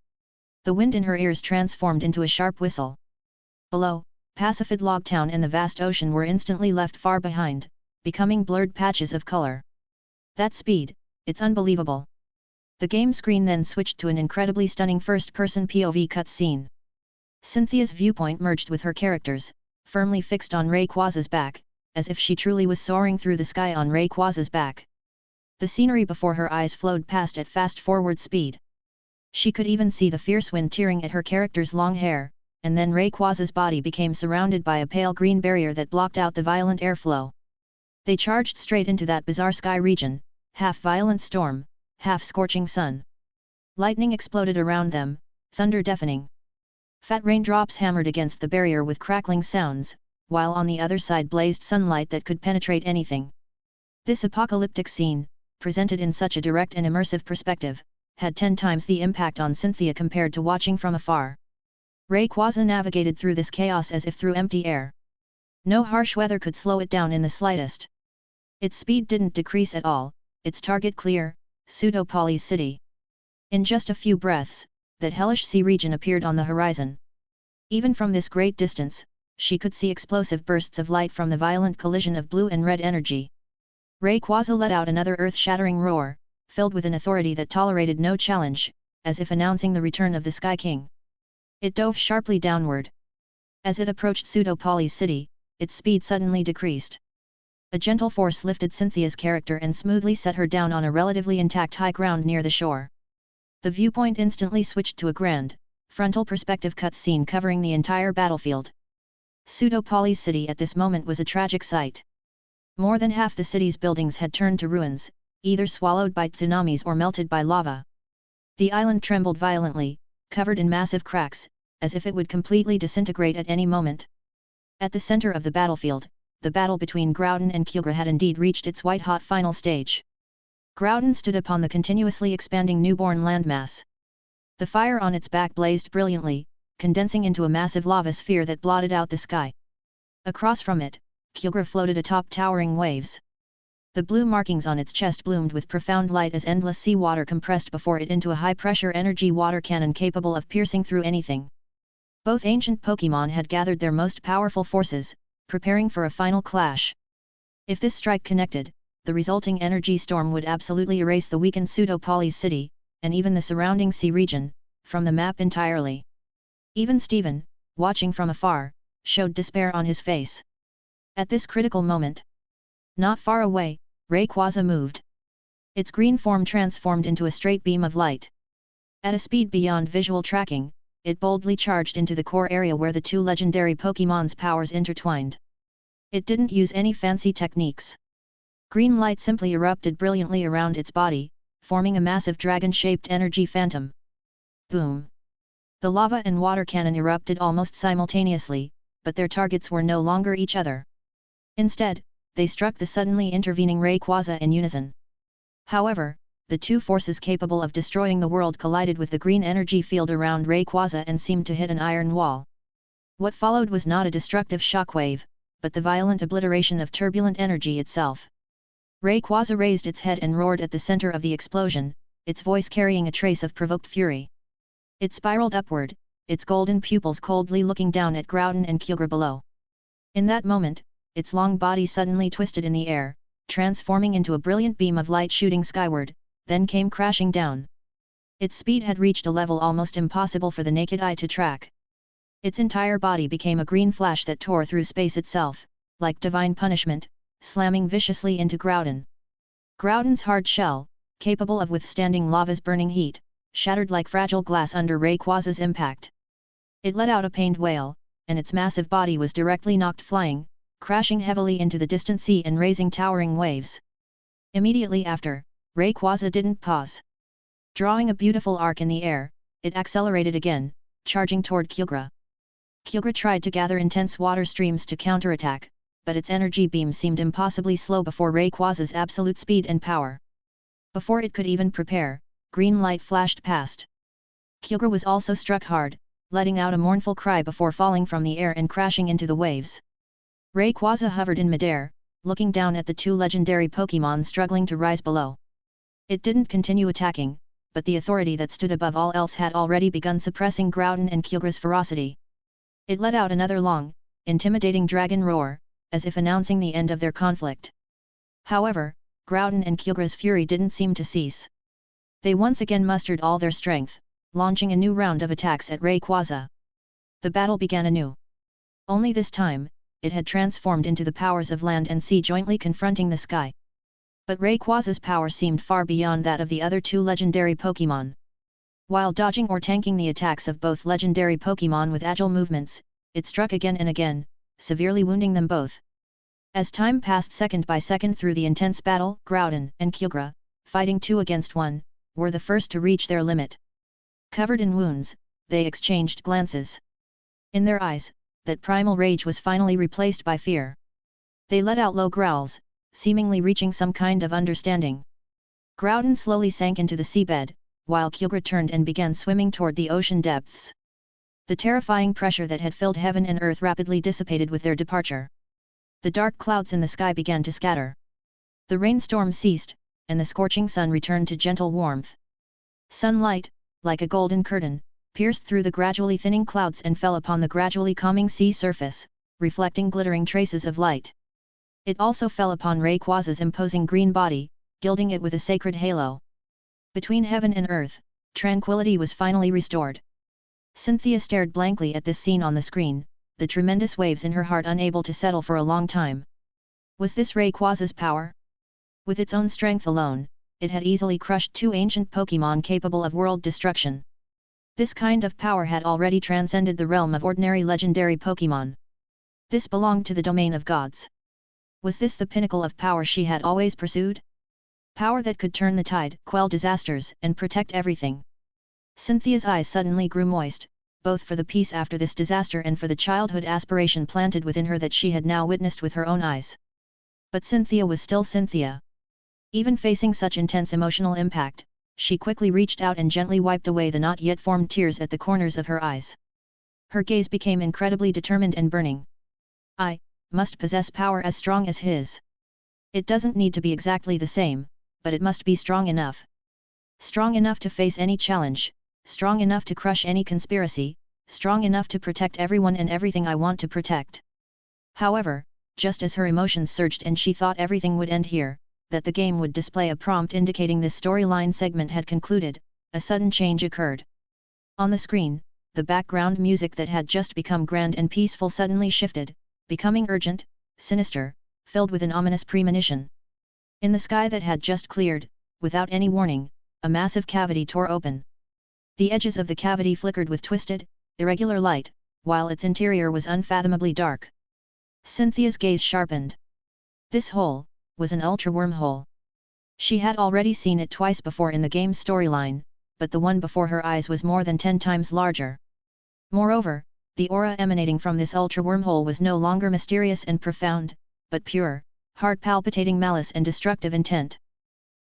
The wind in her ears transformed into a sharp whistle. Below, Pacifid Logtown and the vast ocean were instantly left far behind, becoming blurred patches of color. That speed, it's unbelievable. The game screen then switched to an incredibly stunning first-person POV cutscene. Cynthia's viewpoint merged with her character's, firmly fixed on Rayquaza's back, as if she truly was soaring through the sky on Rayquaza's back. The scenery before her eyes flowed past at fast-forward speed. She could even see the fierce wind tearing at her character's long hair, and then Rayquaza's body became surrounded by a pale green barrier that blocked out the violent airflow. They charged straight into that bizarre sky region, half violent storm, half scorching sun. Lightning exploded around them, thunder deafening. Fat raindrops hammered against the barrier with crackling sounds, while on the other side blazed sunlight that could penetrate anything. This apocalyptic scene, presented in such a direct and immersive perspective, had 10 times the impact on Cynthia compared to watching from afar. Rayquaza navigated through this chaos as if through empty air. No harsh weather could slow it down in the slightest. Its speed didn't decrease at all, its target clear, Pseudopolis City. In just a few breaths, that hellish sea region appeared on the horizon. Even from this great distance, she could see explosive bursts of light from the violent collision of blue and red energy. Rayquaza let out another earth-shattering roar, filled with an authority that tolerated no challenge, as if announcing the return of the Sky King. It dove sharply downward. As it approached Pseudopolis City, its speed suddenly decreased. A gentle force lifted Cynthia's character and smoothly set her down on a relatively intact high ground near the shore. The viewpoint instantly switched to a grand, frontal perspective cutscene covering the entire battlefield. Pseudopolis City at this moment was a tragic sight. More than half the city's buildings had turned to ruins, either swallowed by tsunamis or melted by lava. The island trembled violently, covered in massive cracks, as if it would completely disintegrate at any moment. At the center of the battlefield, the battle between Groudon and Kyogre had indeed reached its white-hot final stage. Groudon stood upon the continuously expanding newborn landmass. The fire on its back blazed brilliantly, condensing into a massive lava sphere that blotted out the sky. Across from it, Kyogre floated atop towering waves. The blue markings on its chest bloomed with profound light as endless seawater compressed before it into a high-pressure energy water cannon capable of piercing through anything. Both ancient Pokémon had gathered their most powerful forces, preparing for a final clash. If this strike connected, the resulting energy storm would absolutely erase the weakened Pseudopolis City, and even the surrounding sea region, from the map entirely. Even Steven, watching from afar, showed despair on his face. At this critical moment, not far away, Rayquaza moved. Its green form transformed into a straight beam of light. At a speed beyond visual tracking, it boldly charged into the core area where the two legendary Pokémon's powers intertwined. It didn't use any fancy techniques. Green light simply erupted brilliantly around its body, forming a massive dragon-shaped energy phantom. Boom! The lava and water cannon erupted almost simultaneously, but their targets were no longer each other. Instead, they struck the suddenly intervening Rayquaza in unison. However, the two forces capable of destroying the world collided with the green energy field around Rayquaza and seemed to hit an iron wall. What followed was not a destructive shockwave, but the violent obliteration of turbulent energy itself. Rayquaza raised its head and roared at the center of the explosion, its voice carrying a trace of provoked fury. It spiraled upward, its golden pupils coldly looking down at Groudon and Kyogre below. In that moment, its long body suddenly twisted in the air, transforming into a brilliant beam of light shooting skyward, then came crashing down. Its speed had reached a level almost impossible for the naked eye to track. Its entire body became a green flash that tore through space itself, like divine punishment, slamming viciously into Groudon. Groudon's hard shell, capable of withstanding lava's burning heat, shattered like fragile glass under Rayquaza's impact. It let out a pained wail, and its massive body was directly knocked flying, crashing heavily into the distant sea and raising towering waves. Immediately after, Rayquaza didn't pause. Drawing a beautiful arc in the air, it accelerated again, charging toward Kyogre. Kyogre tried to gather intense water streams to counterattack, but its energy beam seemed impossibly slow before Rayquaza's absolute speed and power. Before it could even prepare, green light flashed past. Kyogre was also struck hard, letting out a mournful cry before falling from the air and crashing into the waves. Rayquaza hovered in midair, looking down at the two legendary Pokémon struggling to rise below. It didn't continue attacking, but the authority that stood above all else had already begun suppressing Groudon and Kyogre's ferocity. It let out another long, intimidating dragon roar, as if announcing the end of their conflict. However, Groudon and Kyogre's fury didn't seem to cease. They once again mustered all their strength, launching a new round of attacks at Rayquaza. The battle began anew. Only this time, it had transformed into the powers of land and sea jointly confronting the sky. But Rayquaza's power seemed far beyond that of the other two legendary Pokémon. While dodging or tanking the attacks of both legendary Pokémon with agile movements, it struck again and again, severely wounding them both. As time passed second by second through the intense battle, Groudon and Kyogre, fighting 2 against 1, were the first to reach their limit. Covered in wounds, they exchanged glances. In their eyes, that primal rage was finally replaced by fear. They let out low growls, seemingly reaching some kind of understanding. Groudon slowly sank into the seabed, while Kyogre turned and began swimming toward the ocean depths. The terrifying pressure that had filled heaven and earth rapidly dissipated with their departure. The dark clouds in the sky began to scatter. The rainstorm ceased, and the scorching sun returned to gentle warmth. Sunlight, like a golden curtain, pierced through the gradually thinning clouds and fell upon the gradually calming sea surface, reflecting glittering traces of light. It also fell upon Rayquaza's imposing green body, gilding it with a sacred halo. Between heaven and earth, tranquility was finally restored. Cynthia stared blankly at this scene on the screen, the tremendous waves in her heart unable to settle for a long time. Was this Rayquaza's power? With its own strength alone, it had easily crushed 2 ancient Pokémon capable of world destruction. This kind of power had already transcended the realm of ordinary legendary Pokémon. This belonged to the domain of gods. Was this the pinnacle of power she had always pursued? Power that could turn the tide, quell disasters, and protect everything. Cynthia's eyes suddenly grew moist, both for the peace after this disaster and for the childhood aspiration planted within her that she had now witnessed with her own eyes. But Cynthia was still Cynthia. Even facing such intense emotional impact, she quickly reached out and gently wiped away the not yet formed tears at the corners of her eyes. Her gaze became incredibly determined and burning. I must possess power as strong as his. It doesn't need to be exactly the same, but it must be strong enough. Strong enough to face any challenge, strong enough to crush any conspiracy, strong enough to protect everyone and everything I want to protect. However, just as her emotions surged and she thought everything would end here, that the game would display a prompt indicating this storyline segment had concluded, a sudden change occurred. On the screen, the background music that had just become grand and peaceful suddenly shifted, becoming urgent, sinister, filled with an ominous premonition. In the sky that had just cleared, without any warning, a massive cavity tore open. The edges of the cavity flickered with twisted, irregular light, while its interior was unfathomably dark. Cynthia's gaze sharpened. This hole was an ultra wormhole. She had already seen it twice before in the game's storyline, but the one before her eyes was more than 10 times larger. Moreover, the aura emanating from this ultra wormhole was no longer mysterious and profound, but pure, heart-palpitating malice and destructive intent.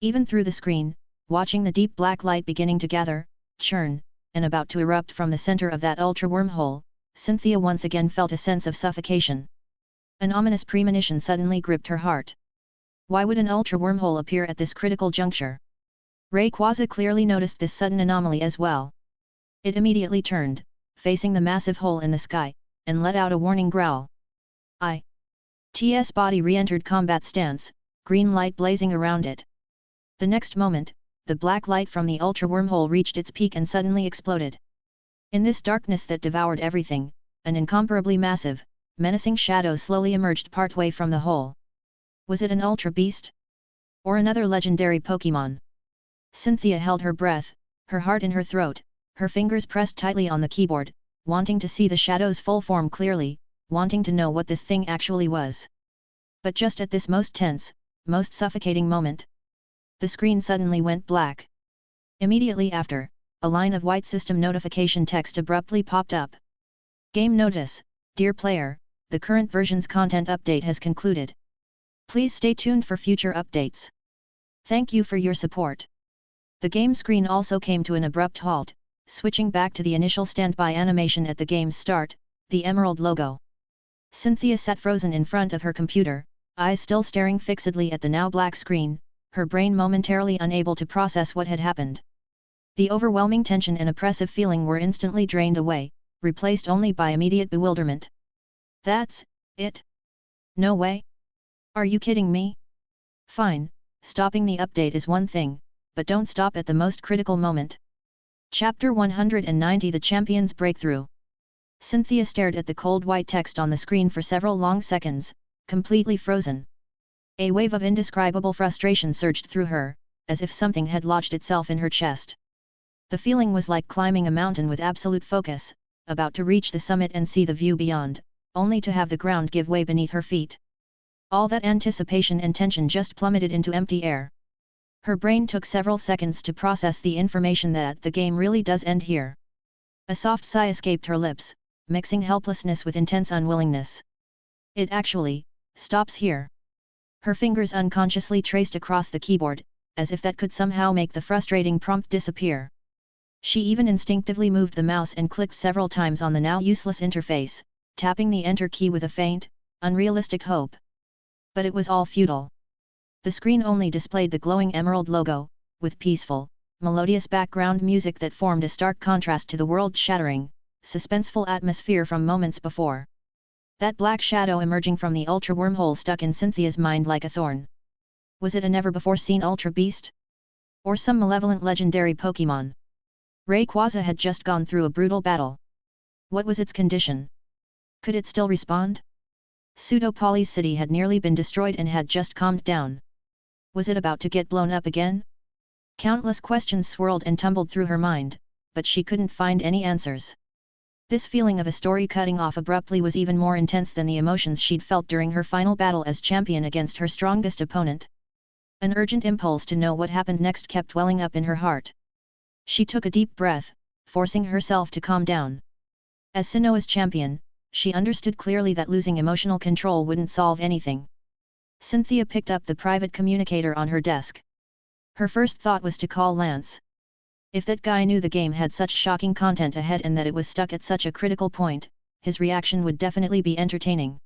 Even through the screen, watching the deep black light beginning to gather, churn, and about to erupt from the center of that ultra wormhole, Cynthia once again felt a sense of suffocation. An ominous premonition suddenly gripped her heart. Why would an ultra wormhole appear at this critical juncture? Rayquaza clearly noticed this sudden anomaly as well. It immediately turned, facing the massive hole in the sky, and let out a warning growl. Its body re-entered combat stance, green light blazing around it. The next moment, the black light from the ultra wormhole reached its peak and suddenly exploded. In this darkness that devoured everything, an incomparably massive, menacing shadow slowly emerged partway from the hole. Was it an ultra beast? Or another legendary Pokémon? Cynthia held her breath, her heart in her throat, her fingers pressed tightly on the keyboard, wanting to see the shadow's full form clearly, wanting to know what this thing actually was. But just at this most tense, most suffocating moment, the screen suddenly went black. Immediately after, a line of white system notification text abruptly popped up. Game notice, dear player, the current version's content update has concluded. Please stay tuned for future updates. Thank you for your support. The game screen also came to an abrupt halt, switching back to the initial standby animation at the game's start, the emerald logo. Cynthia sat frozen in front of her computer, eyes still staring fixedly at the now black screen, her brain momentarily unable to process what had happened. The overwhelming tension and oppressive feeling were instantly drained away, replaced only by immediate bewilderment. That's it? No way? Are you kidding me? Fine, stopping the update is one thing, but don't stop at the most critical moment. Chapter 190 The Champion's Breakthrough. Cynthia stared at the cold white text on the screen for several long seconds, completely frozen. A wave of indescribable frustration surged through her, as if something had lodged itself in her chest. The feeling was like climbing a mountain with absolute focus, about to reach the summit and see the view beyond, only to have the ground give way beneath her feet. All that anticipation and tension just plummeted into empty air. Her brain took several seconds to process the information that the game really does end here. A soft sigh escaped her lips, mixing helplessness with intense unwillingness. It actually stops here. Her fingers unconsciously traced across the keyboard, as if that could somehow make the frustrating prompt disappear. She even instinctively moved the mouse and clicked several times on the now useless interface, tapping the Enter key with a faint, unrealistic hope. But it was all futile. The screen only displayed the glowing emerald logo, with peaceful, melodious background music that formed a stark contrast to the world-shattering, suspenseful atmosphere from moments before. That black shadow emerging from the ultra wormhole stuck in Cynthia's mind like a thorn. Was it a never-before-seen ultra beast? Or some malevolent legendary Pokémon? Rayquaza had just gone through a brutal battle. What was its condition? Could it still respond? Pseudo-Poly's city had nearly been destroyed and had just calmed down. Was it about to get blown up again? Countless questions swirled and tumbled through her mind, but she couldn't find any answers. This feeling of a story cutting off abruptly was even more intense than the emotions she'd felt during her final battle as champion against her strongest opponent. An urgent impulse to know what happened next kept welling up in her heart. She took a deep breath, forcing herself to calm down. As Sinnoh's champion, she understood clearly that losing emotional control wouldn't solve anything. Cynthia picked up the private communicator on her desk. Her first thought was to call Lance. If that guy knew the game had such shocking content ahead and that it was stuck at such a critical point, his reaction would definitely be entertaining.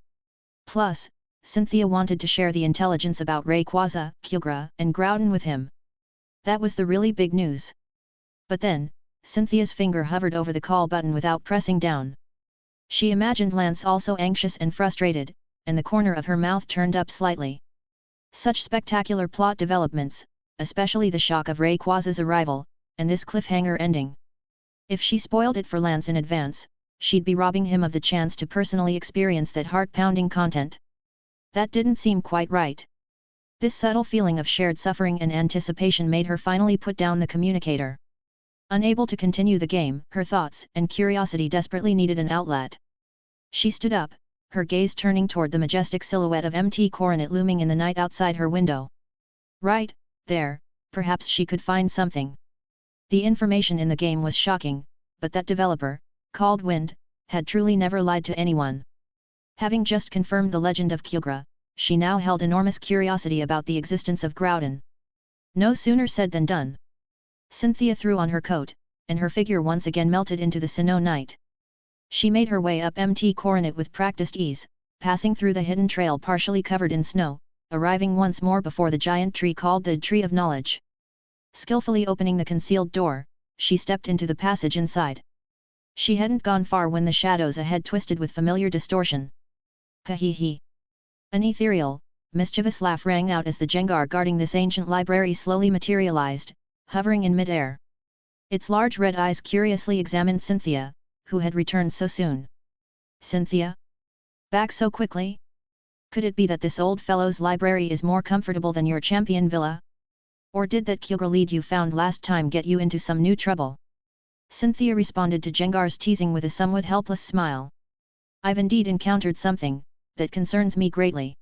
Plus, Cynthia wanted to share the intelligence about Rayquaza, Kyogre, and Groudon with him. That was the really big news. But then, Cynthia's finger hovered over the call button without pressing down. She imagined Lance also anxious and frustrated, and the corner of her mouth turned up slightly. Such spectacular plot developments, especially the shock of Rayquaza's arrival, and this cliffhanger ending. If she spoiled it for Lance in advance, she'd be robbing him of the chance to personally experience that heart-pounding content. That didn't seem quite right. This subtle feeling of shared suffering and anticipation made her finally put down the communicator. Unable to continue the game, her thoughts and curiosity desperately needed an outlet. She stood up, her gaze turning toward the majestic silhouette of Mt. Coronet looming in the night outside her window. Right there, perhaps she could find something. The information in the game was shocking, but that developer, called Wind, had truly never lied to anyone. Having just confirmed the legend of Kyogre, she now held enormous curiosity about the existence of Groudon. No sooner said than done. Cynthia threw on her coat, and her figure once again melted into the snow night. She made her way up Mt. Coronet with practiced ease, passing through the hidden trail partially covered in snow, arriving once more before the giant tree called the Tree of Knowledge. Skillfully opening the concealed door, she stepped into the passage inside. She hadn't gone far when the shadows ahead twisted with familiar distortion. Ka-hee-hee. An ethereal, mischievous laugh rang out as the Jengar guarding this ancient library slowly materialized, hovering in mid-air. Its large red eyes curiously examined Cynthia, who had returned so soon. Cynthia? Back so quickly? Could it be that this old fellow's library is more comfortable than your champion villa? Or did that Kyogre lead you found last time get you into some new trouble? Cynthia responded to Jengar's teasing with a somewhat helpless smile. I've indeed encountered something that concerns me greatly.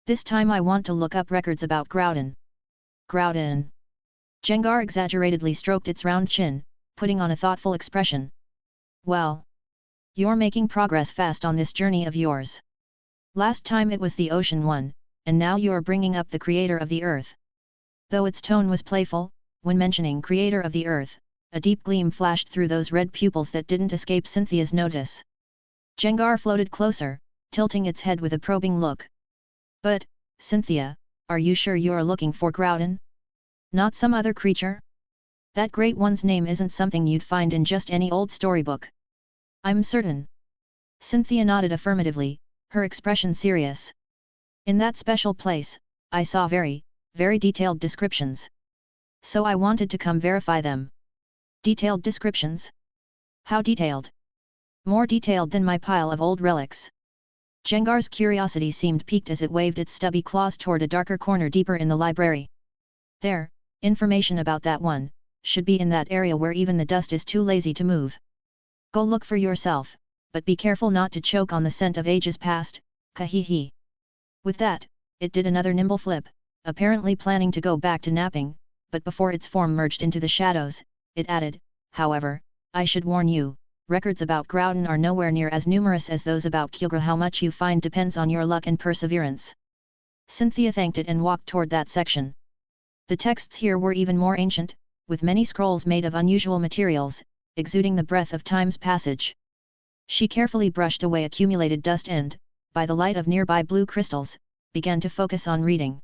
This time I want to look up records about Groudon. Groudon. Jengar exaggeratedly stroked its round chin, putting on a thoughtful expression. Well. You're making progress fast on this journey of yours. Last time it was the Ocean one, and now you're bringing up the creator of the Earth. Though its tone was playful, when mentioning creator of the Earth, a deep gleam flashed through those red pupils that didn't escape Cynthia's notice. Jengar floated closer, tilting its head with a probing look. But, Cynthia, are you sure you're looking for Groudon? Not some other creature? That great one's name isn't something you'd find in just any old storybook. I'm certain. Cynthia nodded affirmatively, her expression serious. In that special place, I saw very detailed descriptions. So I wanted to come verify them. Detailed descriptions? How detailed? More detailed than my pile of old relics. Jengar's curiosity seemed piqued as it waved its stubby claws toward a darker corner deeper in the library. There, information about that one, should be in that area where even the dust is too lazy to move. Go look for yourself, but be careful not to choke on the scent of ages past, ka-hee-hee. With that, it did another nimble flip, apparently planning to go back to napping, but before its form merged into the shadows, it added, however, I should warn you, records about Groudon are nowhere near as numerous as those about Kyogre. How much you find depends on your luck and perseverance. Cynthia thanked it and walked toward that section. The texts here were even more ancient, with many scrolls made of unusual materials, exuding the breath of time's passage. She carefully brushed away accumulated dust and, by the light of nearby blue crystals, began to focus on reading.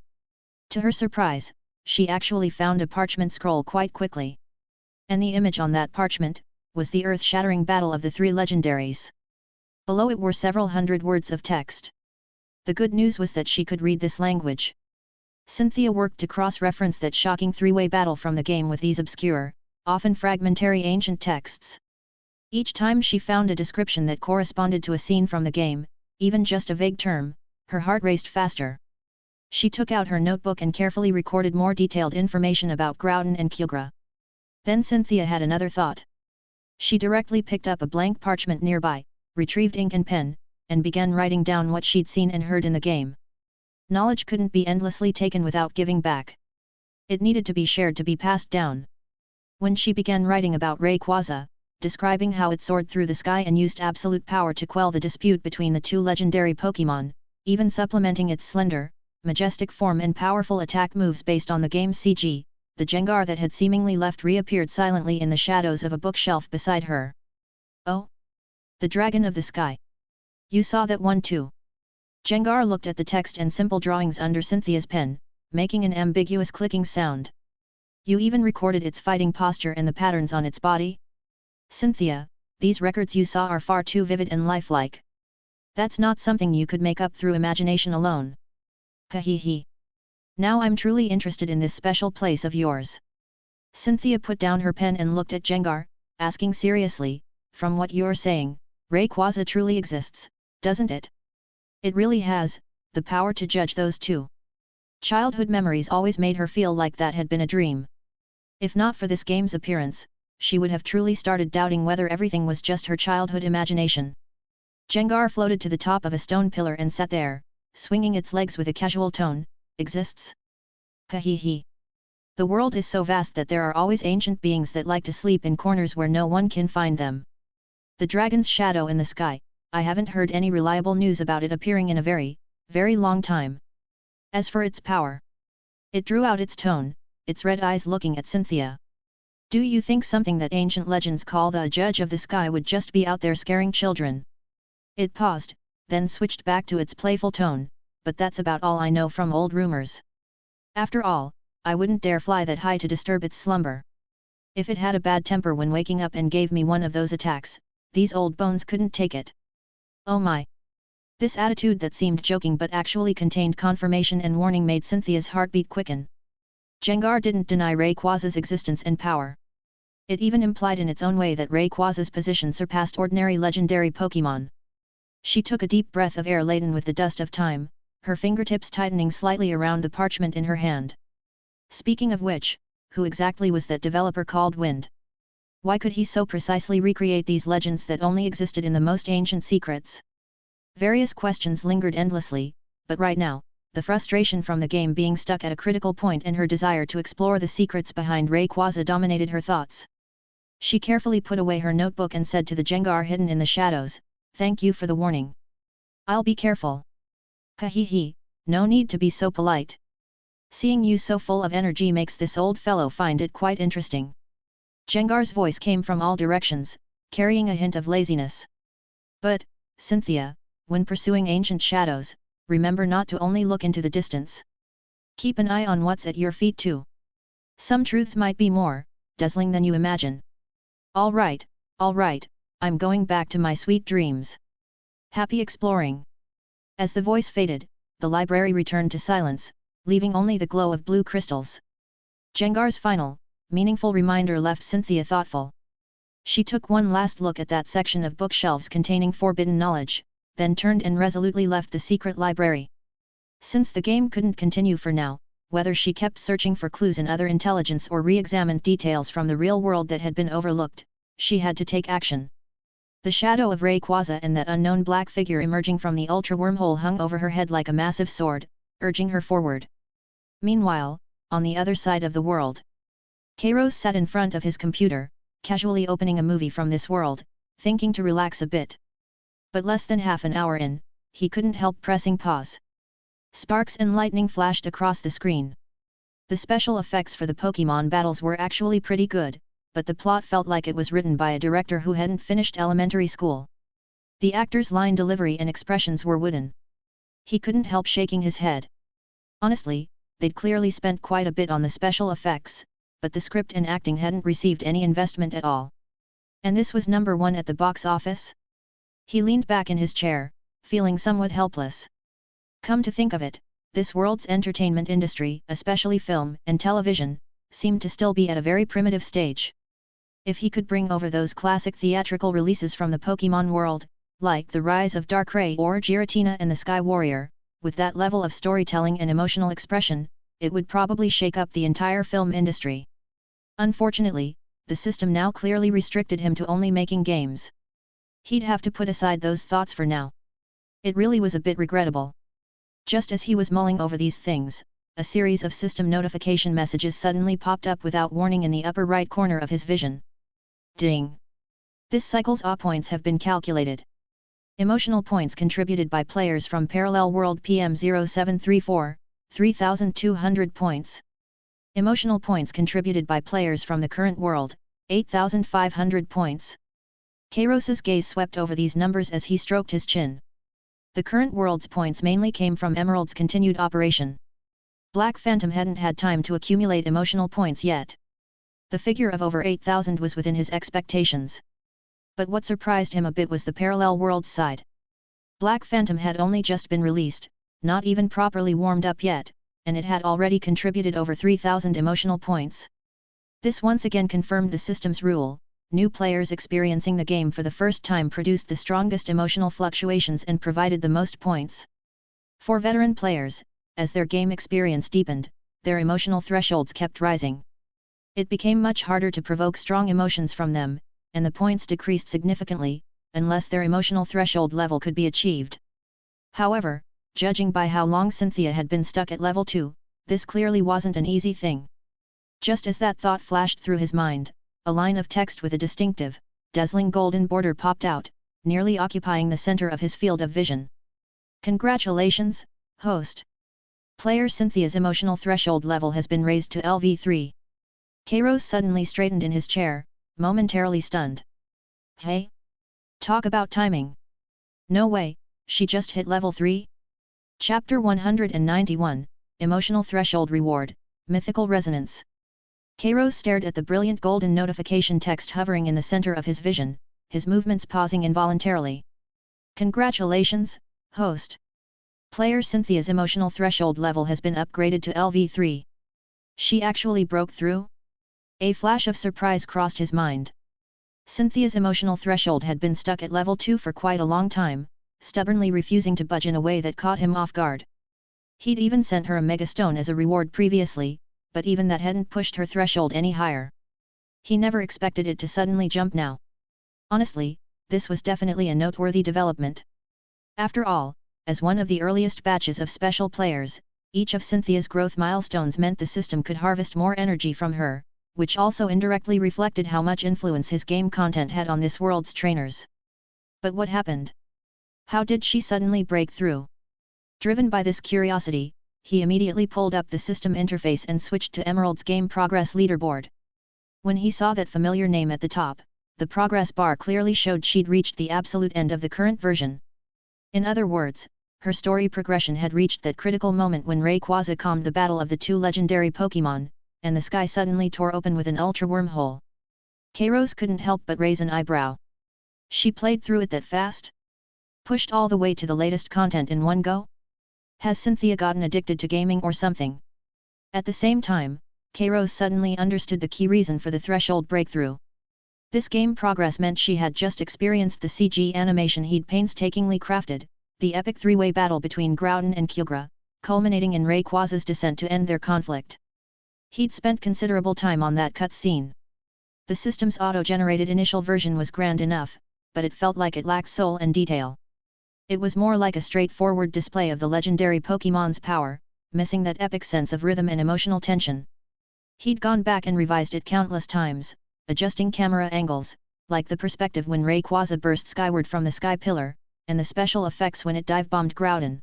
To her surprise, she actually found a parchment scroll quite quickly. And the image on that parchment was the earth-shattering battle of the three legendaries. Below it were several hundred words of text. The good news was that she could read this language. Cynthia worked to cross-reference that shocking three-way battle from the game with these obscure, often fragmentary ancient texts. Each time she found a description that corresponded to a scene from the game, even just a vague term, her heart raced faster. She took out her notebook and carefully recorded more detailed information about Groudon and Kyogre. Then Cynthia had another thought. She directly picked up a blank parchment nearby, retrieved ink and pen, and began writing down what she'd seen and heard in the game. Knowledge couldn't be endlessly taken without giving back. It needed to be shared to be passed down. When she began writing about Rayquaza, describing how it soared through the sky and used absolute power to quell the dispute between the two legendary Pokémon, even supplementing its slender, majestic form and powerful attack moves based on the game's CG, the Jengar that had seemingly left reappeared silently in the shadows of a bookshelf beside her. Oh? The Dragon of the Sky. You saw that one too. Jengar looked at the text and simple drawings under Cynthia's pen, making an ambiguous clicking sound. You even recorded its fighting posture and the patterns on its body? Cynthia, these records you saw are far too vivid and lifelike. That's not something you could make up through imagination alone. Ka-hee-hee. Now I'm truly interested in this special place of yours. Cynthia put down her pen and looked at Jengar, asking seriously, from what you're saying, Rayquaza truly exists, doesn't it? It really has, the power to judge those two. Childhood memories always made her feel like that had been a dream. If not for this game's appearance, she would have truly started doubting whether everything was just her childhood imagination. Jengar floated to the top of a stone pillar and sat there, swinging its legs with a casual tone, exists? Ka-hee-hee. The world is so vast that there are always ancient beings that like to sleep in corners where no one can find them. The dragon's shadow in the sky, I haven't heard any reliable news about it appearing in a very, very long time. As for its power, it drew out its tone, its red eyes looking at Cynthia. Do you think something that ancient legends call the judge of the sky would just be out there scaring children? It paused, then switched back to its playful tone, but that's about all I know from old rumors. After all, I wouldn't dare fly that high to disturb its slumber. If it had a bad temper when waking up and gave me one of those attacks, these old bones couldn't take it. Oh my! This attitude that seemed joking but actually contained confirmation and warning made Cynthia's heartbeat quicken. Jengar didn't deny Rayquaza's existence and power. It even implied in its own way that Rayquaza's position surpassed ordinary legendary Pokémon. She took a deep breath of air laden with the dust of time, her fingertips tightening slightly around the parchment in her hand. Speaking of which, who exactly was that developer called Wind? Why could he so precisely recreate these legends that only existed in the most ancient secrets? Various questions lingered endlessly, but right now, the frustration from the game being stuck at a critical point and her desire to explore the secrets behind Rayquaza dominated her thoughts. She carefully put away her notebook and said to the Jengar hidden in the shadows, "Thank you for the warning. I'll be careful." "Kahihi, no need to be so polite. Seeing you so full of energy makes this old fellow find it quite interesting." Jengar's voice came from all directions, carrying a hint of laziness. "But, Cynthia, when pursuing ancient shadows, remember not to only look into the distance. Keep an eye on what's at your feet too. Some truths might be more dazzling than you imagine." All right, I'm going back to my sweet dreams. Happy exploring." As the voice faded, the library returned to silence, leaving only the glow of blue crystals. Jengar's final, meaningful reminder left Cynthia thoughtful. She took one last look at that section of bookshelves containing forbidden knowledge, then turned and resolutely left the secret library. Since the game couldn't continue for now, whether she kept searching for clues in other intelligence or re-examined details from the real world that had been overlooked, she had to take action. The shadow of Rayquaza and that unknown black figure emerging from the ultra wormhole hung over her head like a massive sword, urging her forward. Meanwhile, on the other side of the world, Kairos sat in front of his computer, casually opening a movie from this world, thinking to relax a bit. But less than half an hour in, he couldn't help pressing pause. Sparks and lightning flashed across the screen. The special effects for the Pokémon battles were actually pretty good, but the plot felt like it was written by a director who hadn't finished elementary school. The actors' line delivery and expressions were wooden. He couldn't help shaking his head. Honestly, they'd clearly spent quite a bit on the special effects, but the script and acting hadn't received any investment at all. And this was number one at the box office? He leaned back in his chair, feeling somewhat helpless. Come to think of it, this world's entertainment industry, especially film and television, seemed to still be at a very primitive stage. If he could bring over those classic theatrical releases from the Pokémon world, like The Rise of Darkrai or Giratina and the Sky Warrior, with that level of storytelling and emotional expression, it would probably shake up the entire film industry. Unfortunately, the system now clearly restricted him to only making games. He'd have to put aside those thoughts for now. It really was a bit regrettable. Just as he was mulling over these things, a series of system notification messages suddenly popped up without warning in the upper right corner of his vision. Ding! This cycle's AW points have been calculated. Emotional points contributed by players from Parallel World PM0734, 3,200 points. Emotional points contributed by players from the current world, 8,500 points. Kairos's gaze swept over these numbers as he stroked his chin. The current world's points mainly came from Emerald's continued operation. Black Phantom hadn't had time to accumulate emotional points yet. The figure of over 8,000 was within his expectations. But what surprised him a bit was the Parallel Worlds side. Black Phantom had only just been released, not even properly warmed up yet, and it had already contributed over 3,000 emotional points. This once again confirmed the system's rule: new players experiencing the game for the first time produced the strongest emotional fluctuations and provided the most points. For veteran players, as their game experience deepened, their emotional thresholds kept rising. It became much harder to provoke strong emotions from them, and the points decreased significantly, unless their emotional threshold level could be achieved. However, judging by how long Cynthia had been stuck at level 2, this clearly wasn't an easy thing. Just as that thought flashed through his mind, a line of text with a distinctive dazzling golden border popped out, nearly occupying the center of his field of vision. Congratulations, host! Player Cynthia's emotional threshold level has been raised to LV3. Kairos suddenly straightened in his chair, momentarily stunned. Hey? Talk about timing. No way, she just hit level 3? Chapter 191, Emotional Threshold Reward, Mythical Resonance. Kairos stared at the brilliant golden notification text hovering in the center of his vision, his movements pausing involuntarily. Congratulations, host! Player Cynthia's emotional threshold level has been upgraded to LV3. She actually broke through? A flash of surprise crossed his mind. Cynthia's emotional threshold had been stuck at level 2 for quite a long time, stubbornly refusing to budge in a way that caught him off guard. He'd even sent her a megastone as a reward previously, but even that hadn't pushed her threshold any higher. He never expected it to suddenly jump now. Honestly, this was definitely a noteworthy development. After all, as one of the earliest batches of special players, each of Cynthia's growth milestones meant the system could harvest more energy from her, which also indirectly reflected how much influence his game content had on this world's trainers. But what happened? How did she suddenly break through? Driven by this curiosity, he immediately pulled up the system interface and switched to Emerald's game progress leaderboard. When he saw that familiar name at the top, the progress bar clearly showed she'd reached the absolute end of the current version. In other words, her story progression had reached that critical moment when Rayquaza calmed the battle of the two legendary Pokémon, and the sky suddenly tore open with an ultra wormhole. Kairos couldn't help but raise an eyebrow. She played through it that fast? Pushed all the way to the latest content in one go? Has Cynthia gotten addicted to gaming or something? At the same time, Kairos suddenly understood the key reason for the threshold breakthrough. This game progress meant she had just experienced the CG animation he'd painstakingly crafted, the epic three-way battle between Groudon and Kyogre, culminating in Rayquaza's descent to end their conflict. He'd spent considerable time on that cutscene. The system's auto-generated initial version was grand enough, but it felt like it lacked soul and detail. It was more like a straightforward display of the legendary Pokémon's power, missing that epic sense of rhythm and emotional tension. He'd gone back and revised it countless times, adjusting camera angles, like the perspective when Rayquaza burst skyward from the sky pillar, and the special effects when it dive-bombed Groudon.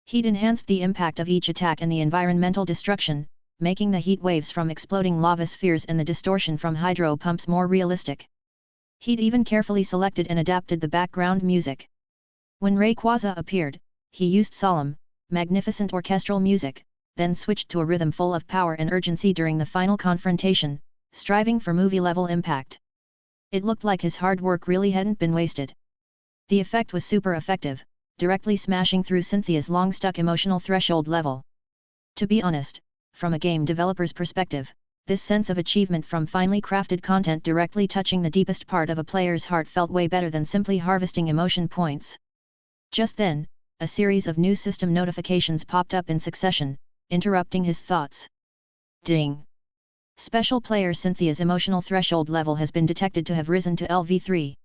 He'd enhanced the impact of each attack and the environmental destruction, making the heat waves from exploding lava spheres and the distortion from hydro pumps more realistic. He'd even carefully selected and adapted the background music. When Rayquaza appeared, he used solemn, magnificent orchestral music, then switched to a rhythm full of power and urgency during the final confrontation, striving for movie-level impact. It looked like his hard work really hadn't been wasted. The effect was super effective, directly smashing through Cynthia's long-stuck emotional threshold level. To be honest, from a game developer's perspective, this sense of achievement from finely crafted content directly touching the deepest part of a player's heart felt way better than simply harvesting emotion points. Just then, a series of new system notifications popped up in succession, interrupting his thoughts. Ding! Special player Cynthia's emotional threshold level has been detected to have risen to LV3.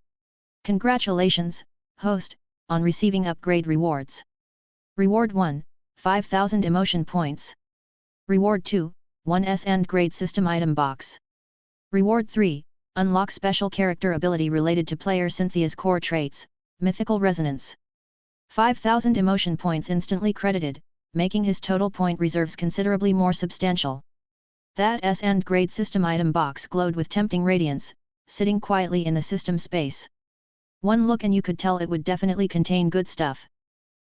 Congratulations, host, on receiving upgrade rewards. Reward 1, 5,000 emotion points. Reward 2, 1 S&D grade system item box. Reward 3, unlock special character ability related to player Cynthia's core traits, mythical resonance. 5,000 emotion points instantly credited, making his total point reserves considerably more substantial. That S&D grade system item box glowed with tempting radiance, sitting quietly in the system space. One look and you could tell it would definitely contain good stuff.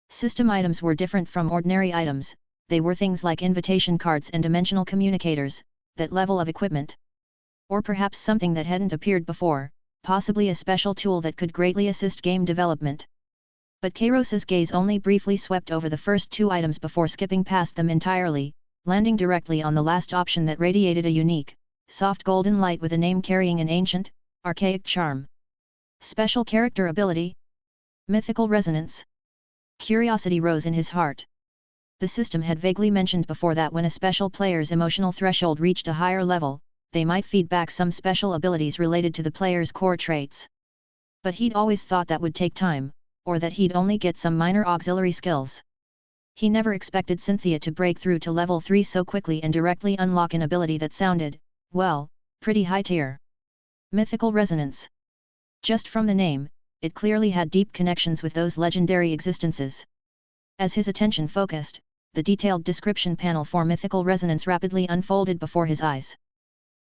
System items were different from ordinary items, they were things like invitation cards and dimensional communicators, that level of equipment. Or perhaps something that hadn't appeared before, possibly a special tool that could greatly assist game development. But Kairos's gaze only briefly swept over the first two items before skipping past them entirely, landing directly on the last option that radiated a unique, soft golden light with a name carrying an ancient, archaic charm. Special character ability? Mythical resonance? Curiosity rose in his heart. The system had vaguely mentioned before that when a special player's emotional threshold reached a higher level, they might feed back some special abilities related to the player's core traits. But he'd always thought that would take time, or that he'd only get some minor auxiliary skills. He never expected Cynthia to break through to level 3 so quickly and directly unlock an ability that sounded, well, pretty high tier. Mythical resonance. Just from the name, it clearly had deep connections with those legendary existences. As his attention focused, the detailed description panel for mythical resonance rapidly unfolded before his eyes.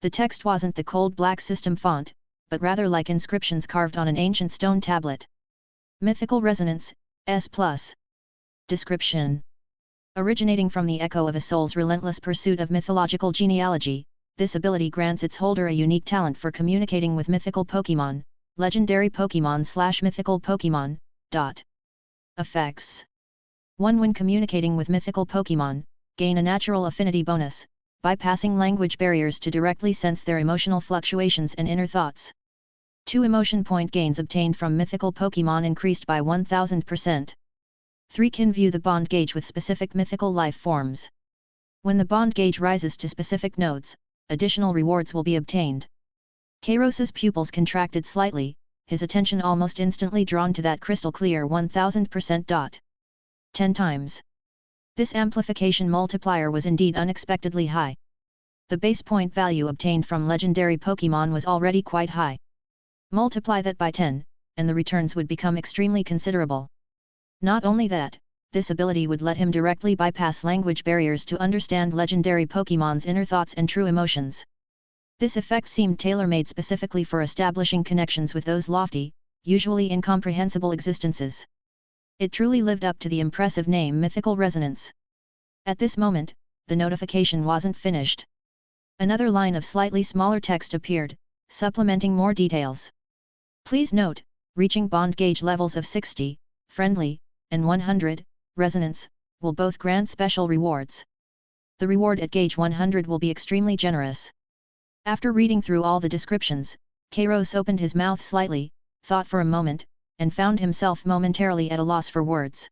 The text wasn't the cold black system font, but rather like inscriptions carved on an ancient stone tablet. Mythical resonance, S+. Description. Originating from the echo of a soul's relentless pursuit of mythological genealogy, this ability grants its holder a unique talent for communicating with mythical Pokémon, legendary Pokémon/mythical Pokémon. Effects. 1. When communicating with mythical Pokémon, gain a natural affinity bonus, bypassing language barriers to directly sense their emotional fluctuations and inner thoughts. 2. Emotion point gains obtained from mythical Pokémon increased by 1000%. 3. Can view the bond gauge with specific mythical life forms. When the bond gauge rises to specific nodes, additional rewards will be obtained. Kairos's pupils contracted slightly, his attention almost instantly drawn to that crystal clear 1000%. 10 times. This amplification multiplier was indeed unexpectedly high. The base point value obtained from legendary Pokémon was already quite high. Multiply that by 10, and the returns would become extremely considerable. Not only that, this ability would let him directly bypass language barriers to understand legendary Pokémon's inner thoughts and true emotions. This effect seemed tailor-made specifically for establishing connections with those lofty, usually incomprehensible existences. It truly lived up to the impressive name Mythical Resonance. At this moment, the notification wasn't finished. Another line of slightly smaller text appeared, supplementing more details. Please note, reaching bond gauge levels of 60, friendly, and 100, resonance, will both grant special rewards. The reward at gauge 100 will be extremely generous. After reading through all the descriptions, Kairos opened his mouth slightly, thought for a moment, and found himself momentarily at a loss for words.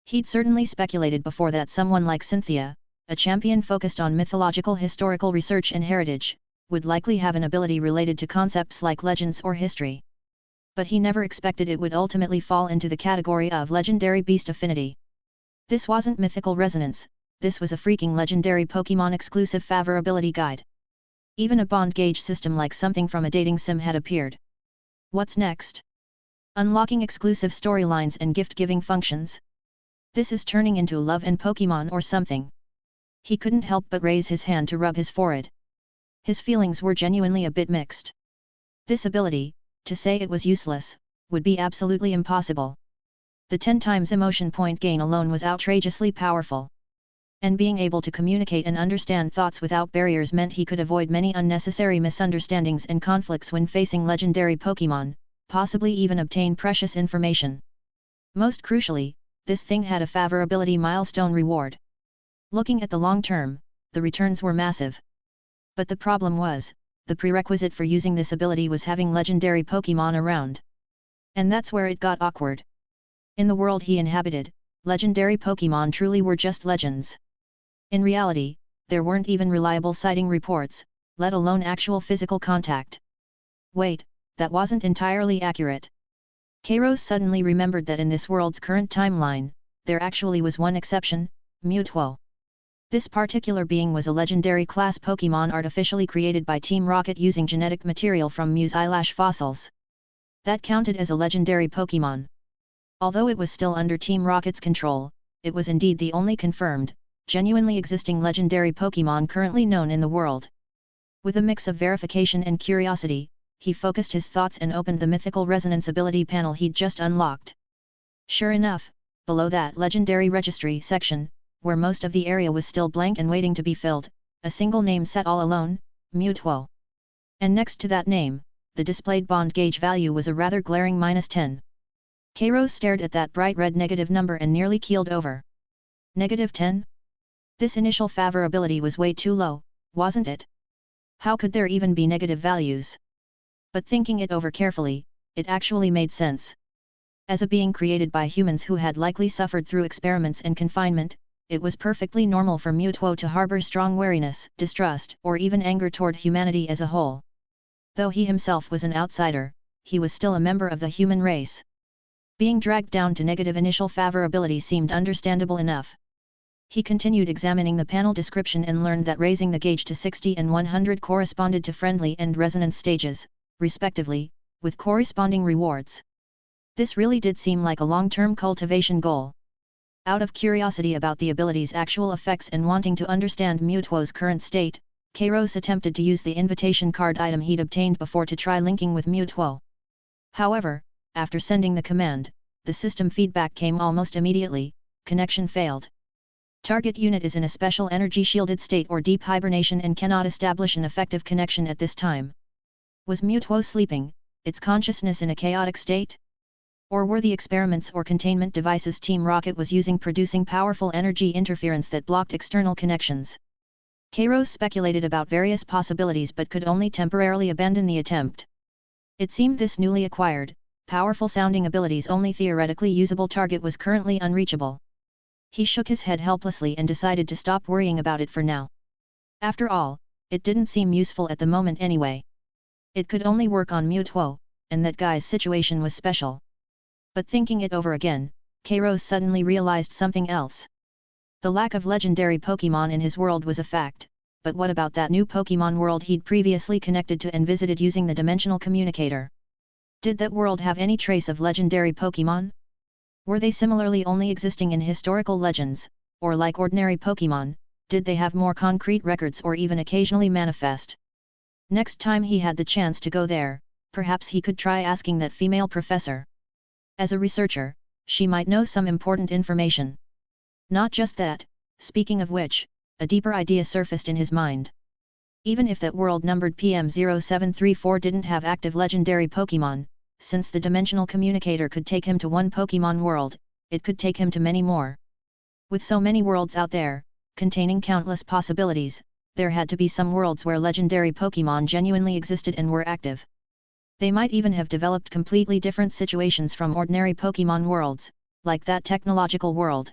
He'd certainly speculated before that someone like Cynthia, a champion focused on mythological historical research and heritage, would likely have an ability related to concepts like legends or history. But he never expected it would ultimately fall into the category of legendary beast affinity. This wasn't mythical resonance, this was a freaking legendary Pokémon exclusive favorability guide. Even a bond gauge system like something from a dating sim had appeared. What's next? Unlocking exclusive storylines and gift-giving functions? This is turning into Love and Pokémon or something. He couldn't help but raise his hand to rub his forehead. His feelings were genuinely a bit mixed. This ability, to say it was useless, would be absolutely impossible. The 10 times emotion point gain alone was outrageously powerful. And being able to communicate and understand thoughts without barriers meant he could avoid many unnecessary misunderstandings and conflicts when facing legendary Pokémon, possibly even obtain precious information. Most crucially, this thing had a favorability milestone reward. Looking at the long term, the returns were massive. But the problem was, the prerequisite for using this ability was having legendary Pokémon around. And that's where it got awkward. In the world he inhabited, legendary Pokémon truly were just legends. In reality, there weren't even reliable sighting reports, let alone actual physical contact. Wait, that wasn't entirely accurate. Kairos suddenly remembered that in this world's current timeline, there actually was one exception, Mewtwo. This particular being was a legendary class Pokémon artificially created by Team Rocket using genetic material from Mew's eyelash fossils. That counted as a legendary Pokémon. Although it was still under Team Rocket's control, it was indeed the only confirmed, genuinely existing legendary Pokémon currently known in the world. With a mix of verification and curiosity, he focused his thoughts and opened the mythical resonance ability panel he'd just unlocked. Sure enough, below that legendary registry section, where most of the area was still blank and waiting to be filled, a single name sat all alone, Mewtwo. And next to that name, the displayed bond gauge value was a rather glaring -10. Kairos stared at that bright red negative number and nearly keeled over. -10? This initial favorability was way too low, wasn't it? How could there even be negative values? But thinking it over carefully, it actually made sense. As a being created by humans who had likely suffered through experiments and confinement, it was perfectly normal for Mewtwo to harbor strong wariness, distrust, or even anger toward humanity as a whole. Though he himself was an outsider, he was still a member of the human race. Being dragged down to negative initial favorability seemed understandable enough. He continued examining the panel description and learned that raising the gauge to 60 and 100 corresponded to friendly and resonance stages, respectively, with corresponding rewards. This really did seem like a long-term cultivation goal. Out of curiosity about the ability's actual effects and wanting to understand Mewtwo's current state, Kairos attempted to use the invitation card item he'd obtained before to try linking with Mewtwo. However, after sending the command, the system feedback came almost immediately: connection failed. Target unit is in a special energy-shielded state or deep hibernation and cannot establish an effective connection at this time. Was Mewtwo sleeping, its consciousness in a chaotic state? Or were the experiments or containment devices Team Rocket was using producing powerful energy interference that blocked external connections? Kairos speculated about various possibilities but could only temporarily abandon the attempt. It seemed this newly acquired, powerful-sounding ability's only theoretically usable target was currently unreachable. He shook his head helplessly and decided to stop worrying about it for now. After all, it didn't seem useful at the moment anyway. It could only work on Mewtwo, and that guy's situation was special. But thinking it over again, Kairos suddenly realized something else. The lack of legendary Pokémon in his world was a fact, but what about that new Pokémon world he'd previously connected to and visited using the dimensional communicator? Did that world have any trace of legendary Pokémon? Were they similarly only existing in historical legends, or like ordinary Pokémon, did they have more concrete records or even occasionally manifest? Next time he had the chance to go there, perhaps he could try asking that female professor. As a researcher, she might know some important information. Not just that, speaking of which, a deeper idea surfaced in his mind. Even if that world numbered PM0734 didn't have active legendary Pokémon, since the dimensional communicator could take him to one Pokémon world, it could take him to many more. With so many worlds out there, containing countless possibilities, there had to be some worlds where legendary Pokémon genuinely existed and were active. They might even have developed completely different situations from ordinary Pokémon worlds, like that technological world.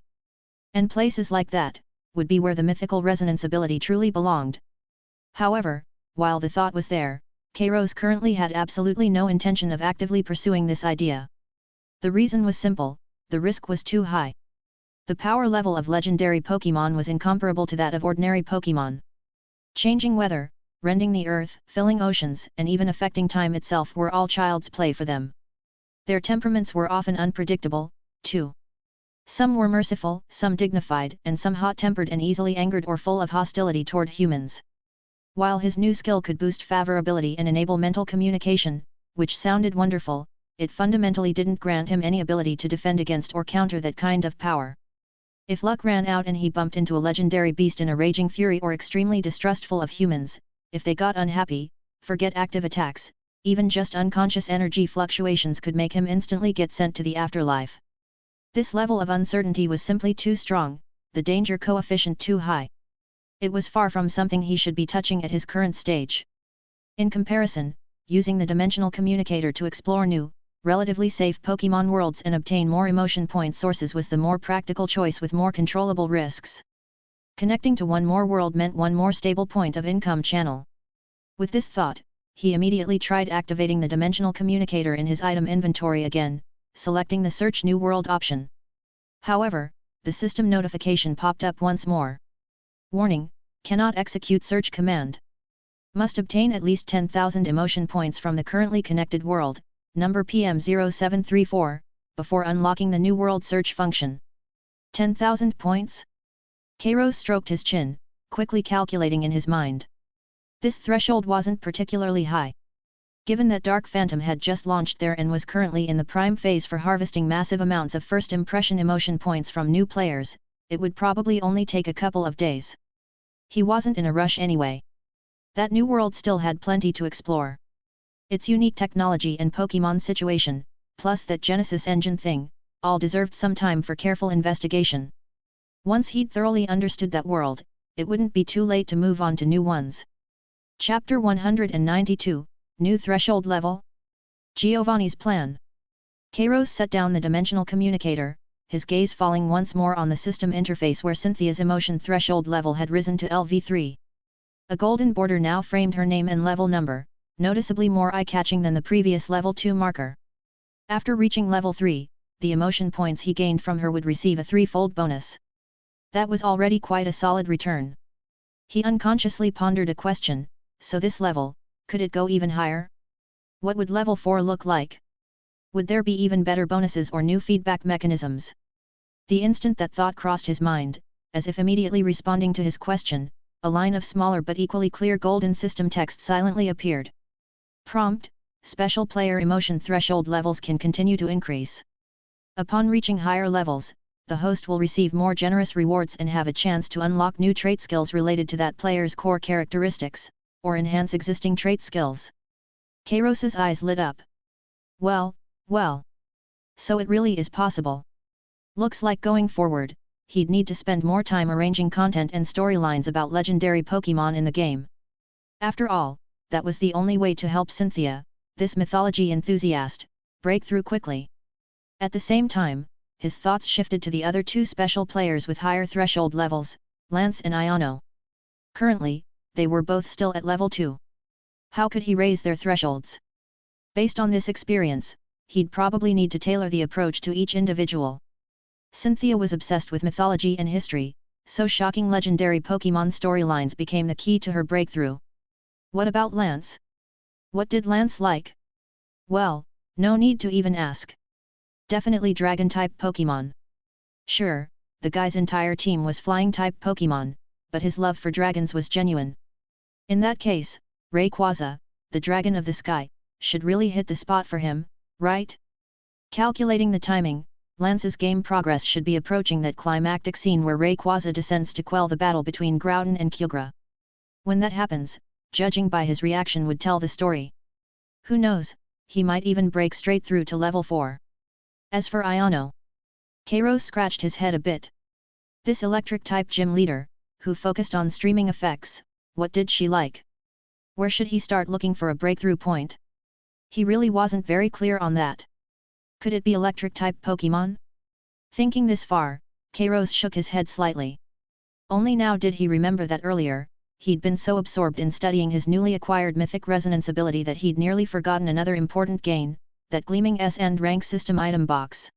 And places like that would be where the mythical resonance ability truly belonged. However, while the thought was there, Kairos currently had absolutely no intention of actively pursuing this idea. The reason was simple: the risk was too high. The power level of legendary Pokémon was incomparable to that of ordinary Pokémon. Changing weather, rending the earth, filling oceans, and even affecting time itself were all child's play for them. Their temperaments were often unpredictable, too. Some were merciful, some dignified, and some hot-tempered and easily angered or full of hostility toward humans. While his new skill could boost favorability and enable mental communication, which sounded wonderful, it fundamentally didn't grant him any ability to defend against or counter that kind of power. If luck ran out and he bumped into a legendary beast in a raging fury or extremely distrustful of humans, if they got unhappy, forget active attacks, even just unconscious energy fluctuations could make him instantly get sent to the afterlife. This level of uncertainty was simply too strong, the danger coefficient too high. It was far from something he should be touching at his current stage. In comparison, using the dimensional communicator to explore new, relatively safe Pokémon worlds and obtain more emotion point sources was the more practical choice with more controllable risks. Connecting to one more world meant one more stable point of income channel. With this thought, he immediately tried activating the dimensional communicator in his item inventory again, selecting the Search New World option. However, the system notification popped up once more. Warning: cannot execute search command. Must obtain at least 10,000 emotion points from the currently connected world, number PM0734, before unlocking the New World search function. 10,000 points? Kairos stroked his chin, quickly calculating in his mind. This threshold wasn't particularly high. Given that Dark Phantom had just launched there and was currently in the prime phase for harvesting massive amounts of first impression emotion points from new players, it would probably only take a couple of days. He wasn't in a rush anyway. That new world still had plenty to explore. Its unique technology and Pokémon situation, plus that Genesis engine thing, all deserved some time for careful investigation. Once he'd thoroughly understood that world, it wouldn't be too late to move on to new ones. Chapter 192, New Threshold Level? Giovanni's Plan. Kairos set down the dimensional communicator, his gaze falling once more on the system interface where Cynthia's emotion threshold level had risen to LV3. A golden border now framed her name and level number, noticeably more eye-catching than the previous level 2 marker. After reaching level 3, the emotion points he gained from her would receive a threefold bonus. That was already quite a solid return. He unconsciously pondered a question: so this level, could it go even higher? What would level 4 look like? Would there be even better bonuses or new feedback mechanisms? The instant that thought crossed his mind, as if immediately responding to his question, a line of smaller but equally clear golden system text silently appeared. Prompt: Special player emotion threshold levels can continue to increase. Upon reaching higher levels, the host will receive more generous rewards and have a chance to unlock new trait skills related to that player's core characteristics, or enhance existing trait skills. Kairos's eyes lit up. Well. So it really is possible. Looks like going forward, he'd need to spend more time arranging content and storylines about legendary Pokémon in the game. After all, that was the only way to help Cynthia, this mythology enthusiast, break through quickly. At the same time, his thoughts shifted to the other two special players with higher threshold levels, Lance and Iono. Currently, they were both still at level 2. How could he raise their thresholds? Based on this experience, he'd probably need to tailor the approach to each individual. Cynthia was obsessed with mythology and history, so shocking legendary Pokémon storylines became the key to her breakthrough. What about Lance? What did Lance like? Well, no need to even ask. Definitely Dragon-type Pokémon. Sure, the guy's entire team was Flying-type Pokémon, but his love for dragons was genuine. In that case, Rayquaza, the dragon of the sky, should really hit the spot for him, right? Calculating the timing, Lance's game progress should be approaching that climactic scene where Rayquaza descends to quell the battle between Groudon and Kyogre. When that happens, judging by his reaction would tell the story. Who knows, he might even break straight through to level 4. As for Iono, Kairos scratched his head a bit. This electric-type gym leader, who focused on streaming effects, what did she like? Where should he start looking for a breakthrough point? He really wasn't very clear on that. Could it be electric-type Pokémon? Thinking this far, Kairos shook his head slightly. Only now did he remember that earlier, he'd been so absorbed in studying his newly acquired Mythic Resonance ability that he'd nearly forgotten another important gain, that gleaming S and rank system item box.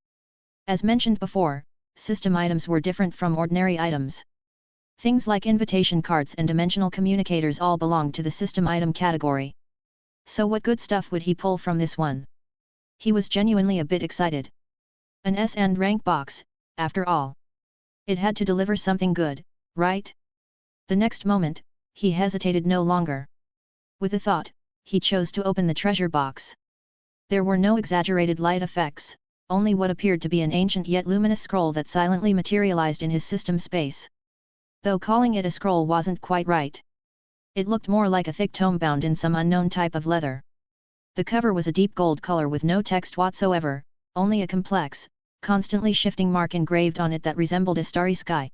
As mentioned before, system items were different from ordinary items. Things like invitation cards and dimensional communicators all belonged to the system item category. So what good stuff would he pull from this one? He was genuinely a bit excited. An S and rank box, after all. It had to deliver something good, right? The next moment, he hesitated no longer. With a thought, he chose to open the treasure box. There were no exaggerated light effects, only what appeared to be an ancient yet luminous scroll that silently materialized in his system space. Though calling it a scroll wasn't quite right. It looked more like a thick tome bound in some unknown type of leather. The cover was a deep gold color with no text whatsoever, only a complex, constantly shifting mark engraved on it that resembled a starry sky.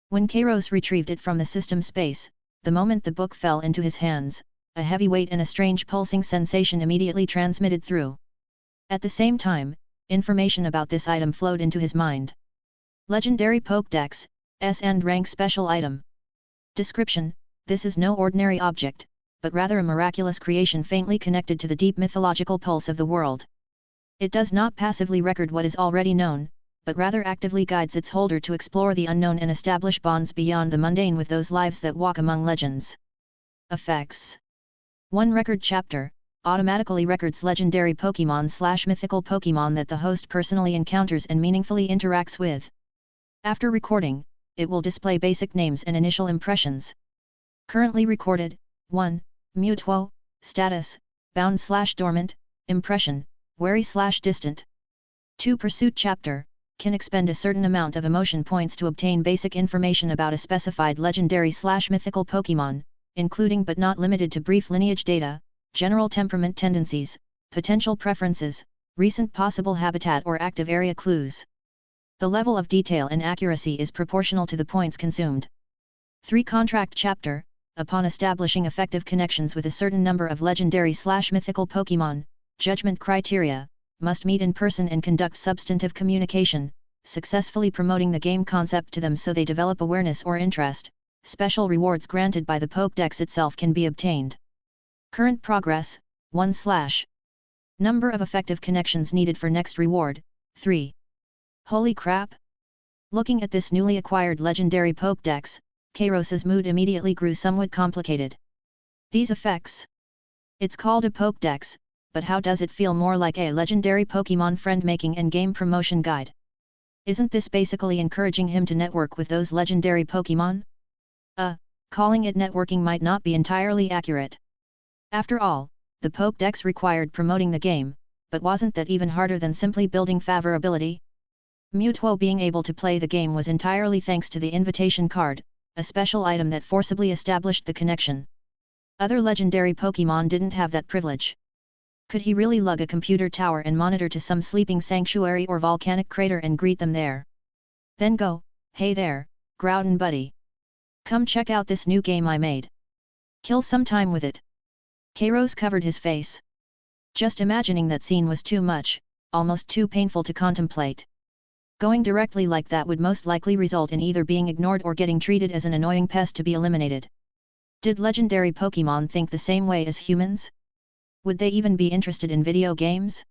When Kairos retrieved it from the system space, the moment the book fell into his hands, a heavy weight and a strange pulsing sensation immediately transmitted through. At the same time, information about this item flowed into his mind. Legendary Pokédex, S and rank special item. Description: this is no ordinary object, but rather a miraculous creation faintly connected to the deep mythological pulse of the world. It does not passively record what is already known, but rather actively guides its holder to explore the unknown and establish bonds beyond the mundane with those lives that walk among legends. Effects: 1 record chapter, automatically records legendary Pokémon/mythical Pokémon that the host personally encounters and meaningfully interacts with. After recording, it will display basic names and initial impressions. Currently recorded: 1. Mewtwo, status, bound/dormant, impression, wary/distant. 2. Pursuit chapter, can expend a certain amount of emotion points to obtain basic information about a specified legendary/mythical Pokémon, including but not limited to brief lineage data, general temperament tendencies, potential preferences, recent possible habitat or active area clues. The level of detail and accuracy is proportional to the points consumed. 3. Contract chapter, upon establishing effective connections with a certain number of legendary/mythical Pokémon, judgment criteria, must meet in person and conduct substantive communication, successfully promoting the game concept to them so they develop awareness or interest. Special rewards granted by the Pokédex itself can be obtained. Current progress, 1/. Number of effective connections needed for next reward, 3. Holy crap! Looking at this newly acquired legendary Pokédex, Kairos's mood immediately grew somewhat complicated. These effects. It's called a Pokédex, but how does it feel more like a legendary Pokémon friend-making and game promotion guide? Isn't this basically encouraging him to network with those legendary Pokémon? Calling it networking might not be entirely accurate. After all, the Pokédex required promoting the game, but wasn't that even harder than simply building favorability? Mewtwo being able to play the game was entirely thanks to the invitation card, a special item that forcibly established the connection. Other legendary Pokémon didn't have that privilege. Could he really lug a computer tower and monitor to some sleeping sanctuary or volcanic crater and greet them there? Then go, "Hey there, Groudon buddy. Come check out this new game I made. Kill some time with it." Kairos covered his face. Just imagining that scene was too much, almost too painful to contemplate. Going directly like that would most likely result in either being ignored or getting treated as an annoying pest to be eliminated. Did legendary Pokémon think the same way as humans? Would they even be interested in video games?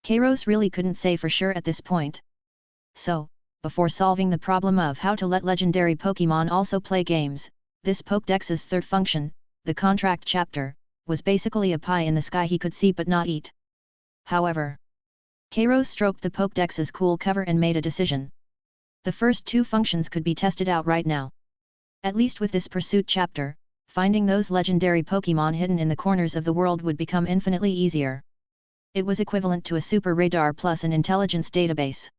Kairos really couldn't say for sure at this point. So, before solving the problem of how to let legendary Pokémon also play games, this Pokédex's third function, the contract chapter, was basically a pie in the sky he could see but not eat. However, Kairos stroked the Pokédex's cool cover and made a decision. The first two functions could be tested out right now. At least with this pursuit chapter, finding those legendary Pokémon hidden in the corners of the world would become infinitely easier. It was equivalent to a super radar plus an intelligence database.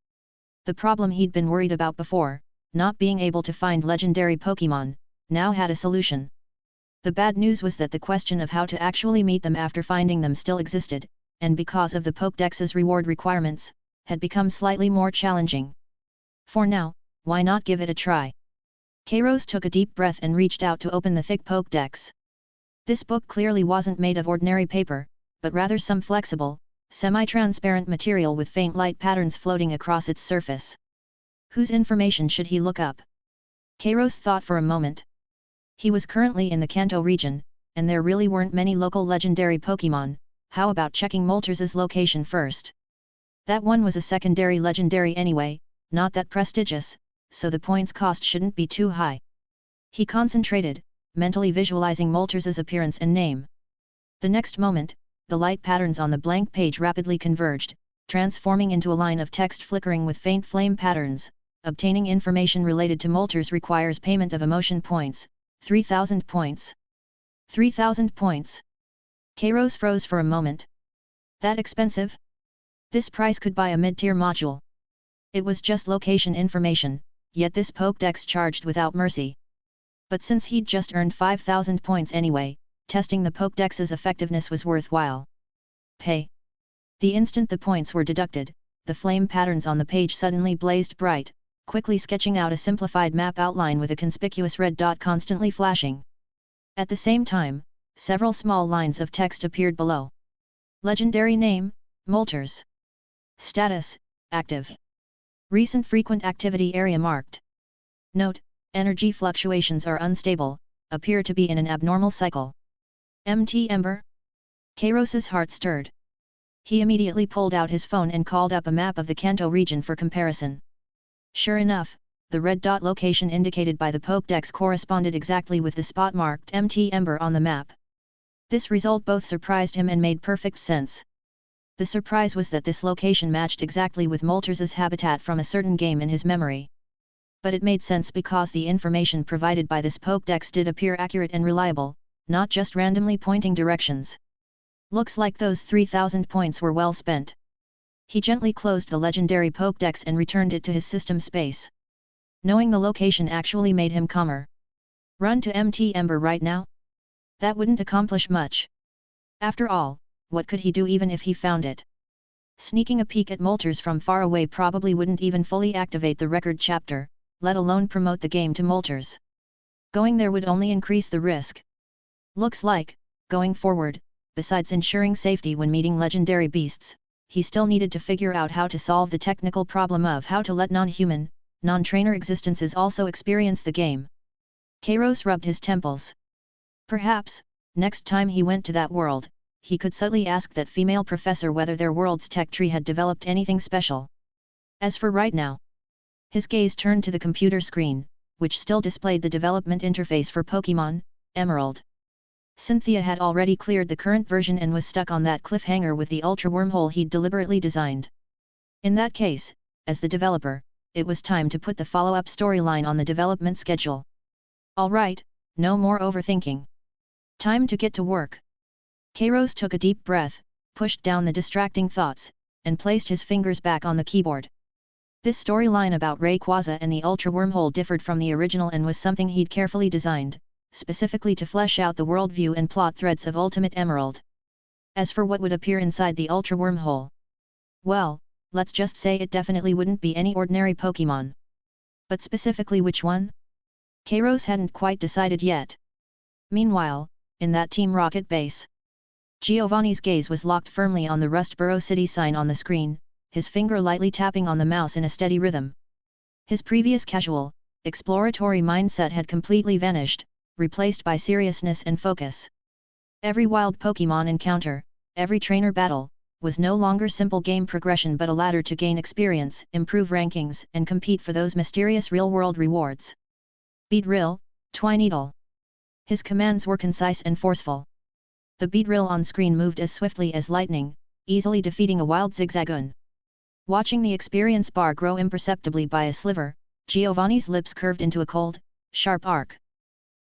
The problem he'd been worried about before, not being able to find legendary Pokémon, now had a solution. The bad news was that the question of how to actually meet them after finding them still existed, and because of the Pokédex's reward requirements, had become slightly more challenging. For now, why not give it a try? Kairos took a deep breath and reached out to open the thick Pokédex. This book clearly wasn't made of ordinary paper, but rather some flexible, semi-transparent material with faint light patterns floating across its surface. Whose information should he look up? Kairos thought for a moment. He was currently in the Kanto region, and there really weren't many local legendary Pokémon. How about checking Moltres' location first? That one was a secondary legendary anyway, not that prestigious, so the points cost shouldn't be too high. He concentrated, mentally visualizing Moltres' appearance and name. The next moment, the light patterns on the blank page rapidly converged, transforming into a line of text flickering with faint flame patterns. Obtaining information related to Moltres requires payment of emotion points, 3,000 points. 3,000 points. Kairos froze for a moment. That expensive? This price could buy a mid-tier module. It was just location information, yet this Pokédex charged without mercy. But since he'd just earned 5,000 points anyway, testing the Pokédex's effectiveness was worthwhile. Pay. The instant the points were deducted, the flame patterns on the page suddenly blazed bright, quickly sketching out a simplified map outline with a conspicuous red dot constantly flashing. At the same time, several small lines of text appeared below. Legendary name, Moltres. Status, active. Recent frequent activity area marked. Note, energy fluctuations are unstable, appear to be in an abnormal cycle. MT Ember? Kairos's heart stirred. He immediately pulled out his phone and called up a map of the Kanto region for comparison. Sure enough, the red dot location indicated by the Pokédex corresponded exactly with the spot marked MT Ember on the map. This result both surprised him and made perfect sense. The surprise was that this location matched exactly with Moltres' habitat from a certain game in his memory. But it made sense because the information provided by this Pokédex did appear accurate and reliable, not just randomly pointing directions. Looks like those 3,000 points were well spent. He gently closed the legendary Pokédex and returned it to his system space. Knowing the location actually made him calmer. Run to MT Ember right now? That wouldn't accomplish much. After all, what could he do even if he found it? Sneaking a peek at Moltres from far away probably wouldn't even fully activate the record chapter, let alone promote the game to Moltres. Going there would only increase the risk. Looks like, going forward, besides ensuring safety when meeting legendary beasts, he still needed to figure out how to solve the technical problem of how to let non-human, non-trainer existences also experience the game. Kairos rubbed his temples. Perhaps, next time he went to that world, he could subtly ask that female professor whether their world's tech tree had developed anything special. As for right now, his gaze turned to the computer screen, which still displayed the development interface for Pokémon Emerald. Cynthia had already cleared the current version and was stuck on that cliffhanger with the ultra wormhole he'd deliberately designed. In that case, as the developer, it was time to put the follow-up storyline on the development schedule. Alright, no more overthinking. Time to get to work. Kairos took a deep breath, pushed down the distracting thoughts, and placed his fingers back on the keyboard. This storyline about Rayquaza and the Ultra Wormhole differed from the original and was something he'd carefully designed, specifically to flesh out the worldview and plot threads of Ultimate Emerald. As for what would appear inside the Ultra Wormhole, well, let's just say it definitely wouldn't be any ordinary Pokémon. But specifically which one? Kairos hadn't quite decided yet. Meanwhile, in that Team Rocket base, Giovanni's gaze was locked firmly on the Rustboro City sign on the screen, his finger lightly tapping on the mouse in a steady rhythm. His previous casual, exploratory mindset had completely vanished, replaced by seriousness and focus. Every wild Pokémon encounter, every trainer battle, was no longer simple game progression but a ladder to gain experience, improve rankings, and compete for those mysterious real-world rewards. Beedrill, Twineedle. His commands were concise and forceful. The Beedrill on screen moved as swiftly as lightning, easily defeating a wild Zigzagoon. Watching the experience bar grow imperceptibly by a sliver, Giovanni's lips curved into a cold, sharp arc.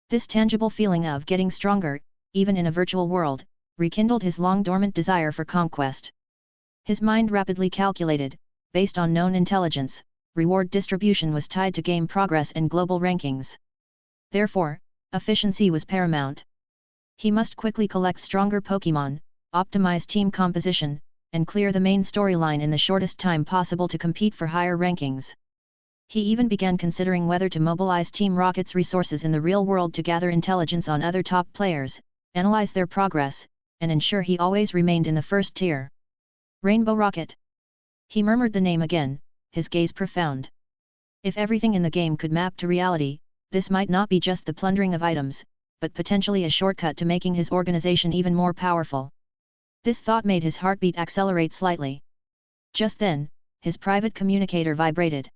This tangible feeling of getting stronger, even in a virtual world, rekindled his long-dormant desire for conquest. His mind rapidly calculated, based on known intelligence, reward distribution was tied to game progress and global rankings. Therefore, efficiency was paramount. He must quickly collect stronger Pokémon, optimize team composition, and clear the main storyline in the shortest time possible to compete for higher rankings. He even began considering whether to mobilize Team Rocket's resources in the real world to gather intelligence on other top players, analyze their progress, and ensure he always remained in the first tier. Rainbow Rocket. He murmured the name again, his gaze profound. If everything in the game could map to reality, this might not be just the plundering of items, but potentially a shortcut to making his organization even more powerful. This thought made his heartbeat accelerate slightly. Just then, his private communicator vibrated.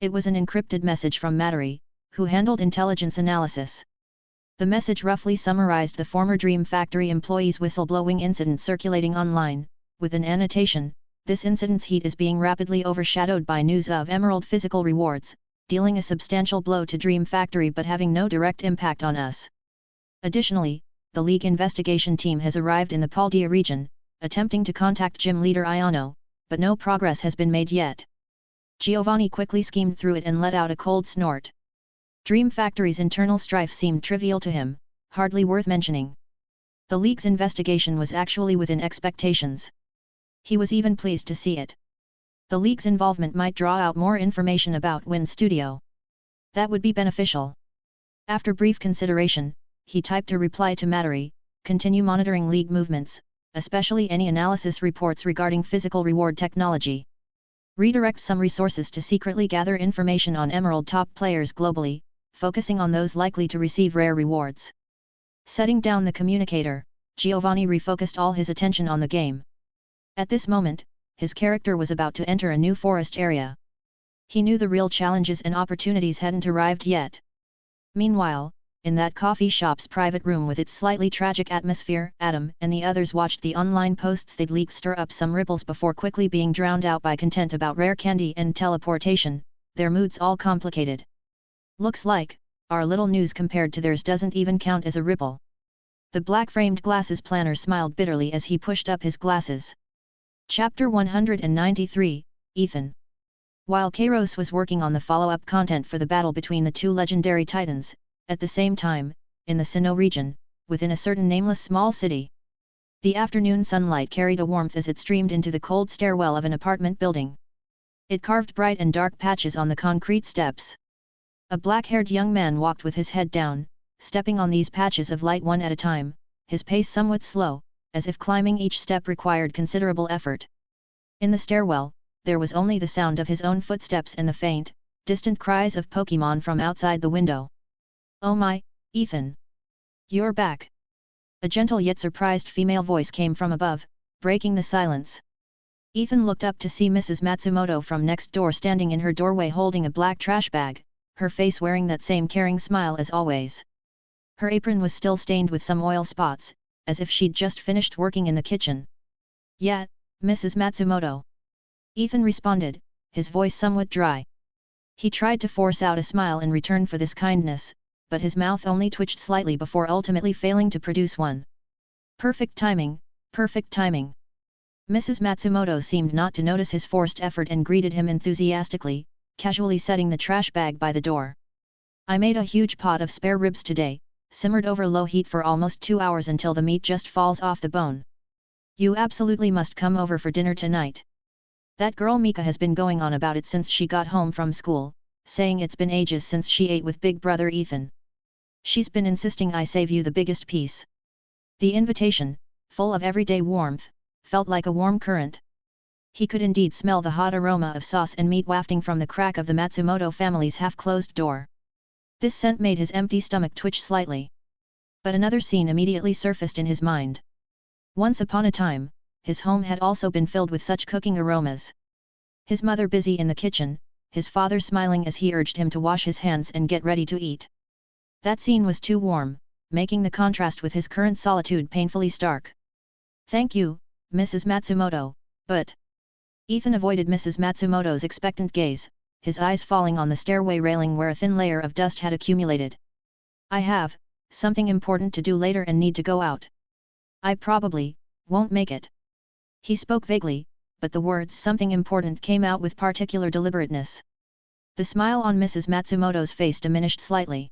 It was an encrypted message from Mattery, who handled intelligence analysis. The message roughly summarized the former Dream Factory employee's whistleblowing incident circulating online, with an annotation: this incident's heat is being rapidly overshadowed by news of Emerald physical rewards, dealing a substantial blow to Dream Factory but having no direct impact on us. Additionally, the League investigation team has arrived in the Paldea region, attempting to contact gym leader Iono, but no progress has been made yet. Giovanni quickly skimmed through it and let out a cold snort. Dream Factory's internal strife seemed trivial to him, hardly worth mentioning. The League's investigation was actually within expectations. He was even pleased to see it. The League's involvement might draw out more information about Wind Studio. That would be beneficial. After brief consideration, he typed a reply to Mattery: continue monitoring League movements, especially any analysis reports regarding physical reward technology. Redirect some resources to secretly gather information on Emerald top players globally, focusing on those likely to receive rare rewards. Setting down the communicator, Giovanni refocused all his attention on the game. At this moment, his character was about to enter a new forest area. He knew the real challenges and opportunities hadn't arrived yet. Meanwhile, in that coffee shop's private room with its slightly tragic atmosphere, Adam and the others watched the online posts they'd leaked stir up some ripples before quickly being drowned out by content about rare candy and teleportation, their moods all complicated. Looks like, our little news compared to theirs doesn't even count as a ripple. The black-framed glasses planner smiled bitterly as he pushed up his glasses. Chapter 193, Ethan. While Kairos was working on the follow-up content for the battle between the two legendary titans, at the same time, in the Sinnoh region, within a certain nameless small city, the afternoon sunlight carried a warmth as it streamed into the cold stairwell of an apartment building. It carved bright and dark patches on the concrete steps. A black-haired young man walked with his head down, stepping on these patches of light one at a time, his pace somewhat slow, as if climbing each step required considerable effort. In the stairwell, there was only the sound of his own footsteps and the faint, distant cries of Pokémon from outside the window. "Oh my, Ethan! You're back!" A gentle yet surprised female voice came from above, breaking the silence. Ethan looked up to see Mrs. Matsumoto from next door standing in her doorway holding a black trash bag, her face wearing that same caring smile as always. Her apron was still stained with some oil spots, as if she'd just finished working in the kitchen. "Yeah, Mrs. Matsumoto," Ethan responded, his voice somewhat dry. He tried to force out a smile in return for this kindness, but his mouth only twitched slightly before ultimately failing to produce one. Perfect timing, perfect timing. Mrs. Matsumoto seemed not to notice his forced effort and greeted him enthusiastically, casually setting the trash bag by the door. "I made a huge pot of spare ribs today, simmered over low heat for almost 2 hours until the meat just falls off the bone. You absolutely must come over for dinner tonight. That girl Mika has been going on about it since she got home from school, saying it's been ages since she ate with big brother Ethan. She's been insisting I save you the biggest piece." The invitation, full of everyday warmth, felt like a warm current. He could indeed smell the hot aroma of sauce and meat wafting from the crack of the Matsumoto family's half-closed door. This scent made his empty stomach twitch slightly. But another scene immediately surfaced in his mind. Once upon a time, his home had also been filled with such cooking aromas. His mother busy in the kitchen, his father smiling as he urged him to wash his hands and get ready to eat. That scene was too warm, making the contrast with his current solitude painfully stark. "Thank you, Mrs. Matsumoto, but..." Ethan avoided Mrs. Matsumoto's expectant gaze, his eyes falling on the stairway railing where a thin layer of dust had accumulated. "I have something important to do later and need to go out. I probably won't make it." He spoke vaguely, but the words "something important" came out with particular deliberateness. The smile on Mrs. Matsumoto's face diminished slightly.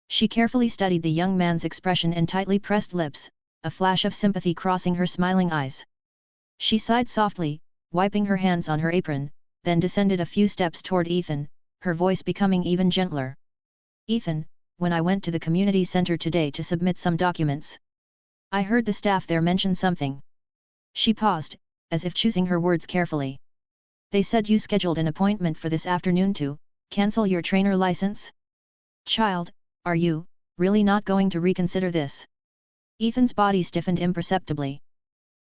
She carefully studied the young man's expression and tightly pressed lips, a flash of sympathy crossing her smiling eyes. She sighed softly, wiping her hands on her apron, then descended a few steps toward Ethan, her voice becoming even gentler. "Ethan, when I went to the community center today to submit some documents, I heard the staff there mention something." She paused, as if choosing her words carefully. "They said you scheduled an appointment for this afternoon to cancel your trainer license? Child, are you really not going to reconsider this?" Ethan's body stiffened imperceptibly.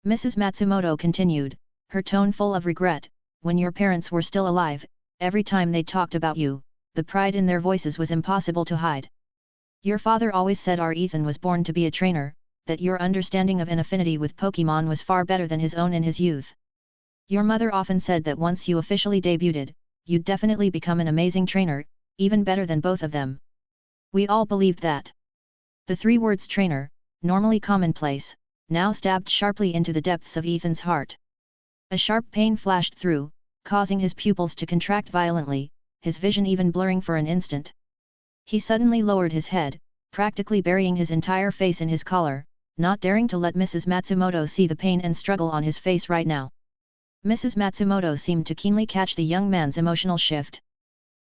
Mrs. Matsumoto continued, her tone full of regret. "When your parents were still alive, every time they talked about you, the pride in their voices was impossible to hide. Your father always said our Ethan was born to be a trainer, that your understanding of an affinity with Pokémon was far better than his own in his youth. Your mother often said that once you officially debuted, you'd definitely become an amazing trainer, even better than both of them. We all believed that." The 3 words trainer, normally commonplace, now stabbed sharply into the depths of Ethan's heart. A sharp pain flashed through, causing his pupils to contract violently, his vision even blurring for an instant. He suddenly lowered his head, practically burying his entire face in his collar, not daring to let Mrs. Matsumoto see the pain and struggle on his face right now. Mrs. Matsumoto seemed to keenly catch the young man's emotional shift.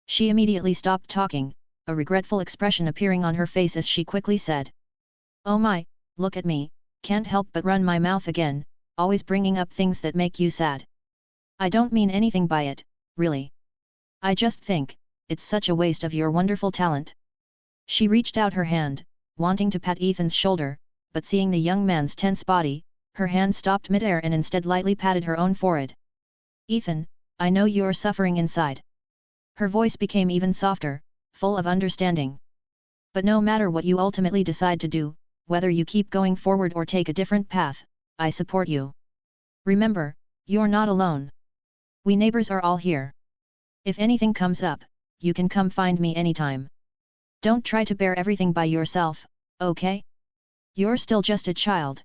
She immediately stopped talking, a regretful expression appearing on her face as she quickly said, "Oh my, look at me, can't help but run my mouth again, always bringing up things that make you sad. I don't mean anything by it, really. I just think, it's such a waste of your wonderful talent." She reached out her hand, wanting to pat Ethan's shoulder, but seeing the young man's tense body, her hand stopped midair and instead lightly patted her own forehead. "Ethan, I know you're suffering inside." Her voice became even softer, full of understanding. "But no matter what you ultimately decide to do, whether you keep going forward or take a different path, I support you. Remember, you're not alone. We neighbors are all here. If anything comes up, you can come find me anytime. Don't try to bear everything by yourself, okay? You're still just a child."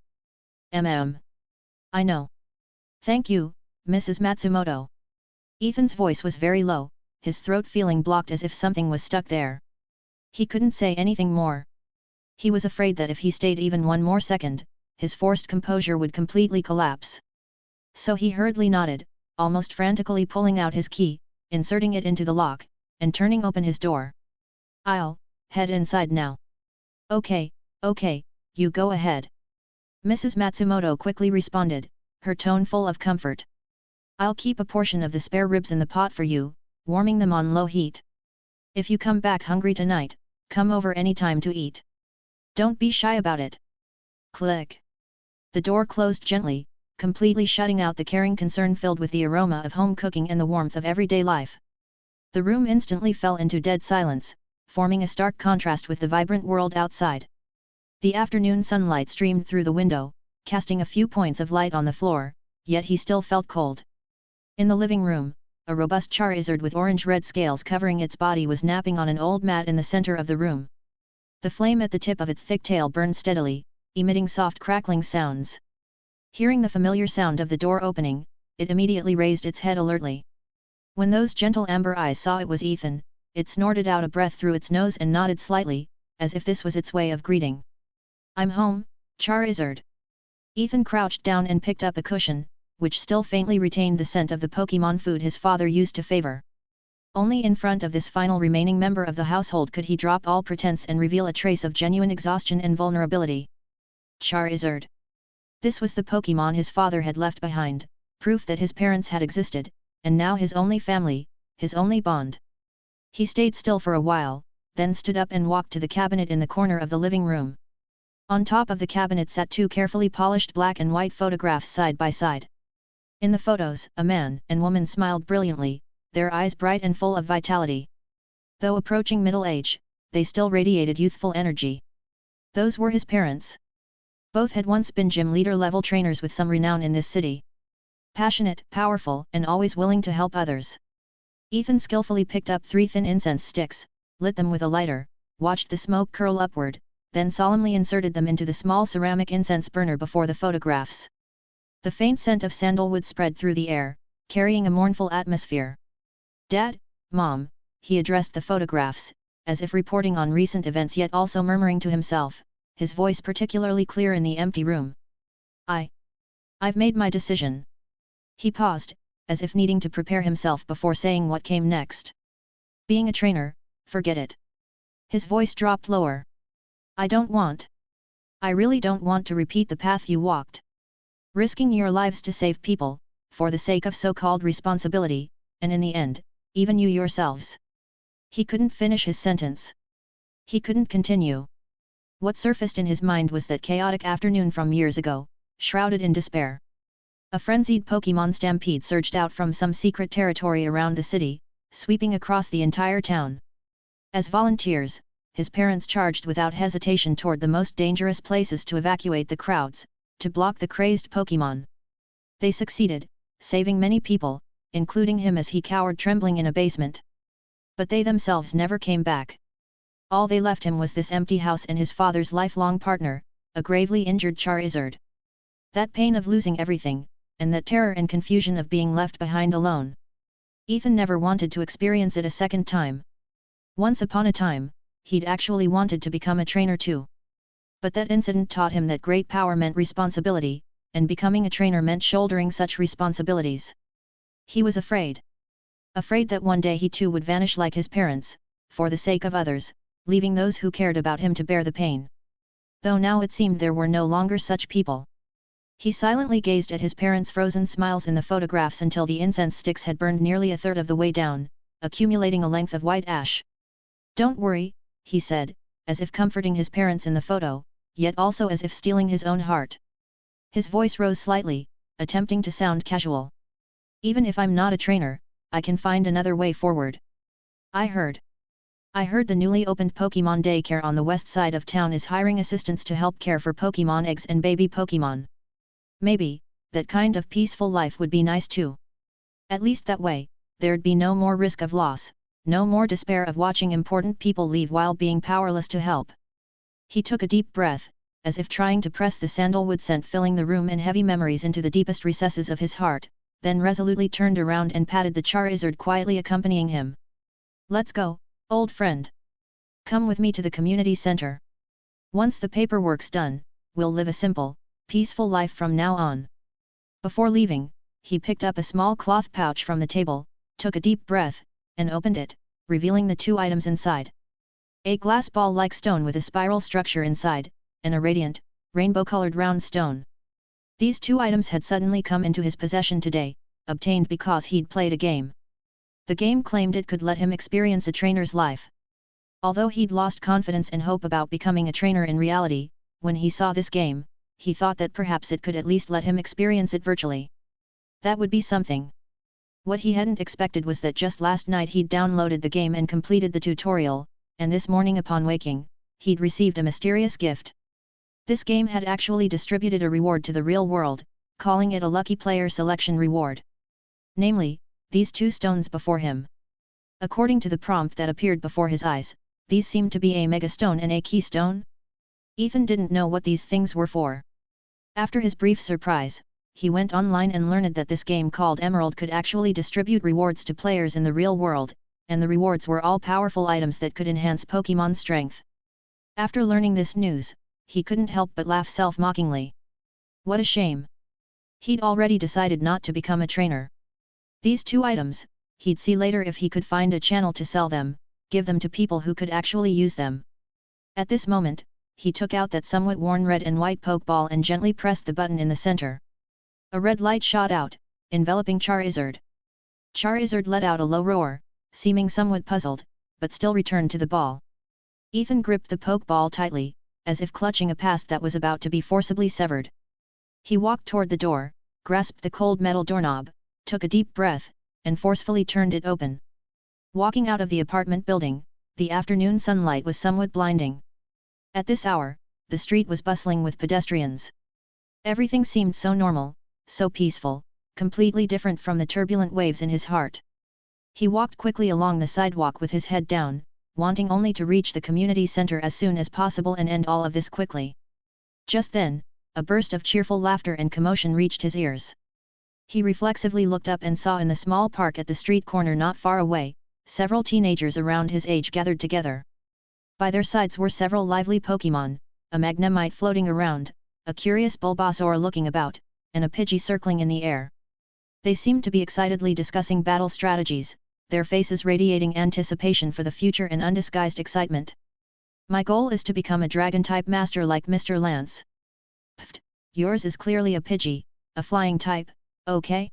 I know. Thank you, Mrs. Matsumoto." Ethan's voice was very low, his throat feeling blocked as if something was stuck there. He couldn't say anything more. He was afraid that if he stayed even one more second, his forced composure would completely collapse. So he hurriedly nodded, almost frantically pulling out his key, inserting it into the lock, and turning open his door. "I'll head inside now." Okay, you go ahead." Mrs. Matsumoto quickly responded, her tone full of comfort. "I'll keep a portion of the spare ribs in the pot for you, warming them on low heat. If you come back hungry tonight, come over any time to eat. Don't be shy about it." Click. The door closed gently, completely shutting out the caring concern filled with the aroma of home cooking and the warmth of everyday life. The room instantly fell into dead silence, forming a stark contrast with the vibrant world outside. The afternoon sunlight streamed through the window, casting a few points of light on the floor, yet he still felt cold. In the living room, a robust Charizard with orange-red scales covering its body was napping on an old mat in the center of the room. The flame at the tip of its thick tail burned steadily, emitting soft crackling sounds. Hearing the familiar sound of the door opening, it immediately raised its head alertly. When those gentle amber eyes saw it was Ethan, it snorted out a breath through its nose and nodded slightly, as if this was its way of greeting. "I'm home, Charizard." Ethan crouched down and picked up a cushion, which still faintly retained the scent of the Pokémon food his father used to favor. Only in front of this final remaining member of the household could he drop all pretense and reveal a trace of genuine exhaustion and vulnerability. Charizard. This was the Pokémon his father had left behind, proof that his parents had existed, and now his only family, his only bond. He stayed still for a while, then stood up and walked to the cabinet in the corner of the living room. On top of the cabinet sat two carefully polished black and white photographs side by side. In the photos, a man and woman smiled brilliantly, their eyes bright and full of vitality. Though approaching middle age, they still radiated youthful energy. Those were his parents. Both had once been gym leader-level trainers with some renown in this city. Passionate, powerful, and always willing to help others. Ethan skillfully picked up 3 thin incense sticks, lit them with a lighter, watched the smoke curl upward, then solemnly inserted them into the small ceramic incense burner before the photographs. The faint scent of sandalwood spread through the air, carrying a mournful atmosphere. "Dad, Mom," he addressed the photographs, as if reporting on recent events yet also murmuring to himself, his voice particularly clear in the empty room. I've made my decision." He paused, as if needing to prepare himself before saying what came next. "Being a trainer, forget it." His voice dropped lower. I really don't want to repeat the path you walked. Risking your lives to save people, for the sake of so-called responsibility, and in the end, even you yourselves." He couldn't finish his sentence. He couldn't continue. What surfaced in his mind was that chaotic afternoon from years ago, shrouded in despair. A frenzied Pokémon stampede surged out from some secret territory around the city, sweeping across the entire town. As volunteers, his parents charged without hesitation toward the most dangerous places to evacuate the crowds, to block the crazed Pokémon. They succeeded, saving many people, including him as he cowered trembling in a basement. But they themselves never came back. All they left him was this empty house and his father's lifelong partner, a gravely injured Charizard. That pain of losing everything, and that terror and confusion of being left behind alone. Ethan never wanted to experience it a second time. Once upon a time, he'd actually wanted to become a trainer too. But that incident taught him that great power meant responsibility, and becoming a trainer meant shouldering such responsibilities. He was afraid. Afraid that one day he too would vanish like his parents, for the sake of others, leaving those who cared about him to bear the pain. Though now it seemed there were no longer such people. He silently gazed at his parents' frozen smiles in the photographs until the incense sticks had burned nearly a third of the way down, accumulating a length of white ash. "Don't worry," he said, as if comforting his parents in the photo, yet also as if steeling his own heart. His voice rose slightly, attempting to sound casual. "Even if I'm not a trainer, I can find another way forward. I heard the newly opened Pokémon daycare on the west side of town is hiring assistants to help care for Pokémon eggs and baby Pokémon. Maybe, that kind of peaceful life would be nice too. At least that way, there'd be no more risk of loss, no more despair of watching important people leave while being powerless to help." He took a deep breath, as if trying to press the sandalwood scent filling the room and heavy memories into the deepest recesses of his heart, then resolutely turned around and patted the Charizard quietly accompanying him. "Let's go, old friend. Come with me to the community center. Once the paperwork's done, we'll live a simple, peaceful life from now on." Before leaving, he picked up a small cloth pouch from the table, took a deep breath, and opened it, revealing the 2 items inside. A glass ball-like stone with a spiral structure inside, and a radiant, rainbow-colored round stone. These 2 items had suddenly come into his possession today, obtained because he'd played a game. The game claimed it could let him experience a trainer's life. Although he'd lost confidence and hope about becoming a trainer in reality, when he saw this game, he thought that perhaps it could at least let him experience it virtually. That would be something. What he hadn't expected was that just last night he'd downloaded the game and completed the tutorial, and this morning upon waking, he'd received a mysterious gift. This game had actually distributed a reward to the real world, calling it a lucky player selection reward. Namely, these 2 stones before him. According to the prompt that appeared before his eyes, these seemed to be a megastone and a keystone. Ethan didn't know what these things were for. After his brief surprise, he went online and learned that this game called Emerald could actually distribute rewards to players in the real world, and the rewards were all powerful items that could enhance Pokémon strength. After learning this news, he couldn't help but laugh self-mockingly. What a shame! He'd already decided not to become a trainer. These 2 items, he'd see later if he could find a channel to sell them, give them to people who could actually use them. At this moment, he took out that somewhat worn red and white Pokeball and gently pressed the button in the center. A red light shot out, enveloping Charizard. Charizard let out a low roar, seeming somewhat puzzled, but still returned to the ball. Ethan gripped the Pokeball tightly, as if clutching a past that was about to be forcibly severed. He walked toward the door, grasped the cold metal doorknob, took a deep breath, and forcefully turned it open. Walking out of the apartment building, the afternoon sunlight was somewhat blinding. At this hour, the street was bustling with pedestrians. Everything seemed so normal, so peaceful, completely different from the turbulent waves in his heart. He walked quickly along the sidewalk with his head down, wanting only to reach the community center as soon as possible and end all of this quickly. Just then, a burst of cheerful laughter and commotion reached his ears. He reflexively looked up and saw in the small park at the street corner not far away, several teenagers around his age gathered together. By their sides were several lively Pokémon, a Magnemite floating around, a curious Bulbasaur looking about, and a Pidgey circling in the air. They seemed to be excitedly discussing battle strategies, their faces radiating anticipation for the future and undisguised excitement. My goal is to become a Dragon-type master like Mr. Lance. Pfft, yours is clearly a Pidgey, a flying type, okay?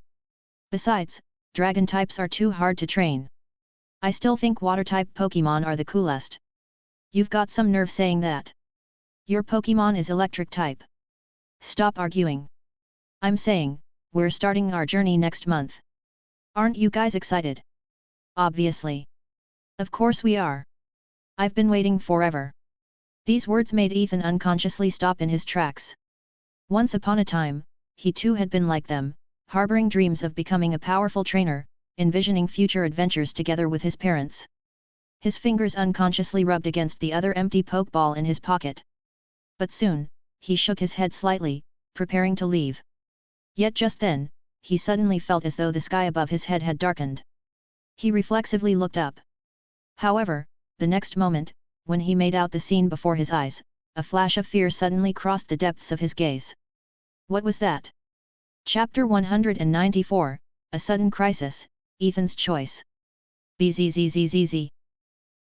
Besides, Dragon types are too hard to train. I still think Water-type Pokémon are the coolest. You've got some nerve saying that. Your Pokémon is Electric type. Stop arguing. I'm saying, we're starting our journey next month. Aren't you guys excited? Obviously. Of course we are. I've been waiting forever. These words made Ethan unconsciously stop in his tracks. Once upon a time, he too had been like them, harboring dreams of becoming a powerful trainer, envisioning future adventures together with his parents. His fingers unconsciously rubbed against the other empty Pokeball in his pocket. But soon, he shook his head slightly, preparing to leave. Yet just then, he suddenly felt as though the sky above his head had darkened. He reflexively looked up. However, the next moment, when he made out the scene before his eyes, a flash of fear suddenly crossed the depths of his gaze. What was that? Chapter 194, A Sudden Crisis, Ethan's Choice. Bzzzzz.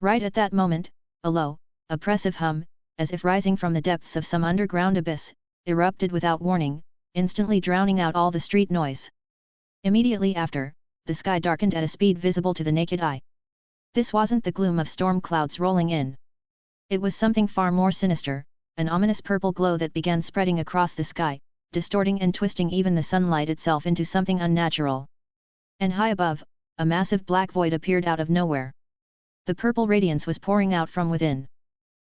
Right at that moment, a low, oppressive hum, as if rising from the depths of some underground abyss, erupted without warning, instantly drowning out all the street noise. Immediately after, the sky darkened at a speed visible to the naked eye. This wasn't the gloom of storm clouds rolling in. It was something far more sinister, an ominous purple glow that began spreading across the sky, distorting and twisting even the sunlight itself into something unnatural. And high above, a massive black void appeared out of nowhere. The purple radiance was pouring out from within.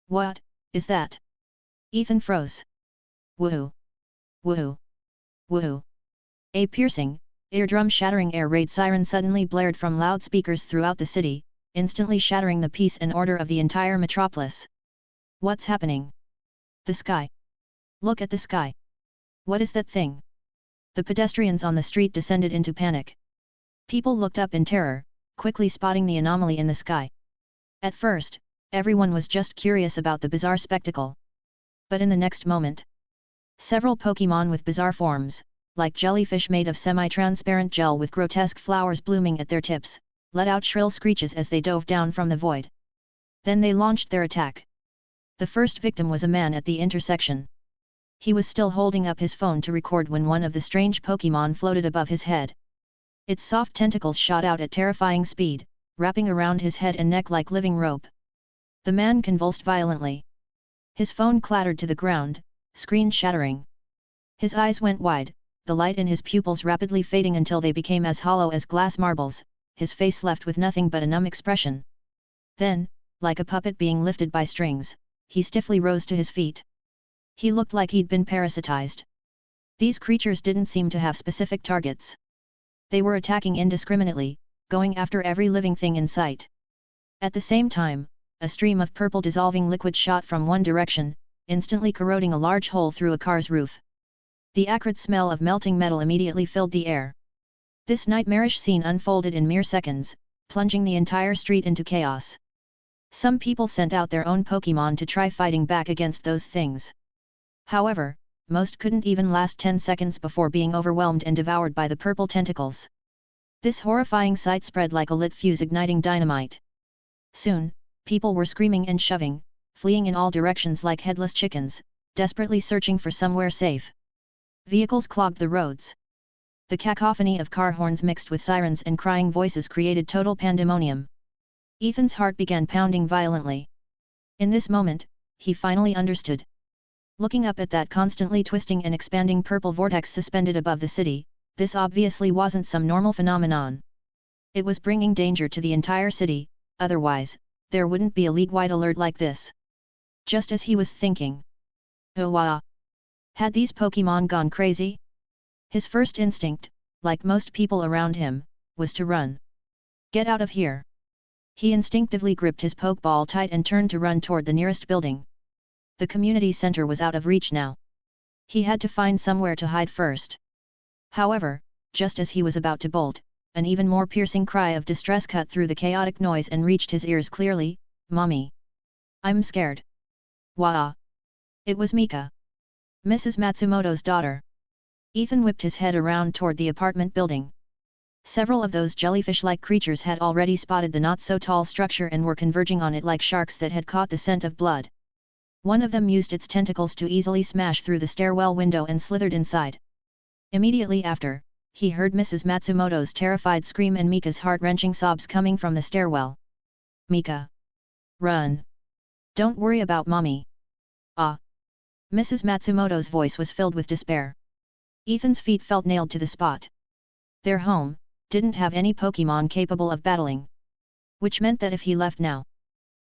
What is that? Ethan froze. Woohoo! Woohoo! Woohoo! A piercing, eardrum-shattering air raid siren suddenly blared from loudspeakers throughout the city, instantly shattering the peace and order of the entire metropolis. What's happening? The sky. Look at the sky. What is that thing? The pedestrians on the street descended into panic. People looked up in terror, quickly spotting the anomaly in the sky. At first, everyone was just curious about the bizarre spectacle. But in the next moment, several Pokémon with bizarre forms, like jellyfish made of semi-transparent gel with grotesque flowers blooming at their tips, let out shrill screeches as they dove down from the void. Then they launched their attack. The first victim was a man at the intersection. He was still holding up his phone to record when one of the strange Pokémon floated above his head. Its soft tentacles shot out at terrifying speed, wrapping around his head and neck like living rope. The man convulsed violently. His phone clattered to the ground, screen shattering. His eyes went wide, the light in his pupils rapidly fading until they became as hollow as glass marbles, his face left with nothing but a numb expression. Then, like a puppet being lifted by strings, he stiffly rose to his feet. He looked like he'd been parasitized. These creatures didn't seem to have specific targets. They were attacking indiscriminately, going after every living thing in sight. At the same time, a stream of purple dissolving liquid shot from one direction, instantly corroding a large hole through a car's roof. The acrid smell of melting metal immediately filled the air. This nightmarish scene unfolded in mere seconds, plunging the entire street into chaos. Some people sent out their own Pokémon to try fighting back against those things. However, most couldn't even last 10 seconds before being overwhelmed and devoured by the purple tentacles. This horrifying sight spread like a lit fuse igniting dynamite. Soon, people were screaming and shoving, fleeing in all directions like headless chickens, desperately searching for somewhere safe. Vehicles clogged the roads. The cacophony of car horns mixed with sirens and crying voices created total pandemonium. Ethan's heart began pounding violently. In this moment, he finally understood. Looking up at that constantly twisting and expanding purple vortex suspended above the city, this obviously wasn't some normal phenomenon. It was bringing danger to the entire city, otherwise, there wouldn't be a league-wide alert like this. Just as he was thinking. Oh wow! Had these Pokémon gone crazy? His first instinct, like most people around him, was to run. Get out of here! He instinctively gripped his Pokeball tight and turned to run toward the nearest building. The community center was out of reach now. He had to find somewhere to hide first. However, just as he was about to bolt, an even more piercing cry of distress cut through the chaotic noise and reached his ears clearly. "Mommy! I'm scared!" Wah! It was Mika. Mrs. Matsumoto's daughter. Ethan whipped his head around toward the apartment building. Several of those jellyfish-like creatures had already spotted the not-so-tall structure and were converging on it like sharks that had caught the scent of blood. One of them used its tentacles to easily smash through the stairwell window and slithered inside. Immediately after, he heard Mrs. Matsumoto's terrified scream and Mika's heart-wrenching sobs coming from the stairwell. "Mika! Run! Don't worry about Mommy!" Ah! Mrs. Matsumoto's voice was filled with despair. Ethan's feet felt nailed to the spot. Their home didn't have any Pokémon capable of battling. Which meant that if he left now,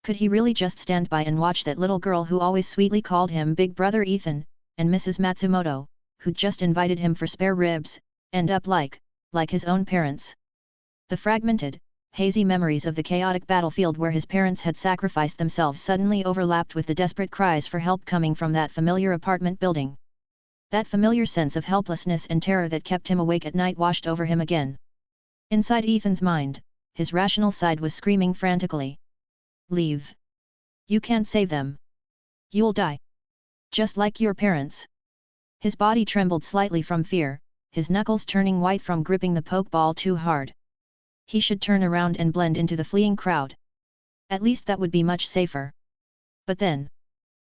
could he really just stand by and watch that little girl who always sweetly called him Big Brother Ethan, and Mrs. Matsumoto, who'd just invited him for spare ribs, end up like his own parents? The fragmented, hazy memories of the chaotic battlefield where his parents had sacrificed themselves suddenly overlapped with the desperate cries for help coming from that familiar apartment building. That familiar sense of helplessness and terror that kept him awake at night washed over him again. Inside Ethan's mind, his rational side was screaming frantically. "Leave! You can't save them! You'll die! Just like your parents!" His body trembled slightly from fear, his knuckles turning white from gripping the Pokeball too hard. He should turn around and blend into the fleeing crowd. At least that would be much safer. But then,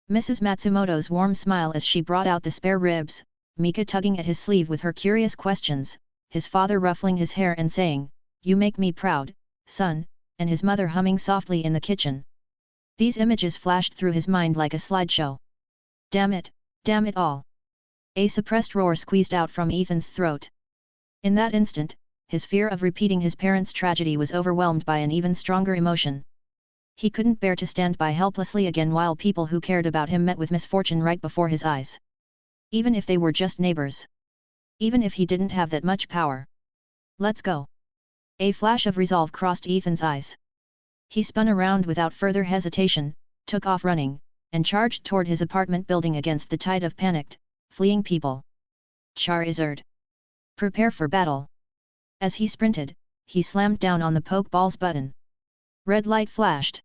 Mrs. Matsumoto's warm smile as she brought out the spare ribs, Mika tugging at his sleeve with her curious questions, his father ruffling his hair and saying, "You make me proud, son," and his mother humming softly in the kitchen. These images flashed through his mind like a slideshow. Damn it all! A suppressed roar squeezed out from Ethan's throat. In that instant, his fear of repeating his parents' tragedy was overwhelmed by an even stronger emotion. He couldn't bear to stand by helplessly again while people who cared about him met with misfortune right before his eyes. Even if they were just neighbors. Even if he didn't have that much power. "Let's go!" A flash of resolve crossed Ethan's eyes. He spun around without further hesitation, took off running, and charged toward his apartment building against the tide of panicked, fleeing people. "Charizard! Prepare for battle!" As he sprinted, he slammed down on the Pokeball's button. Red light flashed.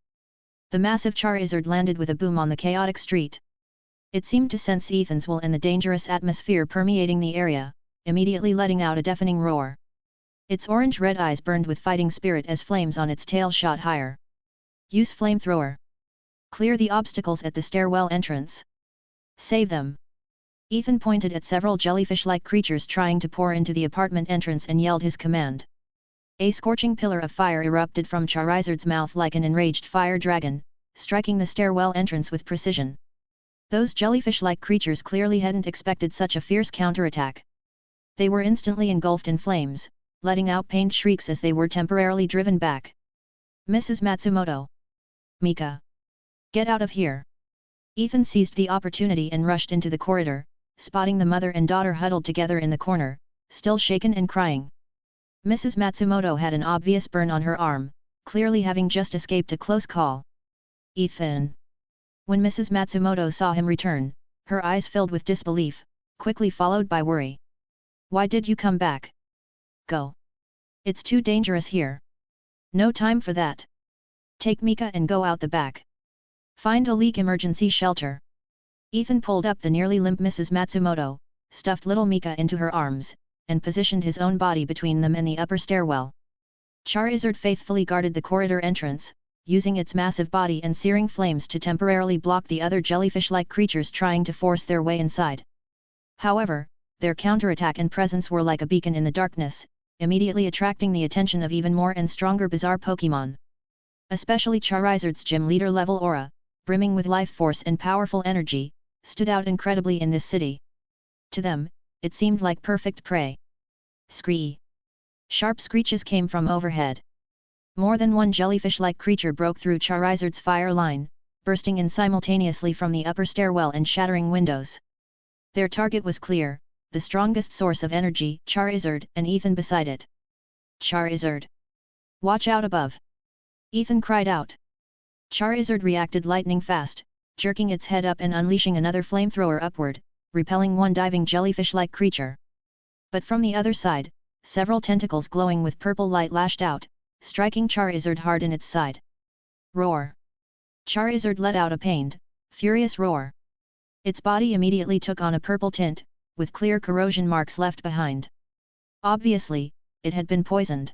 The massive Charizard landed with a boom on the chaotic street. It seemed to sense Ethan's will and the dangerous atmosphere permeating the area, immediately letting out a deafening roar. Its orange-red eyes burned with fighting spirit as flames on its tail shot higher. "Use flamethrower. Clear the obstacles at the stairwell entrance. Save them." Ethan pointed at several jellyfish-like creatures trying to pour into the apartment entrance and yelled his command. A scorching pillar of fire erupted from Charizard's mouth like an enraged fire dragon, striking the stairwell entrance with precision. Those jellyfish-like creatures clearly hadn't expected such a fierce counterattack. They were instantly engulfed in flames, letting out pained shrieks as they were temporarily driven back. "Mrs. Matsumoto! Mika! Get out of here! Ethan seized the opportunity and rushed into the corridor, spotting the mother and daughter huddled together in the corner, still shaken and crying. Mrs. Matsumoto had an obvious burn on her arm, clearly having just escaped a close call. Ethan! When Mrs. Matsumoto saw him return, her eyes filled with disbelief, quickly followed by worry. Why did you come back? Go! It's too dangerous here. No time for that. Take Mika and go out the back. Find a leak emergency shelter. Ethan pulled up the nearly limp Mrs. Matsumoto, stuffed little Mika into her arms, and positioned his own body between them and the upper stairwell. Charizard faithfully guarded the corridor entrance, using its massive body and searing flames to temporarily block the other jellyfish-like creatures trying to force their way inside. However, their counterattack and presence were like a beacon in the darkness, immediately attracting the attention of even more and stronger bizarre Pokémon. Especially Charizard's gym leader level aura, brimming with life force and powerful energy, stood out incredibly in this city. To them, it seemed like perfect prey. Scree! Sharp screeches came from overhead. More than one jellyfish-like creature broke through Charizard's fire line, bursting in simultaneously from the upper stairwell and shattering windows. Their target was clear, the strongest source of energy, Charizard, and Ethan beside it. Charizard! Watch out above! Ethan cried out. Charizard reacted lightning fast, jerking its head up and unleashing another flamethrower upward, repelling one diving jellyfish-like creature. But from the other side, several tentacles glowing with purple light lashed out, striking Charizard hard in its side. Roar! Charizard let out a pained, furious roar. Its body immediately took on a purple tint, with clear corrosion marks left behind. Obviously, it had been poisoned.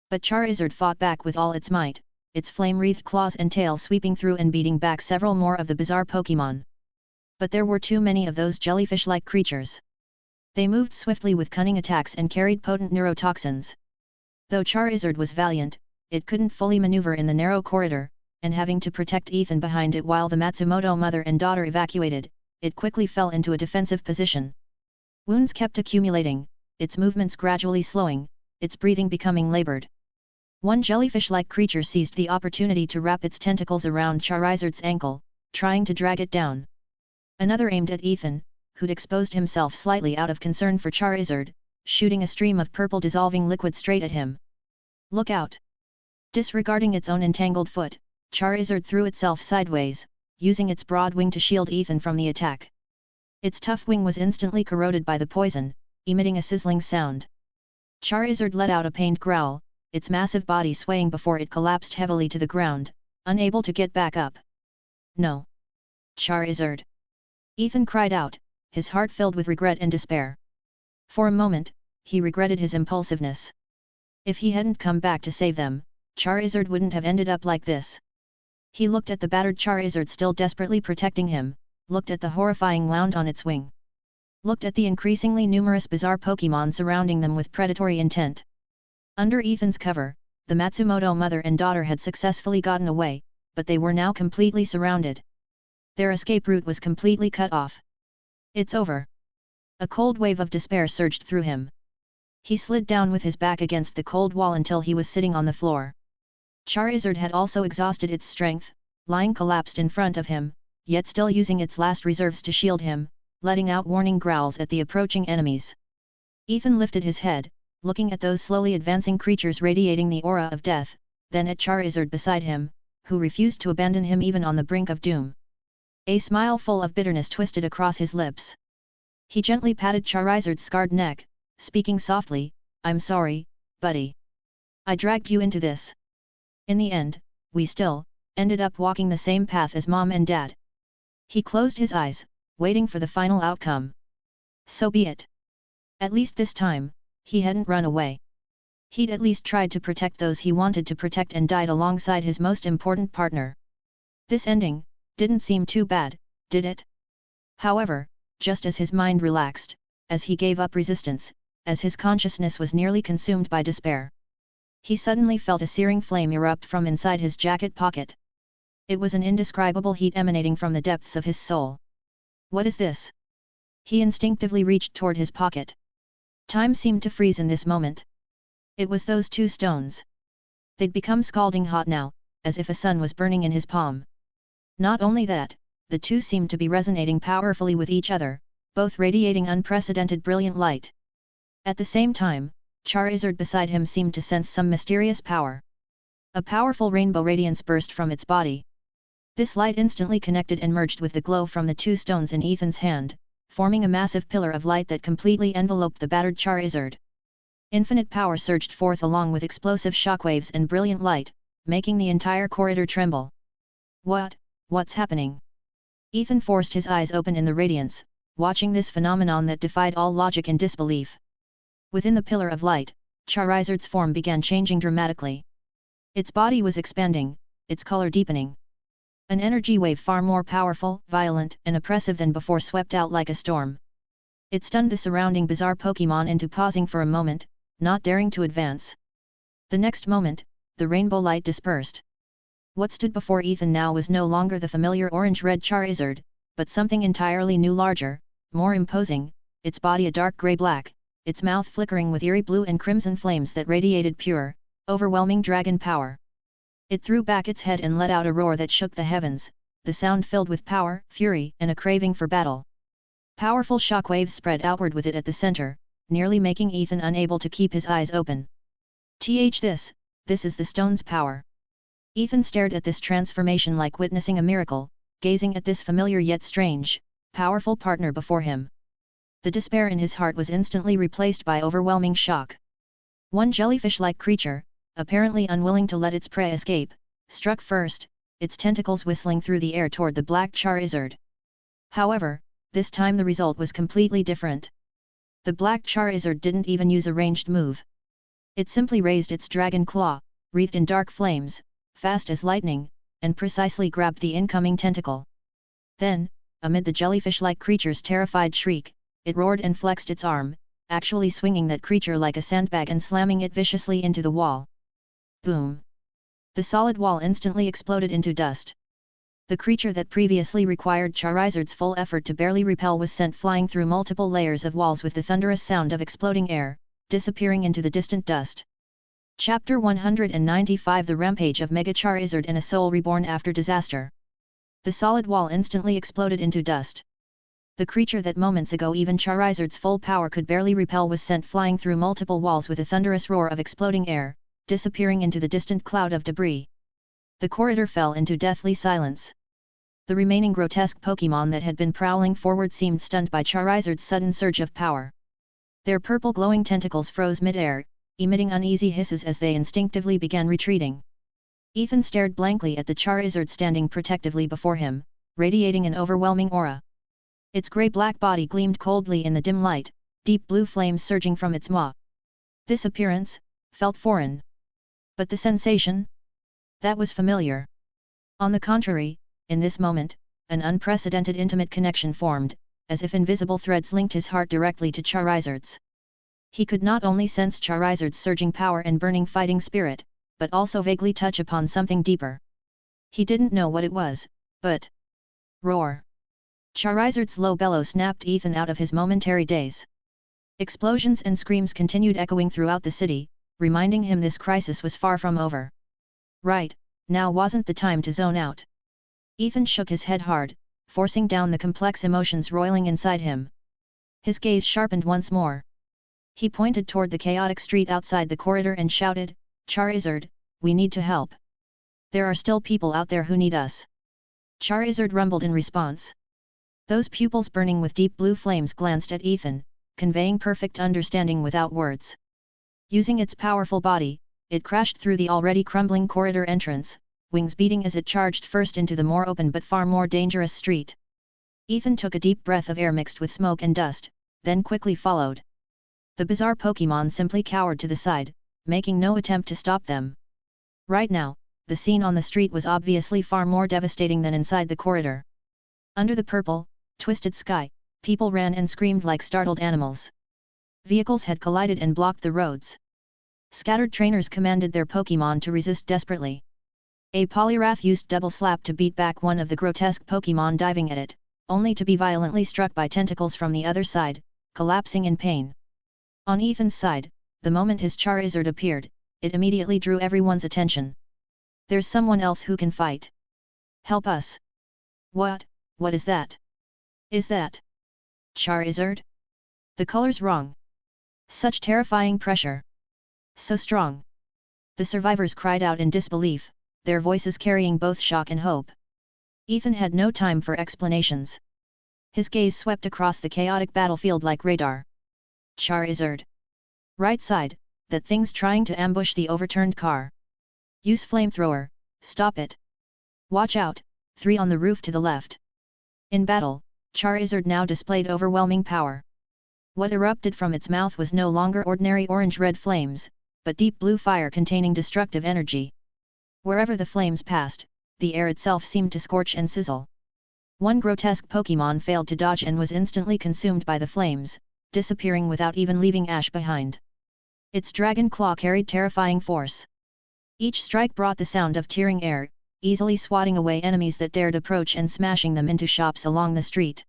But Charizard fought back with all its might, its flame-wreathed claws and tail sweeping through and beating back several more of the bizarre Pokémon. But there were too many of those jellyfish-like creatures. They moved swiftly with cunning attacks and carried potent neurotoxins. Though Charizard was valiant, it couldn't fully maneuver in the narrow corridor, and having to protect Ethan behind it while the Matsumoto mother and daughter evacuated, it quickly fell into a defensive position. Wounds kept accumulating, its movements gradually slowing, its breathing becoming labored. One jellyfish-like creature seized the opportunity to wrap its tentacles around Charizard's ankle, trying to drag it down. Another aimed at Ethan, who'd exposed himself slightly out of concern for Charizard, shooting a stream of purple dissolving liquid straight at him. Look out! Disregarding its own entangled foot, Charizard threw itself sideways, using its broad wing to shield Ethan from the attack. Its tough wing was instantly corroded by the poison, emitting a sizzling sound. Charizard let out a pained growl, its massive body swaying before it collapsed heavily to the ground, unable to get back up. No! Charizard! Ethan cried out, his heart filled with regret and despair. For a moment, he regretted his impulsiveness. If he hadn't come back to save them, Charizard wouldn't have ended up like this. He looked at the battered Charizard still desperately protecting him, looked at the horrifying wound on its wing. Looked at the increasingly numerous bizarre Pokémon surrounding them with predatory intent. Under Ethan's cover, the Matsumoto mother and daughter had successfully gotten away, but they were now completely surrounded. Their escape route was completely cut off. It's over. A cold wave of despair surged through him. He slid down with his back against the cold wall until he was sitting on the floor. Charizard had also exhausted its strength, lying collapsed in front of him, yet still using its last reserves to shield him, letting out warning growls at the approaching enemies. Ethan lifted his head, looking at those slowly advancing creatures radiating the aura of death, then at Charizard beside him, who refused to abandon him even on the brink of doom. A smile full of bitterness twisted across his lips. He gently patted Charizard's scarred neck, speaking softly, "I'm sorry, buddy. I dragged you into this. In the end, we still ended up walking the same path as Mom and Dad." He closed his eyes, waiting for the final outcome. So be it. At least this time, he hadn't run away. He'd at least tried to protect those he wanted to protect and died alongside his most important partner. This ending didn't seem too bad, did it? However, just as his mind relaxed, as he gave up resistance, as his consciousness was nearly consumed by despair, he suddenly felt a searing flame erupt from inside his jacket pocket. It was an indescribable heat emanating from the depths of his soul. What is this? He instinctively reached toward his pocket. Time seemed to freeze in this moment. It was those two stones. They'd become scalding hot now, as if a sun was burning in his palm. Not only that, the two seemed to be resonating powerfully with each other, both radiating unprecedented brilliant light. At the same time, Charizard beside him seemed to sense some mysterious power. A powerful rainbow radiance burst from its body. This light instantly connected and merged with the glow from the two stones in Ethan's hand, forming a massive pillar of light that completely enveloped the battered Charizard. Infinite power surged forth along with explosive shockwaves and brilliant light, making the entire corridor tremble. What's happening? Ethan forced his eyes open in the radiance, watching this phenomenon that defied all logic and disbelief. Within the pillar of light, Charizard's form began changing dramatically. Its body was expanding, its color deepening. An energy wave far more powerful, violent, and oppressive than before swept out like a storm. It stunned the surrounding bizarre Pokémon into pausing for a moment, not daring to advance. The next moment, the rainbow light dispersed. What stood before Ethan now was no longer the familiar orange-red Charizard, but something entirely new, larger, more imposing, its body a dark grey-black, its mouth flickering with eerie blue and crimson flames that radiated pure, overwhelming dragon power. It threw back its head and let out a roar that shook the heavens, the sound filled with power, fury, and a craving for battle. Powerful shockwaves spread outward with it at the center, nearly making Ethan unable to keep his eyes open. This is the stone's power. Ethan stared at this transformation like witnessing a miracle, gazing at this familiar yet strange, powerful partner before him. The despair in his heart was instantly replaced by overwhelming shock. One jellyfish-like creature, apparently unwilling to let its prey escape, struck first, its tentacles whistling through the air toward the black Charizard. However, this time the result was completely different. The black Charizard didn't even use a ranged move. It simply raised its dragon claw, wreathed in dark flames, fast as lightning, and precisely grabbed the incoming tentacle. Then, amid the jellyfish-like creature's terrified shriek, it roared and flexed its arm, actually swinging that creature like a sandbag and slamming it viciously into the wall. Boom! The solid wall instantly exploded into dust. The creature that previously required Charizard's full effort to barely repel was sent flying through multiple layers of walls with the thunderous sound of exploding air, disappearing into the distant dust. Chapter 195 The Rampage of Mega Charizard and a Soul Reborn After Disaster. The solid wall instantly exploded into dust. The creature that moments ago even Charizard's full power could barely repel was sent flying through multiple walls with a thunderous roar of exploding air, disappearing into the distant cloud of debris. The corridor fell into deathly silence. The remaining grotesque Pokémon that had been prowling forward seemed stunned by Charizard's sudden surge of power. Their purple glowing tentacles froze mid-air, emitting uneasy hisses as they instinctively began retreating. Ethan stared blankly at the Charizard standing protectively before him, radiating an overwhelming aura. Its grey-black body gleamed coldly in the dim light, deep blue flames surging from its maw. This appearance felt foreign. But the sensation? That was familiar. On the contrary, in this moment, an unprecedented intimate connection formed, as if invisible threads linked his heart directly to Charizard's. He could not only sense Charizard's surging power and burning fighting spirit, but also vaguely touch upon something deeper. He didn't know what it was, but... Roar! Charizard's low bellow snapped Ethan out of his momentary daze. Explosions and screams continued echoing throughout the city, reminding him this crisis was far from over. Right, now wasn't the time to zone out. Ethan shook his head hard, forcing down the complex emotions roiling inside him. His gaze sharpened once more. He pointed toward the chaotic street outside the corridor and shouted, "Charizard, we need to help. There are still people out there who need us." Charizard rumbled in response. Those pupils burning with deep blue flames glanced at Ethan, conveying perfect understanding without words. Using its powerful body, it crashed through the already crumbling corridor entrance, wings beating as it charged first into the more open but far more dangerous street. Ethan took a deep breath of air mixed with smoke and dust, then quickly followed. The bizarre Pokémon simply cowered to the side, making no attempt to stop them. Right now, the scene on the street was obviously far more devastating than inside the corridor. Under the purple, twisted sky, people ran and screamed like startled animals. Vehicles had collided and blocked the roads. Scattered trainers commanded their Pokémon to resist desperately. A Poliwrath used Double Slap to beat back one of the grotesque Pokémon diving at it, only to be violently struck by tentacles from the other side, collapsing in pain. On Ethan's side, the moment his Charizard appeared, it immediately drew everyone's attention. "There's someone else who can fight. Help us." "What? What is that? Is that Charizard? The color's wrong. Such terrifying pressure. So strong. The survivors cried out in disbelief, their voices carrying both shock and hope. Ethan had no time for explanations. His gaze swept across the chaotic battlefield like radar. Charizard. Right side, that thing's trying to ambush the overturned car. Use flamethrower, stop it. Watch out, 3 on the roof to the left. In battle, Charizard now displayed overwhelming power. What erupted from its mouth was no longer ordinary orange-red flames, but deep blue fire containing destructive energy. Wherever the flames passed, the air itself seemed to scorch and sizzle. One grotesque Pokémon failed to dodge and was instantly consumed by the flames, disappearing without even leaving ash behind. Its dragon claw carried terrifying force. Each strike brought the sound of tearing air, easily swatting away enemies that dared approach and smashing them into shops along the street.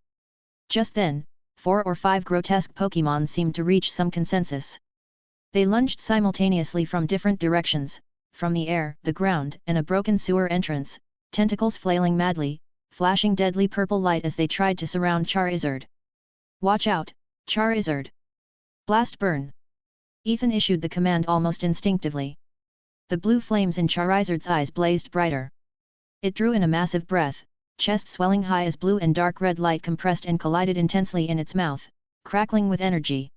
Just then, 4 or 5 grotesque Pokémon seemed to reach some consensus. They lunged simultaneously from different directions, from the air, the ground, and a broken sewer entrance, tentacles flailing madly, flashing deadly purple light as they tried to surround Charizard. Watch out, Charizard! Blast burn! Ethan issued the command almost instinctively. The blue flames in Charizard's eyes blazed brighter. It drew in a massive breath, chest swelling high as blue and dark red light compressed and collided intensely in its mouth, crackling with energy.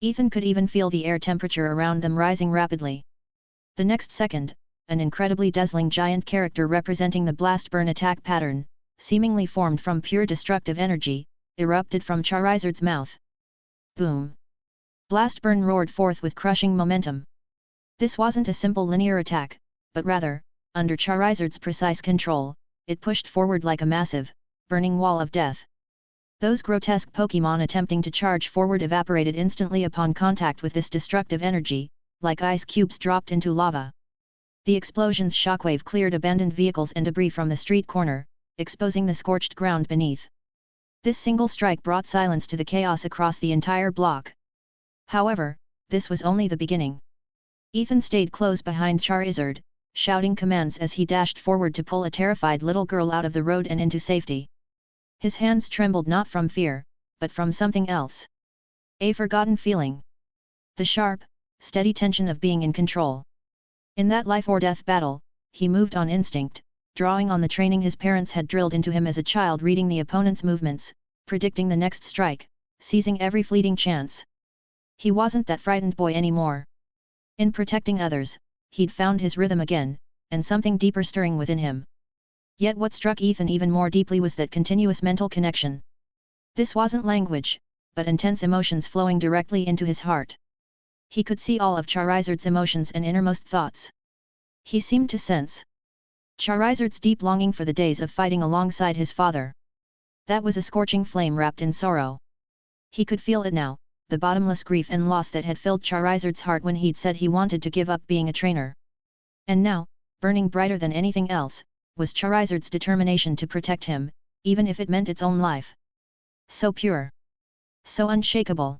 Ethan could even feel the air temperature around them rising rapidly. The next second, an incredibly dazzling giant character representing the blast burn attack pattern, seemingly formed from pure destructive energy, erupted from Charizard's mouth. Boom! Blast burn roared forth with crushing momentum. This wasn't a simple linear attack, but rather, under Charizard's precise control, it pushed forward like a massive, burning wall of death. Those grotesque Pokémon attempting to charge forward evaporated instantly upon contact with this destructive energy, like ice cubes dropped into lava. The explosion's shockwave cleared abandoned vehicles and debris from the street corner, exposing the scorched ground beneath. This single strike brought silence to the chaos across the entire block. However, this was only the beginning. Ethan stayed close behind Charizard, shouting commands as he dashed forward to pull a terrified little girl out of the road and into safety. His hands trembled not from fear, but from something else. A forgotten feeling. The sharp, steady tension of being in control. In that life-or-death battle, he moved on instinct, drawing on the training his parents had drilled into him as a child, reading the opponent's movements, predicting the next strike, seizing every fleeting chance. He wasn't that frightened boy anymore. In protecting others, he'd found his rhythm again, and something deeper stirring within him. Yet what struck Ethan even more deeply was that continuous mental connection. This wasn't language, but intense emotions flowing directly into his heart. He could see all of Charizard's emotions and innermost thoughts. He seemed to sense Charizard's deep longing for the days of fighting alongside his father. That was a scorching flame wrapped in sorrow. He could feel it now, the bottomless grief and loss that had filled Charizard's heart when he'd said he wanted to give up being a trainer. And now, burning brighter than anything else, was Charizard's determination to protect him, even if it meant its own life. So pure. So unshakable.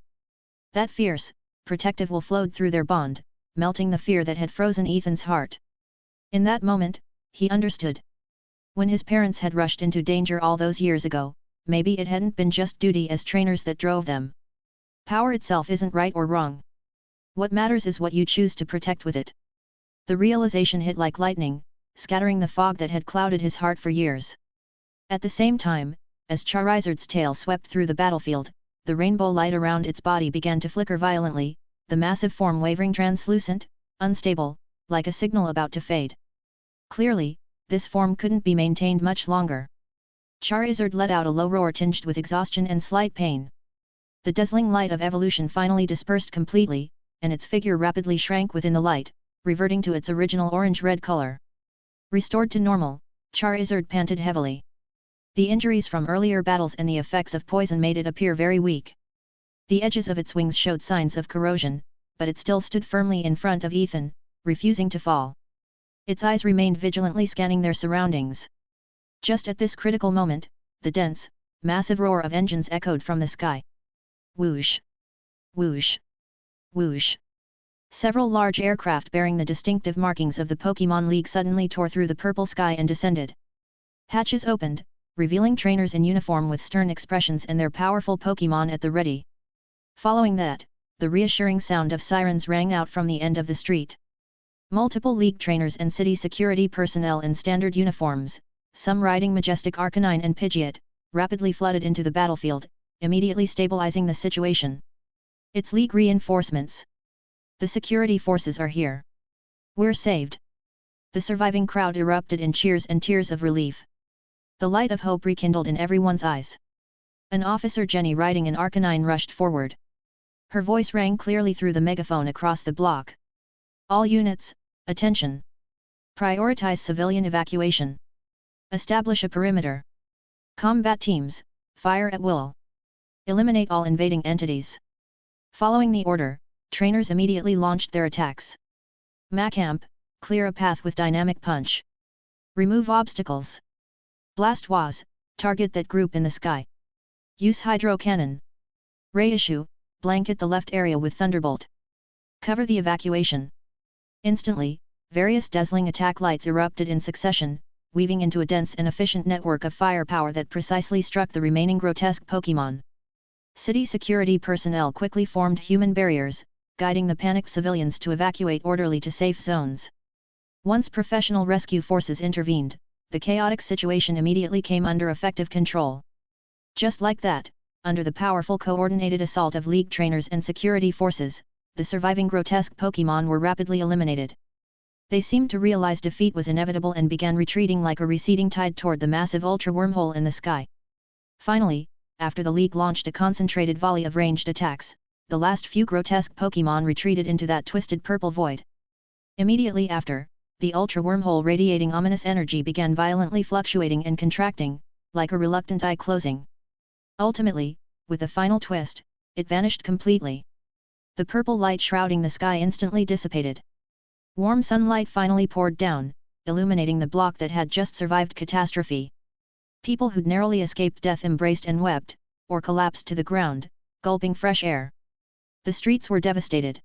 That fierce, protective will flowed through their bond, melting the fear that had frozen Ethan's heart. In that moment, he understood. When his parents had rushed into danger all those years ago, maybe it hadn't been just duty as trainers that drove them. Power itself isn't right or wrong. What matters is what you choose to protect with it. The realization hit like lightning, scattering the fog that had clouded his heart for years. At the same time, as Charizard's tail swept through the battlefield, the rainbow light around its body began to flicker violently, the massive form wavering translucent, unstable, like a signal about to fade. Clearly, this form couldn't be maintained much longer. Charizard let out a low roar tinged with exhaustion and slight pain. The dazzling light of evolution finally dispersed completely, and its figure rapidly shrank within the light, reverting to its original orange-red color. Restored to normal, Charizard panted heavily. The injuries from earlier battles and the effects of poison made it appear very weak. The edges of its wings showed signs of corrosion, but it still stood firmly in front of Ethan, refusing to fall. Its eyes remained vigilantly scanning their surroundings. Just at this critical moment, the dense, massive roar of engines echoed from the sky. Whoosh! Whoosh! Whoosh! Several large aircraft bearing the distinctive markings of the Pokémon League suddenly tore through the purple sky and descended. Hatches opened, revealing trainers in uniform with stern expressions and their powerful Pokémon at the ready. Following that, the reassuring sound of sirens rang out from the end of the street. Multiple League trainers and city security personnel in standard uniforms, some riding majestic Arcanine and Pidgeot, rapidly flooded into the battlefield, immediately stabilizing the situation. It's League reinforcements. The security forces are here. We're saved. The surviving crowd erupted in cheers and tears of relief. The light of hope rekindled in everyone's eyes. An officer Jenny riding an Arcanine rushed forward. Her voice rang clearly through the megaphone across the block. All units, attention! Prioritize civilian evacuation. Establish a perimeter. Combat teams, fire at will. Eliminate all invading entities. Following the order, trainers immediately launched their attacks. Macamp, clear a path with dynamic punch. Remove obstacles. Blast Waz, target that group in the sky. Use hydro cannon. Reissue, blanket the left area with thunderbolt. Cover the evacuation. Instantly, various dazzling attack lights erupted in succession, weaving into a dense and efficient network of firepower that precisely struck the remaining grotesque Pokémon. City security personnel quickly formed human barriers, guiding the panicked civilians to evacuate orderly to safe zones. Once professional rescue forces intervened, the chaotic situation immediately came under effective control. Just like that, under the powerful coordinated assault of League trainers and security forces, the surviving grotesque Pokémon were rapidly eliminated. They seemed to realize defeat was inevitable and began retreating like a receding tide toward the massive ultra wormhole in the sky. Finally, after the League launched a concentrated volley of ranged attacks, the last few grotesque Pokémon retreated into that twisted purple void. Immediately after, the ultra wormhole radiating ominous energy began violently fluctuating and contracting, like a reluctant eye closing. Ultimately, with a final twist, it vanished completely. The purple light shrouding the sky instantly dissipated. Warm sunlight finally poured down, illuminating the block that had just survived catastrophe. People who'd narrowly escaped death embraced and wept, or collapsed to the ground, gulping fresh air. The streets were devastated.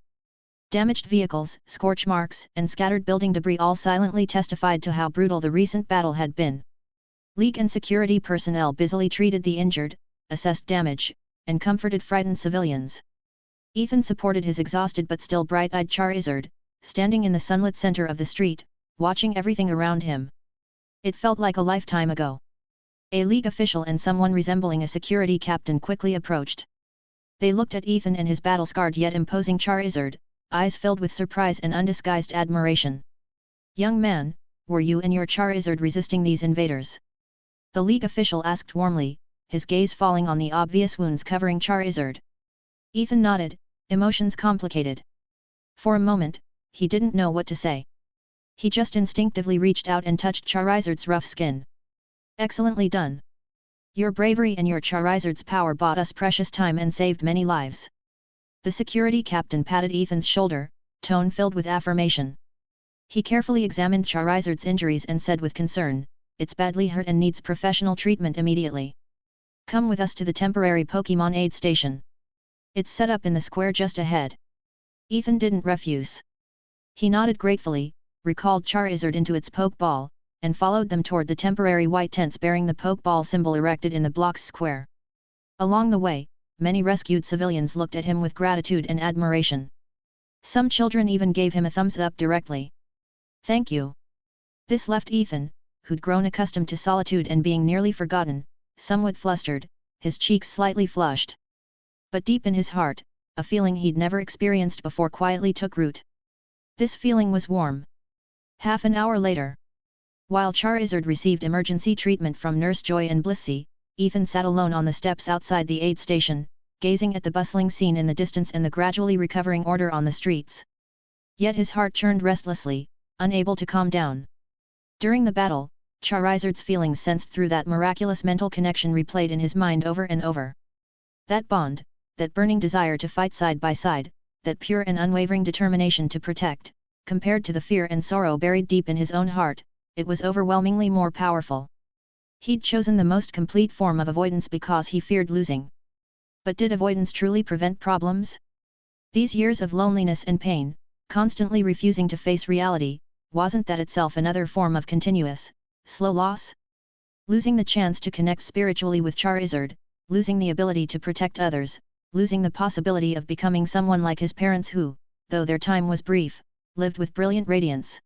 Damaged vehicles, scorch marks, and scattered building debris all silently testified to how brutal the recent battle had been. League and security personnel busily treated the injured, assessed damage, and comforted frightened civilians. Ethan supported his exhausted but still bright-eyed Charizard, standing in the sunlit center of the street, watching everything around him. It felt like a lifetime ago. A League official and someone resembling a security captain quickly approached. They looked at Ethan and his battle-scarred yet imposing Charizard, eyes filled with surprise and undisguised admiration. "Young man, were you and your Charizard resisting these invaders?" The League official asked warmly, his gaze falling on the obvious wounds covering Charizard. Ethan nodded, emotions complicated. For a moment, he didn't know what to say. He just instinctively reached out and touched Charizard's rough skin. "Excellently done. Your bravery and your Charizard's power bought us precious time and saved many lives." The security captain patted Ethan's shoulder, tone filled with affirmation. He carefully examined Charizard's injuries and said with concern, "It's badly hurt and needs professional treatment immediately. Come with us to the temporary Pokémon aid station. It's set up in the square just ahead." Ethan didn't refuse. He nodded gratefully, recalled Charizard into its Pokeball, and followed them toward the temporary white tents bearing the Pokeball symbol erected in the block's square. Along the way, many rescued civilians looked at him with gratitude and admiration. Some children even gave him a thumbs up directly. "Thank you." This left Ethan, who'd grown accustomed to solitude and being nearly forgotten, somewhat flustered, his cheeks slightly flushed. But deep in his heart, a feeling he'd never experienced before quietly took root. This feeling was warm. Half an hour later, while Charizard received emergency treatment from Nurse Joy and Blissey, Ethan sat alone on the steps outside the aid station, gazing at the bustling scene in the distance and the gradually recovering order on the streets. Yet his heart churned restlessly, unable to calm down. During the battle, Charizard's feelings sensed through that miraculous mental connection replayed in his mind over and over. That bond, that burning desire to fight side by side, that pure and unwavering determination to protect, compared to the fear and sorrow buried deep in his own heart, it was overwhelmingly more powerful. He'd chosen the most complete form of avoidance because he feared losing. But did avoidance truly prevent problems? These years of loneliness and pain, constantly refusing to face reality, wasn't that itself another form of continuous, slow loss? Losing the chance to connect spiritually with Charizard, losing the ability to protect others, losing the possibility of becoming someone like his parents who, though their time was brief, lived with brilliant radiance.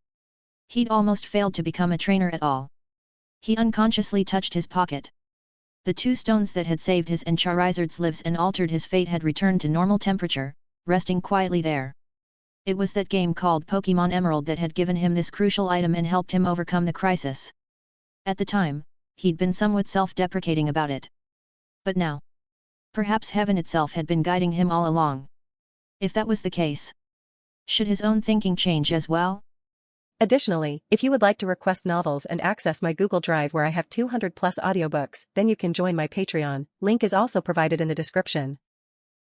He'd almost failed to become a trainer at all. He unconsciously touched his pocket. The 2 stones that had saved his and Charizard's lives and altered his fate had returned to normal temperature, resting quietly there. It was that game called Pokémon Emerald that had given him this crucial item and helped him overcome the crisis. At the time, he'd been somewhat self-deprecating about it. But now, perhaps heaven itself had been guiding him all along. If that was the case, should his own thinking change as well? Additionally, if you would like to request novels and access my Google Drive where I have 200+ audiobooks, then you can join my Patreon. Link is also provided in the description.